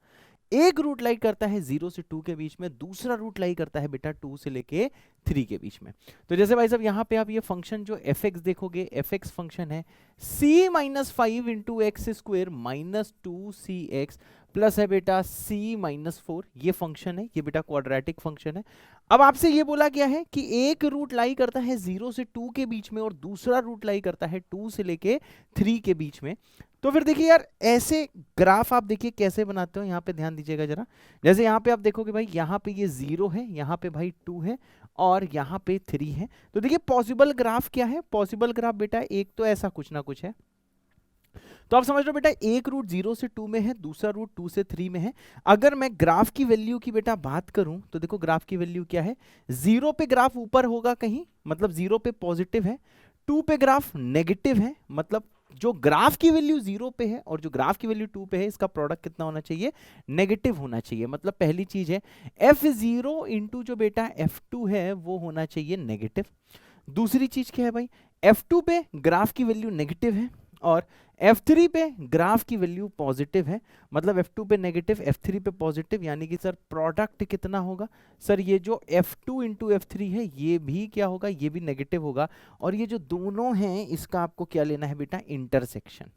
एक रूट लाई करता है 0 से 2 के बीच में, दूसरा रूट लाई करता है बेटा 2 से लेके 3 के बीच में। तो जैसे भाई साहब यहाँ पे आप ये फंक्शन जो fx देखोगे, fx फंक्शन है c minus 5 into x square minus 2cx plus है बेटा c माइनस 4, ये फंक्शन है, ये बेटा क्वाड्रेटिक फंक्शन है। अब आपसे ये बोला गया है कि एक रूट लाई करता है 0 से 2 के बीच में और दूसरा रूट लाई करता है 2 से लेके 3 के बीच में। तो फिर देखिए यार, ऐसे ग्राफ आप देखिए कैसे बनाते हो, यहाँ पे ध्यान दीजिएगा जरा। जैसे यहाँ पे आप देखोगे भाई, यहाँ पे ये 0 है, यहाँ पे भाई 2 है और यहाँ पे 3 है। तो देखिए पॉसिबल ग्राफ क्या है, पॉसिबल ग्राफ बेटा एक तो ऐसा कुछ ना कुछ है। तो आप समझ लो बेटा, एक रूट 0 से 2 में है, दूसरा रूट 2 से 3 में है। अगर मैं ग्राफ की वैल्यू की बेटा बात करूं तो देखो ग्राफ की वैल्यू क्या है, 0 पे ग्राफ ऊपर होगा कहीं, मतलब 0 पे पॉजिटिव है, 2 पे ग्राफ नेगेटिव है, मतलब जो ग्राफ की वैल्यू 0 पे है और जो ग्राफ की वैल्यू 2 पे है, इसका प्रोडक्ट कितना होना चाहिए, नेगेटिव होना चाहिए। मतलब पहली चीज है f0 इंटू जो बेटा f2 है वो होना चाहिए नेगेटिव। दूसरी चीज क्या है भाई, f2 पे ग्राफ की वैल्यू नेगेटिव है और f3 पे ग्राफ की वैल्यू पॉजिटिव है, मतलब f2 पे नेगेटिव, f3 पे पॉजिटिव, यानी कि सर प्रोडक्ट कितना होगा, सर ये जो f2 इंटू f3 है ये भी क्या होगा, ये भी नेगेटिव होगा। और ये जो दोनों हैं इसका आपको क्या लेना है बेटा, इंटरसेक्शन।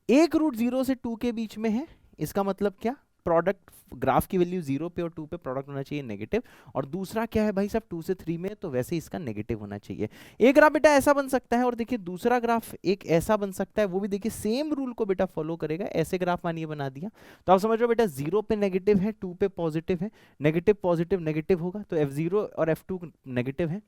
एक रूट 0 से 2 के बीच में है, इसका मतलब क्या, प्रोडक्ट ग्राफ की वैल्यू 0 पे और 2 पे प्रोडक्ट होना चाहिए नेगेटिव। और दूसरा क्या है भाई साहब, 2 से 3 में, तो वैसे इसका नेगेटिव होना चाहिए। एक ग्राफ बेटा ऐसा बन सकता है और देखिए दूसरा ग्राफ एक ऐसा बन सकता है, वो भी देखिए सेम रूल को बेटा फॉलो करेगा। ऐसे ग्राफ मानिए बना दिया, तो आप समझ लो बेटा 0 पे नेगेटिव है, 2 पे पॉजिटिव है, नेगेटिव पॉजिटिव नेगेटिव होगा, तो f0 और f2 नेगेटिव है।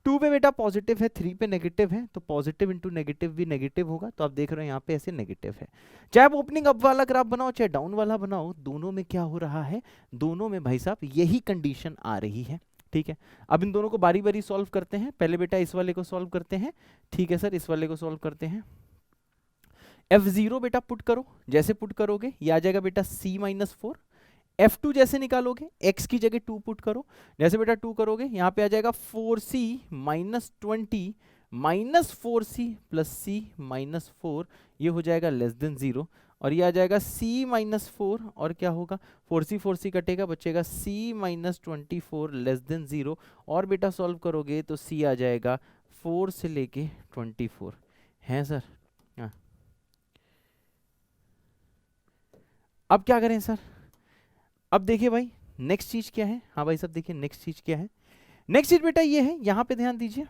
2 पे बेटा पॉजिटिव है, 3 पे नेगेटिव है, तो पॉजिटिव इंटू नेगेटिव भी नेगेटिव होगा। तो आप देख रहे हो यहाँ पे ऐसे नेगेटिव है। चाहे आप ओपनिंग अप वाला ग्राफ बनाओ चाहे डाउन वाला बनाओ, दोनों में क्या हो रहा है, दोनों में भाई साहब यही कंडीशन आ रही है। ठीक है, अब इन दोनों को बारी बारी सॉल्व करते हैं। पहले बेटा इस वाले को सॉल्व करते हैं। ठीक है सर, इस वाले को सॉल्व करते हैं। f0 बेटा पुट करो, जैसे पुट करोगे ये आ जाएगा बेटा c माइनस 4। f2 जैसे निकालोगे x की जगह 2 पुट करो, जैसे बेटा 2 करोगे यहाँ पे आ जाएगा 4c minus 20 minus 4c plus c minus 4, ये हो जाएगा लेस देन 0। और ये आ जाएगा c माइनस 4 और क्या होगा, 4c कटेगा, बचेगा c माइनस 24 लेस देन 0। और बेटा सॉल्व करोगे तो c आ जाएगा 4 से लेके 24, है सर? हाँ, अब क्या करें सर? अब देखिए भाई नेक्स्ट चीज क्या है, हाँ भाई साहब देखिए नेक्स्ट चीज क्या है। नेक्स्ट चीज बेटा ये है, यहां पे ध्यान दीजिए,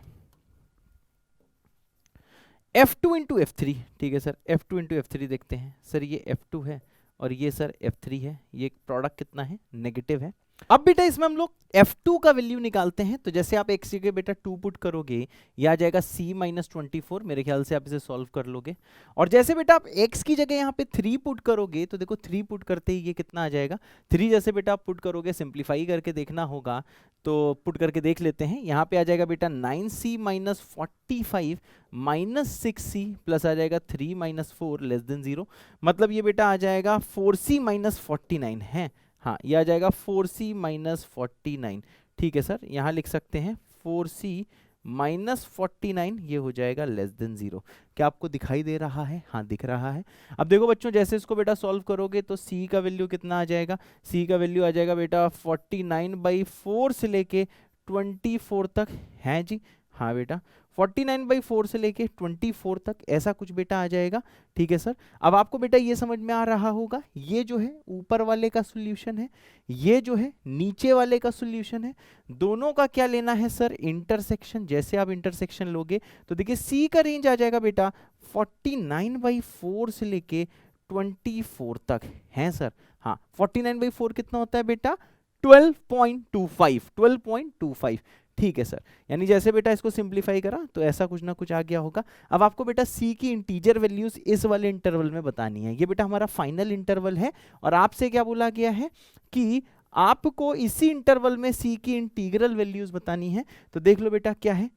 f2 इंटू f3। ठीक है सर, f2 इंटू f3 देखते हैं। सर ये f2 है और ये सर f3 है, ये प्रोडक्ट कितना है, नेगेटिव है। अब बेटा इसमें हम लोग f2 का वैल्यू निकालते हैं। तो जैसे आप x के बेटा 2 पुट करोगे, ये आ जाएगा c माइनस 24, मेरे ख्याल से आप इसे सॉल्व कर लोगे। और जैसे बेटा आप x की जगह यहाँ पे 3 पुट करोगे, तो देखो 3 पुट करते ही ये कितना आ जाएगा, 3 जैसे बेटा आप पुट करोगे, सिंप्लीफाई करके देखना होगा, तो पुट करके देख लेते हैं। यहाँ पे आ जाएगा बेटा 9c minus 45 minus 6c plus आ जाएगा 3 माइनस 4 लेस देन 0, मतलब ये बेटा आ जाएगा 4c माइनस 49 है। हाँ, ये आ जाएगा 4c माइनस 49। ठीक है सर, यहाँ लिख सकते हैं 4c माइनस 49, ये हो जाएगा लेस देन 0। क्या आपको दिखाई दे रहा है? हाँ दिख रहा है। अब देखो बच्चों, जैसे इसको बेटा सॉल्व करोगे तो c का वैल्यू कितना आ जाएगा, c का वैल्यू आ जाएगा बेटा 49/4 से लेके 24 तक, है जी? हाँ बेटा 49/4 से लेके 24 तक, ऐसा कुछ बेटा आ जाएगा। ठीक है सर, अब आपको बेटा ये समझ में आ रहा होगा, ये जो है ऊपर वाले का सॉल्यूशन है, ये जो है नीचे वाले का सॉल्यूशन है, दोनों का क्या लेना है सर, इंटरसेक्शन। जैसे आप इंटरसेक्शन लोगे तो देखिए c का रेंज आ जाएगा बेटा 49/4 से लेके 24 तक, है सर? हाँ, 49/4 कितना होता है बेटा, 12.25। ठीक है सर, यानी जैसे बेटा इसको सिंप्लीफाई करा तो ऐसा कुछ ना कुछ आ गया होगा। अब आपको बेटा c की इंटीजर वैल्यूज इस वाले इंटरवल में बतानी है। ये बेटा हमारा फाइनल इंटरवल है और आपसे क्या बोला गया है कि आपको इसी इंटरवल में c की इंटीग्रल वैल्यूज बतानी है। तो देख लो बेटा क्या है,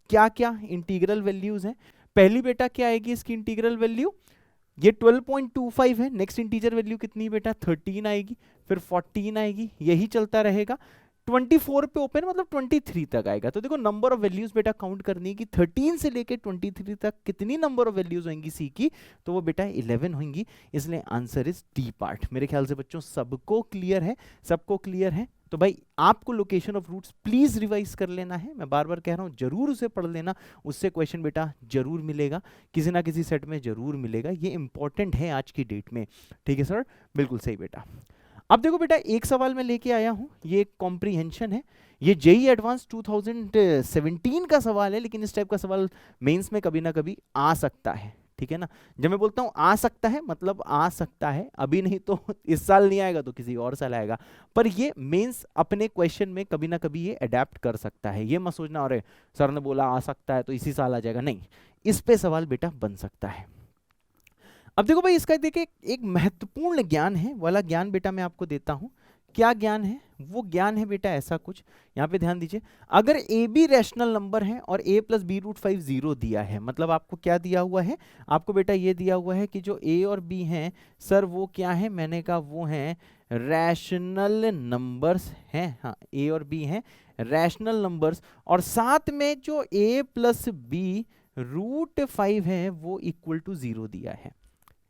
क्या क्या इंटीग्रल वैल्यूज हैं। पहली बेटा क्या आएगी इसकी इंटीग्रल वैल्यू, ये 12.25 है। नेक्स्ट इंटीजर वैल्यू कितनी बेटा, 13 आएगी, फिर 14 आएगी, यही चलता रहेगा। 24 पे ओपन मतलब 23 तक आएगा। तो देखो नंबर ऑफ वैल्यूज बेटा काउंट करनी है कि 13 से लेके 23 तक कितनी नंबर ऑफ वैल्यूज होंगी सी की, तो वो बेटा 11 होंगी, इसलिए आंसर इज डी पार्ट। मेरे ख्याल से बच्चों सबको क्लियर है, सबको क्लियर है। तो भाई आपको location of roots please revise कर लेना है, मैं बार बार कह रहा हूं जरूर उसे पढ़ लेना, उससे क्वेश्चन बेटा जरूर मिलेगा, किसी ना किसी सेट में जरूर मिलेगा, ये इंपॉर्टेंट है आज की डेट में। ठीक है सर, बिल्कुल सही बेटा। अब देखो बेटा एक सवाल मैं लेके आया हूं, ये कॉम्प्रीहेंशन है, ये जेईई एडवांस 2017 का सवाल है, लेकिन इस टाइप का सवाल मेंस में कभी ना कभी आ सकता है। ठीक है ना, जब मैं बोलता हूं आ सकता है मतलब आ सकता है, अभी नहीं तो इस साल नहीं आएगा तो किसी और साल आएगा, पर ये मेंस अपने क्वेश्चन में कभी ना कभी ये अडेप्ट कर सकता है। ये मत सोचना अरे सर ने बोला आ सकता है तो इसी साल आ जाएगा, नहीं, इस पे सवाल बेटा बन सकता है। अब देखो भाई इसका देखिए एक महत्वपूर्ण ज्ञान है वाला ज्ञान बेटा मैं आपको देता हूं। क्या ज्ञान है? वो ज्ञान है बेटा ऐसा कुछ, यहां पे ध्यान दीजिए, अगर ए बी रैशनल नंबर है और a प्लस बी रूट 5 0 दिया है, मतलब आपको क्या दिया हुआ है, आपको बेटा ये दिया हुआ है कि जो a और b हैं सर वो क्या है, मैंने कहा वो हैं रैशनल नंबर्स हैं, हाँ a और b हैं रैशनल नंबर्स, और साथ में जो a प्लस बी रूट 5 है वो इक्वल टू 0 दिया है।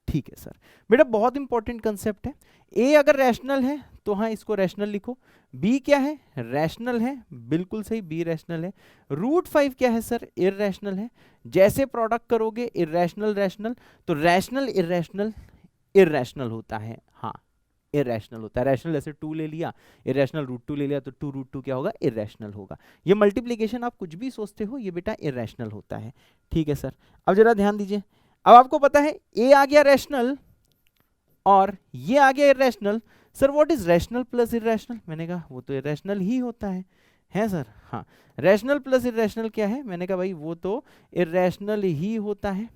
ठीक है सर, बेटा बहुत इंपॉर्टेंट कंसेप्ट है, ए अगर रैशनल है तो हाँ इसको रैशनल लिखो, बी क्या है, रैशनल है, बिल्कुल सही बी रैशनल है, रूट 5 क्या है सर, इररैशनल है। जैसे प्रोडक्ट करोगे इररैशनल रैशनल, तो रैशनल इररैशनल इररैशनल होता है, हाँ इररैशनल होता है। रैशनल जैसे 2 ले लिया, इररैशनल रूट 2 ले लिया, तो 2 रूट 2 क्या होगा, इररैशनल होगा। ये मल्टीप्लीकेशन आप कुछ भी सोचते हो ये बेटा इररैशनल होता है। ठीक है सर, अब जरा ध्यान दीजिए, अब आपको पता है ए आ गया रैशनल और ये आ गया irrational, sir what is rational plus irrational, मैंने कहा वो तो इररेशनल ही होता है सर, हाँ रैशनल प्लस इररेशनल क्या है, मैंने कहा भाई वो तो इररेशनल ही होता है।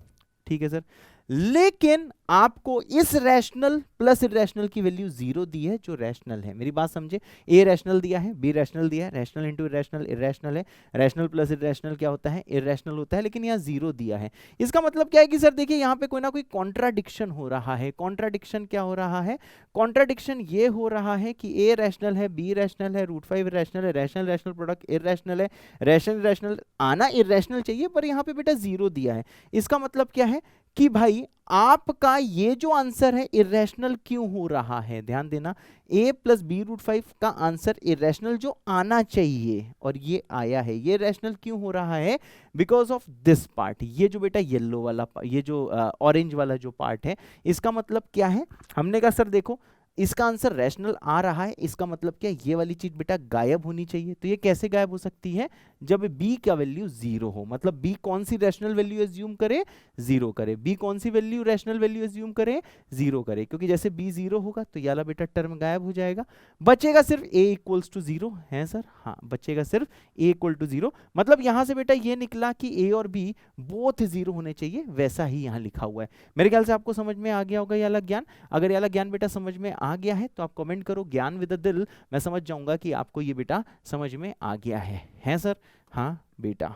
ठीक है सर, लेकिन आपको इस रैशनल प्लस इररेशनल की वैल्यू 0 दी है जो रैशनल है, मेरी बात समझे, ए रैशनल दिया है, बी रैशनल दिया है, रैशनल इंटू इररेशनल इररेशनल है, रैशनल प्लस इररेशनल क्या होता है, इररेशनल होता है, लेकिन यहाँ 0 दिया है। इसका मतलब क्या है कि सर देखिए यहाँ पे कोई ना कोई कॉन्ट्राडिक्शन हो रहा है। कॉन्ट्राडिक्शन क्या हो रहा है, कॉन्ट्राडिक्शन ये हो रहा है कि ए रैशनल है, बी रैशनल है, रूट 5 रैशनल है, रैशनल रैशनल प्रोडक्ट इररेशनल है, रैशनल रैशनल आना इररेशनल चाहिए पर यहाँ पे बेटा 0 दिया है। इसका मतलब क्या है कि भाई आपका ये जो आंसर है इररेशनल क्यों हो रहा है, ध्यान देना, a प्लस बी रूट 5 का आंसर इररेशनल जो आना चाहिए और ये आया है, ये रैशनल क्यों हो रहा है, बिकॉज ऑफ दिस पार्ट, ये जो बेटा येलो वाला, ये जो ऑरेंज वाला जो पार्ट है, इसका मतलब क्या है, हमने कहा सर देखो इसका आंसर रैशनल आ रहा है, इसका मतलब क्या, ये वाली चीज बेटा गायब होनी चाहिए। तो ये कैसे गायब हो सकती है, जब b का वैल्यू 0 हो, मतलब b कौन सी रैशनल वैल्यू एज्यूम करे, 0 करे, b कौन सी वैल्यू रैशनल वैल्यू एज्यूम करे, 0 करे, क्योंकि जैसे b 0 होगा तो ये वाला बेटा टर्म गायब हो जाएगा, बचेगा सिर्फ a इक्वल्स टू 0 है सर, हाँ बचेगा सिर्फ a इक्वल टू 0, मतलब यहां से बेटा ये निकला कि a और b बोथ 0 होने चाहिए, वैसा ही यहाँ लिखा हुआ है। मेरे ख्याल से आपको समझ में आ गया होगा ये वाला ज्ञान, अगर ये वाला ज्ञान बेटा समझ में आ गया है तो आप कमेंट करो ज्ञान विद द दिल, मैं समझ जाऊंगा कि आपको ये बेटा समझ में आ गया है सर, हाँ बेटा,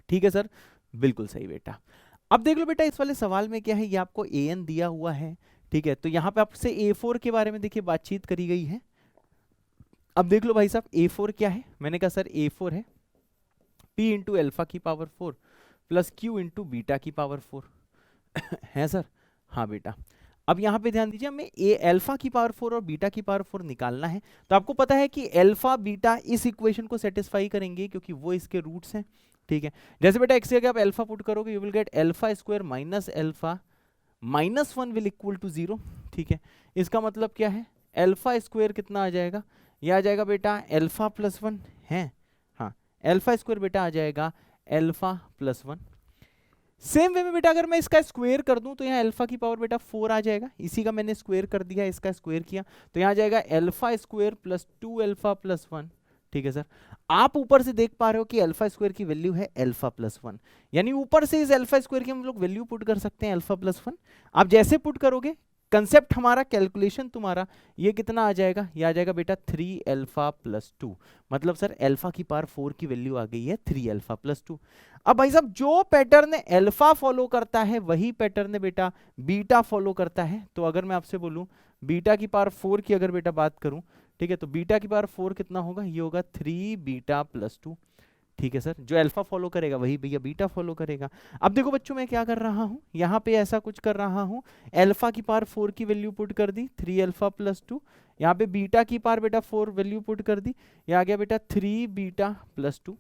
ठीक है सर, बिल्कुल सही बेटा। अब देख लो बेटा इस वाले सवाल में क्या है, ये आपको an दिया हुआ है, ठीक है, तो यहां पे आपसे a4 के बारे में देखिए बातचीत करी गई है। अब देख लो भाई साहब a4 क्या है, मैंने कहा सर a4 है p इंटू एल्फा की power 4 plus q into beta की पावर 4 है सर, हाँ बेटा। अब यहां पे ध्यान दीजिए, हमें ए अल्फा की पावर 4 और बीटा की पावर 4 निकालना है, तो आपको पता है कि अल्फा बीटा इस इक्वेशन को सेटिस्फाई करेंगे क्योंकि वो इसके रूट्स हैं। ठीक है, जैसे बेटा x की जगह आप अल्फा पुट करोगे you will get alpha square minus alpha minus 1 will equal to 0। ठीक है, इसका मतलब क्या है, अल्फा स्क्वायर कितना आ जाएगा, यह आ जाएगा बेटा अल्फा प्लस 1 है, हाँ अल्फा स्क्वायर बेटा आ जाएगा अल्फा प्लस 1। सेम वे में बेटा अगर मैं इसका स्क्वायर कर दूं तो यहाँ अल्फा की पावर बेटा 4 आ जाएगा, इसी का मैंने स्क्वायर कर दिया, इसका स्क्वायर किया तो यहाँ आ जाएगा alpha square plus 2 alpha plus 1। ठीक है सर, आप ऊपर से देख पा रहे हो कि अल्फा स्क्वायर की वैल्यू है अल्फा प्लस 1, यानी ऊपर से इस अल्फा स्क्वायर की हम लोग वैल्यू पुट कर सकते हैं अल्फा प्लस 1। आप जैसे पुट करोगे कंसेप्ट हमारा, कैलकुलेशन तुम्हारा, ये कितना आ जाएगा, ये आ जाएगा बेटा 3 अल्फा प्लस 2, मतलब सर अल्फा की पावर 4 की वैल्यू आ गई है 3 अल्फा प्लस 2। अब भाई साहब जो पैटर्न अल्फा फॉलो करता है वही पैटर्न बेटा बीटा फॉलो करता है, तो अगर मैं आपसे बोलूं बीटा की पावर 4 की अगर बेटा बात करूं, ठीक है, तो बीटा की पावर 4 कितना होगा, ये होगा 3 बीटा प्लस 2। ठीक है सर, जो अल्फा फॉलो करेगा वही भैया बीटा फॉलो करेगा। अब देखो बच्चों मैं क्या कर रहा हूँ, यहाँ पे ऐसा कुछ कर रहा हूँ, अल्फा की पावर 4 की वैल्यू पुट कर दी 3 अल्फा प्लस 2, यहाँ पे बीटा की पावर बेटा 4 वैल्यू पुट कर दी, ये आ गया बेटा 3 बीटा प्लस 2।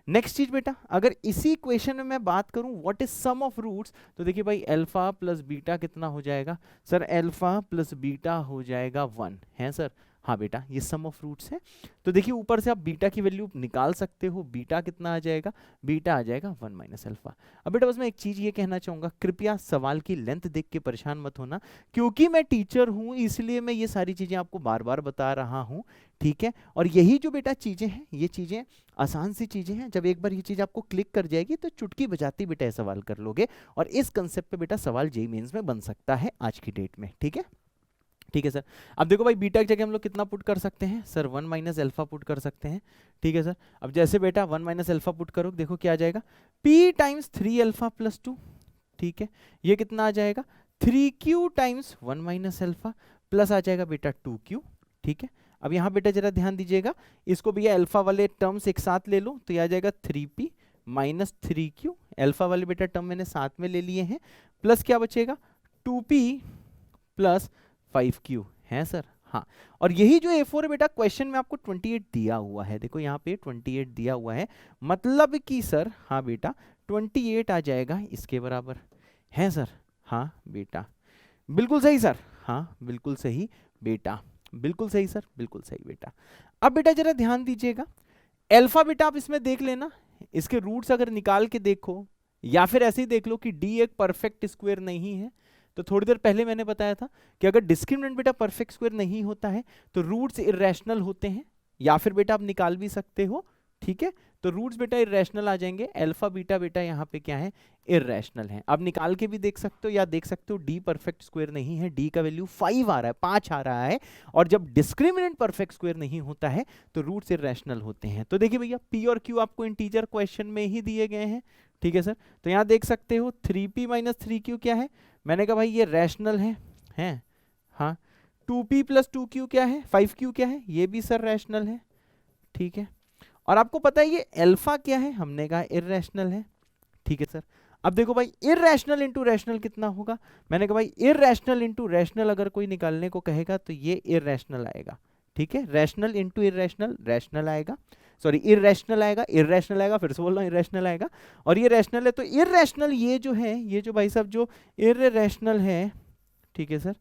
नेक्स्ट चीज बेटा, अगर इसी इक्वेशन में मैं बात करूं what is sum of roots, तो देखिए भाई अल्फा प्लस बीटा कितना हो जाएगा सर, अल्फा प्लस बीटा हो जाएगा 1 है सर। हाँ बेटा ये सम ऑफ रूट्स है, तो देखिए ऊपर से आप बीटा की वैल्यू निकाल सकते हो, बीटा कितना आ जाएगा, बीटा आ जाएगा 1 माइनस अल्फा। अब बेटा बस मैं एक चीज ये कहना चाहूंगा, कृपया सवाल की लेंथ देख के परेशान मत होना, क्योंकि मैं टीचर हूं इसलिए मैं ये सारी चीजें आपको बार बार बता रहा हूं, ठीक है। और यही जो बेटा चीजें हैं, ये चीजें आसान सी चीजें हैं, जब एक बार ये चीज आपको क्लिक कर जाएगी तो चुटकी बजाती बेटा ये सवाल कर लोगे, और इस कंसेप्ट पे बेटा सवाल जेईई मेंस में बन सकता है आज की डेट में, ठीक है। ठीक है सर, अब देखो भाई बीटा की जगह हम लोग कितना पुट कर सकते हैं सर, 1 माइनस अल्फा पुट कर सकते हैं, ठीक है सर। अब जैसे बेटा 1 माइनस अल्फा पुट करो, देखो क्या आ जाएगा, p टाइम्स 3 अल्फा प्लस 2, ठीक है, ये कितना आ जाएगा 3q times 1 minus alpha plus आ जाएगा बेटा 2q, ठीक है। अब यहाँ बेटा जरा ध्यान दीजिएगा, इसको भैया अल्फा वाले टर्म्स एक साथ ले लो, तो ये आ जाएगा 3p माइनस 3q, अल्फा वाले बेटा टर्म मैंने साथ में ले लिए हैं, प्लस क्या बचेगा 2p प्लस 5q है सर। हाँ, और यही जो A4 है बेटा क्वेश्चन में आपको 28 दिया हुआ है, देखो यहाँ पे 28 दिया हुआ है, मतलब कि सर हाँ बेटा 28 आ जाएगा इसके बराबर है सर। हाँ बेटा बिल्कुल सही सर, हाँ बिल्कुल सही बेटा, बिल्कुल सही सर, बिल्कुल सही बेटा। अब बेटा जरा ध्यान दीजिएगा, अल्फा बेटा आप इसमें देख लेना, इसके रूट्स अगर निकाल के देखो या फिर ऐसे ही देख लो कि d एक परफेक्ट स्क्वायर नहीं है, तो थोड़ी देर पहले मैंने बताया था कि अगर डिस्क्रिमिनेंट बेटा परफेक्ट स्क्वायर नहीं होता है तो रूट्स इर्रेशनल होते हैं, या फिर बेटा आप निकाल भी सकते हो, ठीक है। तो रूट्स बेटा इर्रेशनल आ जाएंगे, अल्फा बीटा बेटा यहाँ पे क्या है इर्रेशनल है। अब निकाल के भी देख सकते हो या देख सकते हो डी परफेक्ट स्क्वायर नहीं है, डी का वैल्यू 5 आ रहा है, 5 आ रहा है, और जब डिस्क्रिमिनेंट परफेक्ट स्क्वायर नहीं होता है तो रूट्स इर्रेशनल होते हैं। तो देखिए भैया पी और क्यू आपको इंटीजर क्वेश्चन में ही दिए गए हैं, ठीक है सर। तो यहाँ देख सकते हो 3p माइनस 3q क्या है, मैंने कहा भाई ये रैशनल है, हैं हाँ। 2p प्लस 2q क्या है, 5q क्या है, ये भी सर रैशनल है, ठीक है। और आपको पता है ये अल्फा क्या है, हमने कहा इर्रेशनल है, ठीक है सर। अब देखो भाई इर्रेशनल इंटू रैशनल कितना होगा, मैंने कहा भाई इर्रेशनल इंटू रैशनल अगर कोई निकालने को कहेगा तो ये इर्रेशनल आएगा, ठीक है। रैशनल इंटू इर्रेशनल रैशनल आएगा, सॉरी इर्रेशनल आएगा, इर्रेशनल आएगा, फिर से बोल रहा हूँ इर्रेशनल आएगा, और ये रैशनल है तो इर्रेशनल ये जो है, ये जो भाई साहब जो इर्रेशनल है, ठीक है सर,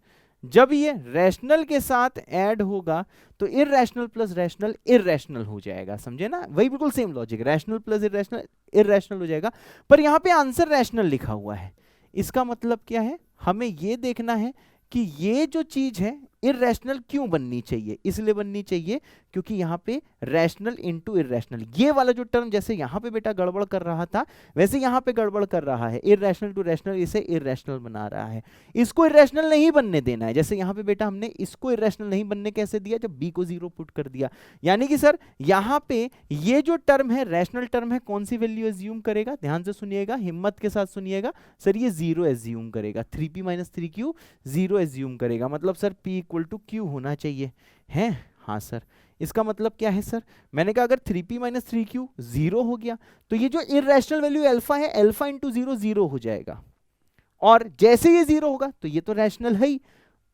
जब ये रैशनल के साथ ऐड होगा तो इर्रेशनल प्लस रैशनल इर्रेशनल हो जाएगा, समझे ना, वही बिल्कुल same logic, rational plus irrational irrational हो जाएगा। पर यहाँ पे आंसर रैशनल लिखा हुआ है, इसका मतलब क्या है, हमें ये देखना है कि ये जो चीज है इर्रेशनल क्यों बननी चाहिए, इसलिए बननी चाहिए क्योंकि यहाँ पे रैशनल इंटू इर्रेशनल, ये वाला जो टर्म जैसे यहाँ पे बेटा गड़बड़ कर रहा था वैसे यहाँ पे गड़बड़ कर रहा है, इर्रेशनल टू रैशनल इसे इर्रेशनल बना रहा है, इसको इर्रेशनल नहीं बनने देना है। जैसे यहाँ पे बेटा हमने इसको इर्रेशनल नहीं बनने कैसे दिया, जब b को 0 पुट कर दिया, यानी कि सर यहाँ पे ये जो टर्म है रैशनल टर्म है, कौन सी वैल्यू एज्यूम करेगा, ध्यान से सुनिएगा, हिम्मत के साथ सुनिएगा सर, ये 0 एज्यूम करेगा, 3p माइनस 3q 0 एज्यूम करेगा, मतलब sir p equal to q होना चाहिए है। हाँ सर, इसका मतलब क्या है सर, मैंने कहा अगर 3p माइनस 3q 0 हो गया तो ये जो इर्रेशनल वैल्यू अल्फा है, अल्फा इंटू 0 0 हो जाएगा, और जैसे ये 0 होगा तो ये तो रैशनल है ही,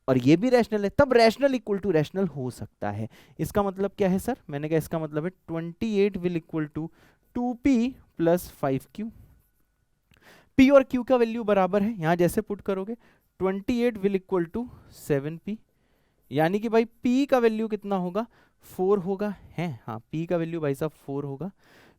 और ये भी रैशनल है, तब रैशनल इक्वल टू रैशनल हो सकता है। इसका मतलब क्या है सर, मैंने कहा इसका मतलब है 28 will equal to 2p plus 5q, p और q का वैल्यू बराबर है, यहां जैसे पुट करोगे 28 विल इक्वल टू 7p, यानी कि भाई p का वैल्यू कितना होगा 4 होगा है, हाँ p का वैल्यू भाई साहब 4 होगा,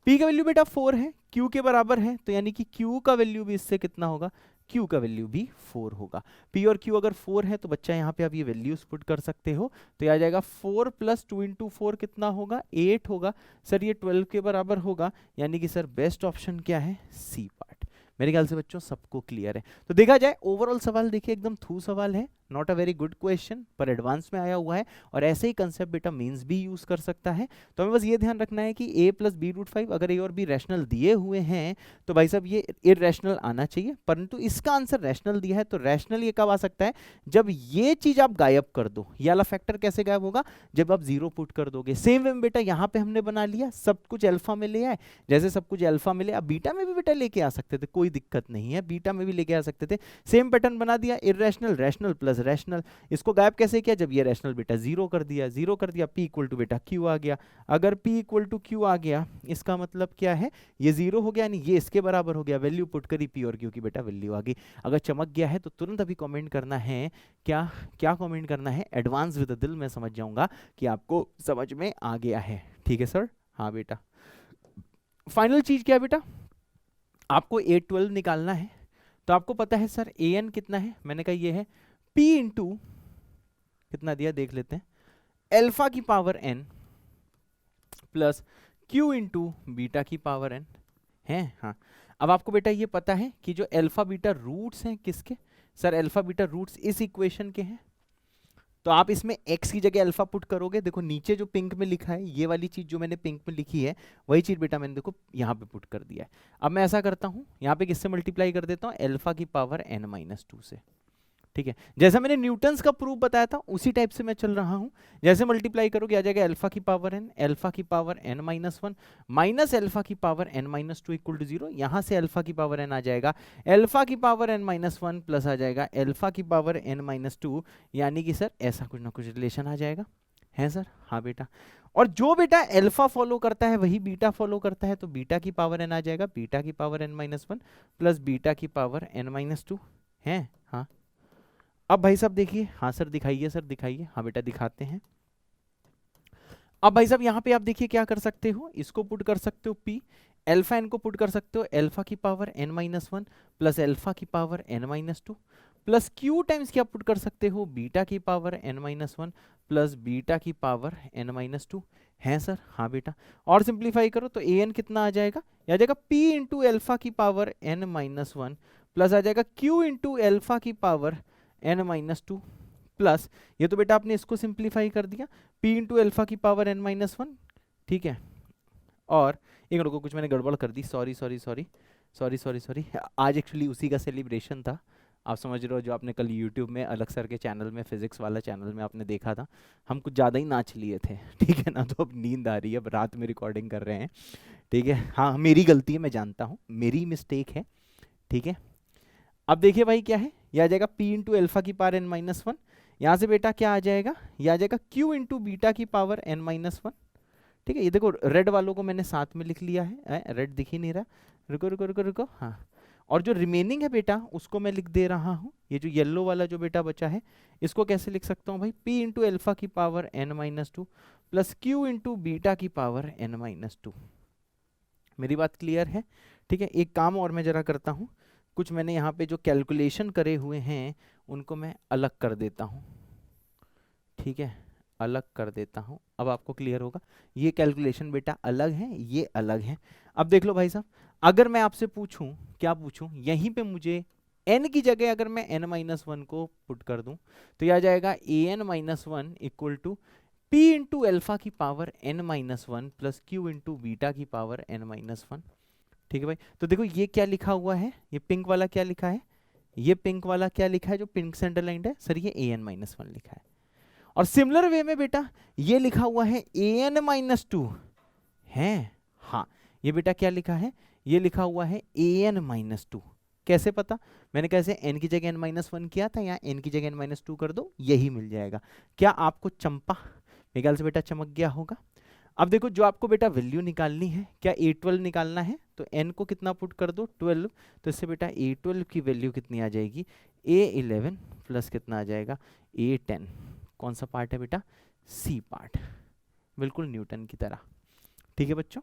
p का वैल्यू बेटा 4 है, q के बराबर है, तो यानी कि q का वैल्यू भी इससे कितना होगा, q का वैल्यू भी 4 होगा। p और q अगर 4 है तो बच्चा यहाँ पे आप ये वैल्यूज पुट कर सकते हो, तो ये आ जाएगा 4 प्लस 2 इंटू 4 कितना होगा 8 होगा सर, ये 12 के बराबर होगा, यानी कि सर बेस्ट ऑप्शन क्या है सी पार्ट। मेरे ख्याल से बच्चों सबको क्लियर है। तो देखा जाए ओवरऑल सवाल देखिए एकदम थू सवाल है, not a very good question, पर एडवांस में आया हुआ है और ऐसे ही कंसेप्ट बेटा मेंस भी यूज कर सकता है। तो हमें बस ये ध्यान रखना है कि a प्लस बी रूट 5 अगर a और b रैशनल दिए हुए हैं तो भाई साहब ये इररेशनल आना चाहिए, परंतु इसका आंसर रैशनल दिया है तो रैशनल ये कब आ सकता है, जब ये चीज आप गायब कर दो। ये वाला फैक्टर कैसे गायब होगा, जब आप जीरो पुट कर दोगे। सेम वे में बेटा यहाँ पे हमने बना लिया, सब कुछ अल्फा में ले आए, जैसे सब कुछ अल्फा में ले, अब बीटा में भी बेटा लेके आ सकते थे, कोई दिक्कत नहीं है, बीटा में भी लेके आ सकते थे। सेम पैटर्न बना दिया, इररेशनल रैशनल प्लस रैशनल। इसको गायब कैसे किया, जब ये रैशनल बेटा जीरो कर दिया, जीरो कर दिया, p इक्वल टू बेटा q आ गया। अगर p इक्वल टू q आ गया इसका मतलब क्या है, ये जीरो हो गया, यानी ये इसके बराबर हो गया, वैल्यू पुट करी, p और q की बेटा वैल्यू आ गई। अगर चमक गया है तो तुरंत अभी कमेंट करना है, क्या क्या कमेंट करना है, एडवांस विद दिल, मैं समझ जाऊंगा कि आपको समझ में आ गया है। ठीक है सर, हाँ बेटा। फाइनल चीज क्या है बेटा, आपको A12 निकालना है। तो आपको पता है सर an कितना है, मैंने कहा ये है p इंटू कितना दिया देख लेते हैं, अल्फा की power n plus q into beta की पावर n है। हाँ, अब आपको बेटा ये पता है कि जो अल्फा बीटा रूट्स हैं किसके, सर अल्फा बीटा रूट्स इस इक्वेशन के हैं। तो आप इसमें x की जगह अल्फा पुट करोगे, देखो नीचे जो पिंक में लिखा है, ये वाली चीज जो मैंने पिंक में लिखी है वही चीज बेटा मैंने देखो यहाँ पे पुट कर दिया है। अब मैं ऐसा करता हूँ, यहाँ पे किससे मल्टीप्लाई कर देता हूँ, अल्फा की पावर n-2 से। ठीक है, जैसा मैंने न्यूटन्स का प्रूफ बताया था उसी टाइप से मैं चल रहा हूं। जैसे मल्टीप्लाई करोगे आ जाएगा अल्फा की पावर n, अल्फा की पावर n-1 माइनस अल्फा की पावर n-2 इक्वल टू 0। यहां से अल्फा की पावर n आ जाएगा, अल्फा की पावर n-1 प्लस आ जाएगा अल्फा की पावर n-2, यानी कि सर ऐसा कुछ ना कुछ रिलेशन आ जाएगा, है सर। हाँ बेटा, और जो बेटा अल्फा फॉलो करता है वही बीटा फॉलो करता है, तो बीटा की पावर n आ जाएगा, बीटा की पावर n-1 प्लस बीटा की पावर n-2 है। हाँ, अब भाई साहब देखिए, हाँ सर दिखाइए, सर दिखाइए, हाँ बेटा दिखाते हैं। अब भाई साहब यहाँ पे आप देखिए क्या कर सकते हो, इसको पुट कर सकते हो p, अल्फा n को पुट कर सकते हो अल्फा की पावर n-1 प्लस अल्फा की power n-2 plus q times क्या पुट कर सकते हो, बीटा की पावर n-1 प्लस बीटा की पावर n-2 है सर। हाँ बेटा, और सिंप्लीफाई करो तो an कितना आ जाएगा, आ जाएगा p इंटू अल्फा की पावर n-1 प्लस आ जाएगा q इंटू अल्फा की पावर n-2 प्लस, ये तो बेटा आपने इसको सिंप्लीफाई कर दिया, p इंटू अल्फा की पावर n-1, ठीक है। और एक रुको, कुछ मैंने गड़बड़ कर दी, sorry sorry sorry sorry sorry sorry, आज एक्चुअली उसी का सेलिब्रेशन था, आप समझ रहे हो, जो आपने कल यूट्यूब में अलग सर के चैनल में, फिजिक्स वाला चैनल में आपने देखा था, हम कुछ ज़्यादा ही नाच लिए थे, ठीक है ना। तो अब नींद आ रही है, अब रात में रिकॉर्डिंग कर रहे हैं, ठीक है। हाँ मेरी गलती है, मैं जानता हूँ मेरी मिस्टेक है, ठीक है। अब देखिए भाई क्या है, यह आ जाएगा p इंटू अल्फा की पावर n-1, यहाँ से बेटा क्या आ जाएगा, यह आ जाएगा q इंटू बीटा की पावर n-1, ठीक है। ये देखो रेड वालों को मैंने साथ में लिख लिया है, रेड दिख ही नहीं रहा, रुको रुको रुको रुको, हाँ। और जो रिमेनिंग है बेटा उसको मैं लिख दे रहा हूँ, ये जो येलो वाला जो बेटा बचा है इसको कैसे लिख सकता हूँ भाई, p इंटू अल्फा की power n-2 plus q into beta की पावर n-2। मेरी बात क्लियर है, ठीक है। एक काम और मैं जरा करता हूँ, कुछ मैंने यहाँ पे जो कैलकुलेशन करे हुए हैं उनको मैं अलग कर देता हूँ, ठीक है, अलग कर देता हूँ। अब आपको क्लियर होगा, ये कैलकुलेशन बेटा अलग है, ये अलग है। अब देख लो भाई साहब, अगर मैं आपसे पूछूं, क्या पूछूं, यहीं पे मुझे n की जगह अगर मैं n-1 को पुट कर दूं तो यह आ जाएगा an-1 equal to p into alpha की power n-1 plus q into beta की पावर n-1, ठीक है भाई। तो देखो ये क्या लिखा हुआ है, ये पिंक वाला क्या लिखा है, ये पिंक वाला क्या लिखा है जो पिंक से अंडरलाइंड है, सर ये an-1 लिखा है। और सिमिलर वे में बेटा ये लिखा हुआ है an-2 है, हाँ ये बेटा क्या लिखा है, ये लिखा हुआ है an-2। कैसे पता, मैंने कैसे n की जगह n-1 किया था, यहाँ n की जगह n-2 कर दो, यही मिल जाएगा। क्या आपको चंपा, मेरे ख्याल से बेटा चमक गया होगा। अब देखो जो आपको बेटा वैल्यू निकालनी है, क्या A12 निकालना है, तो n को कितना पुट कर दो 12, तो इससे बेटा A12 की वैल्यू कितनी आ जाएगी, A11 प्लस कितना आ जाएगा A10। कौन सा पार्ट है बेटा, C पार्ट, बिल्कुल न्यूटन की तरह, ठीक है बच्चों।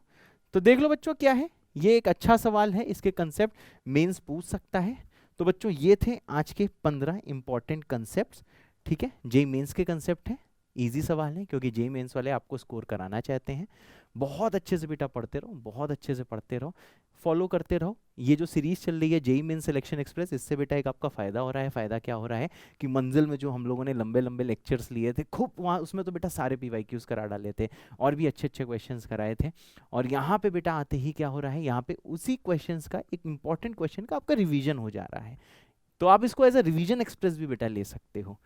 तो देख लो बच्चों क्या है, ये एक अच्छा सवाल है, इसके कंसेप्ट मेंस पूछ सकता है। तो बच्चों ये थे आज के 15 इंपॉर्टेंट कंसेप्ट्स, ठीक है। जेईई मेंस के कंसेप्ट है, इजी सवाल है क्योंकि जेईई मेंस वाले आपको स्कोर कराना चाहते हैं। बहुत अच्छे से बेटा पढ़ते रहो, बहुत अच्छे से पढ़ते रहो, फॉलो करते रहो। ये जो सीरीज चल रही है जेईई मेंस सिलेक्शन एक्सप्रेस, इससे बेटा एक आपका फायदा हो रहा है। फायदा क्या हो रहा है कि मंजिल में जो हम लोगों ने लंबे लंबे लेक्चर्स लिए थे खूब, वहाँ उसमें तो बेटा सारे पीवाईक्यूज करा डाले थे और भी अच्छे अच्छे क्वेश्चंस कराए थे। और यहाँ पे बेटा आते ही क्या हो रहा है, यहाँ पे उसी क्वेश्चंस का, एक इंपॉर्टेंट क्वेश्चन का आपका रिवीजन हो जा रहा है। तो आप इसको एज अ रिवीजन एक्सप्रेस भी बेटा ले सकते हो।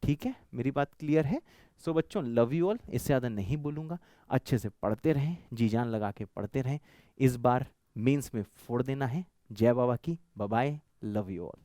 ठीक है, मेरी बात क्लियर है? सो बच्चों, लव यू ऑल, इससे ज़्यादा नहीं बोलूँगा। अच्छे से पढ़ते रहें, जी जान लगा के पढ़ते रहें। इस बार मेंस में फोड़ देना है। जय बाबा की, bye bye, love you all.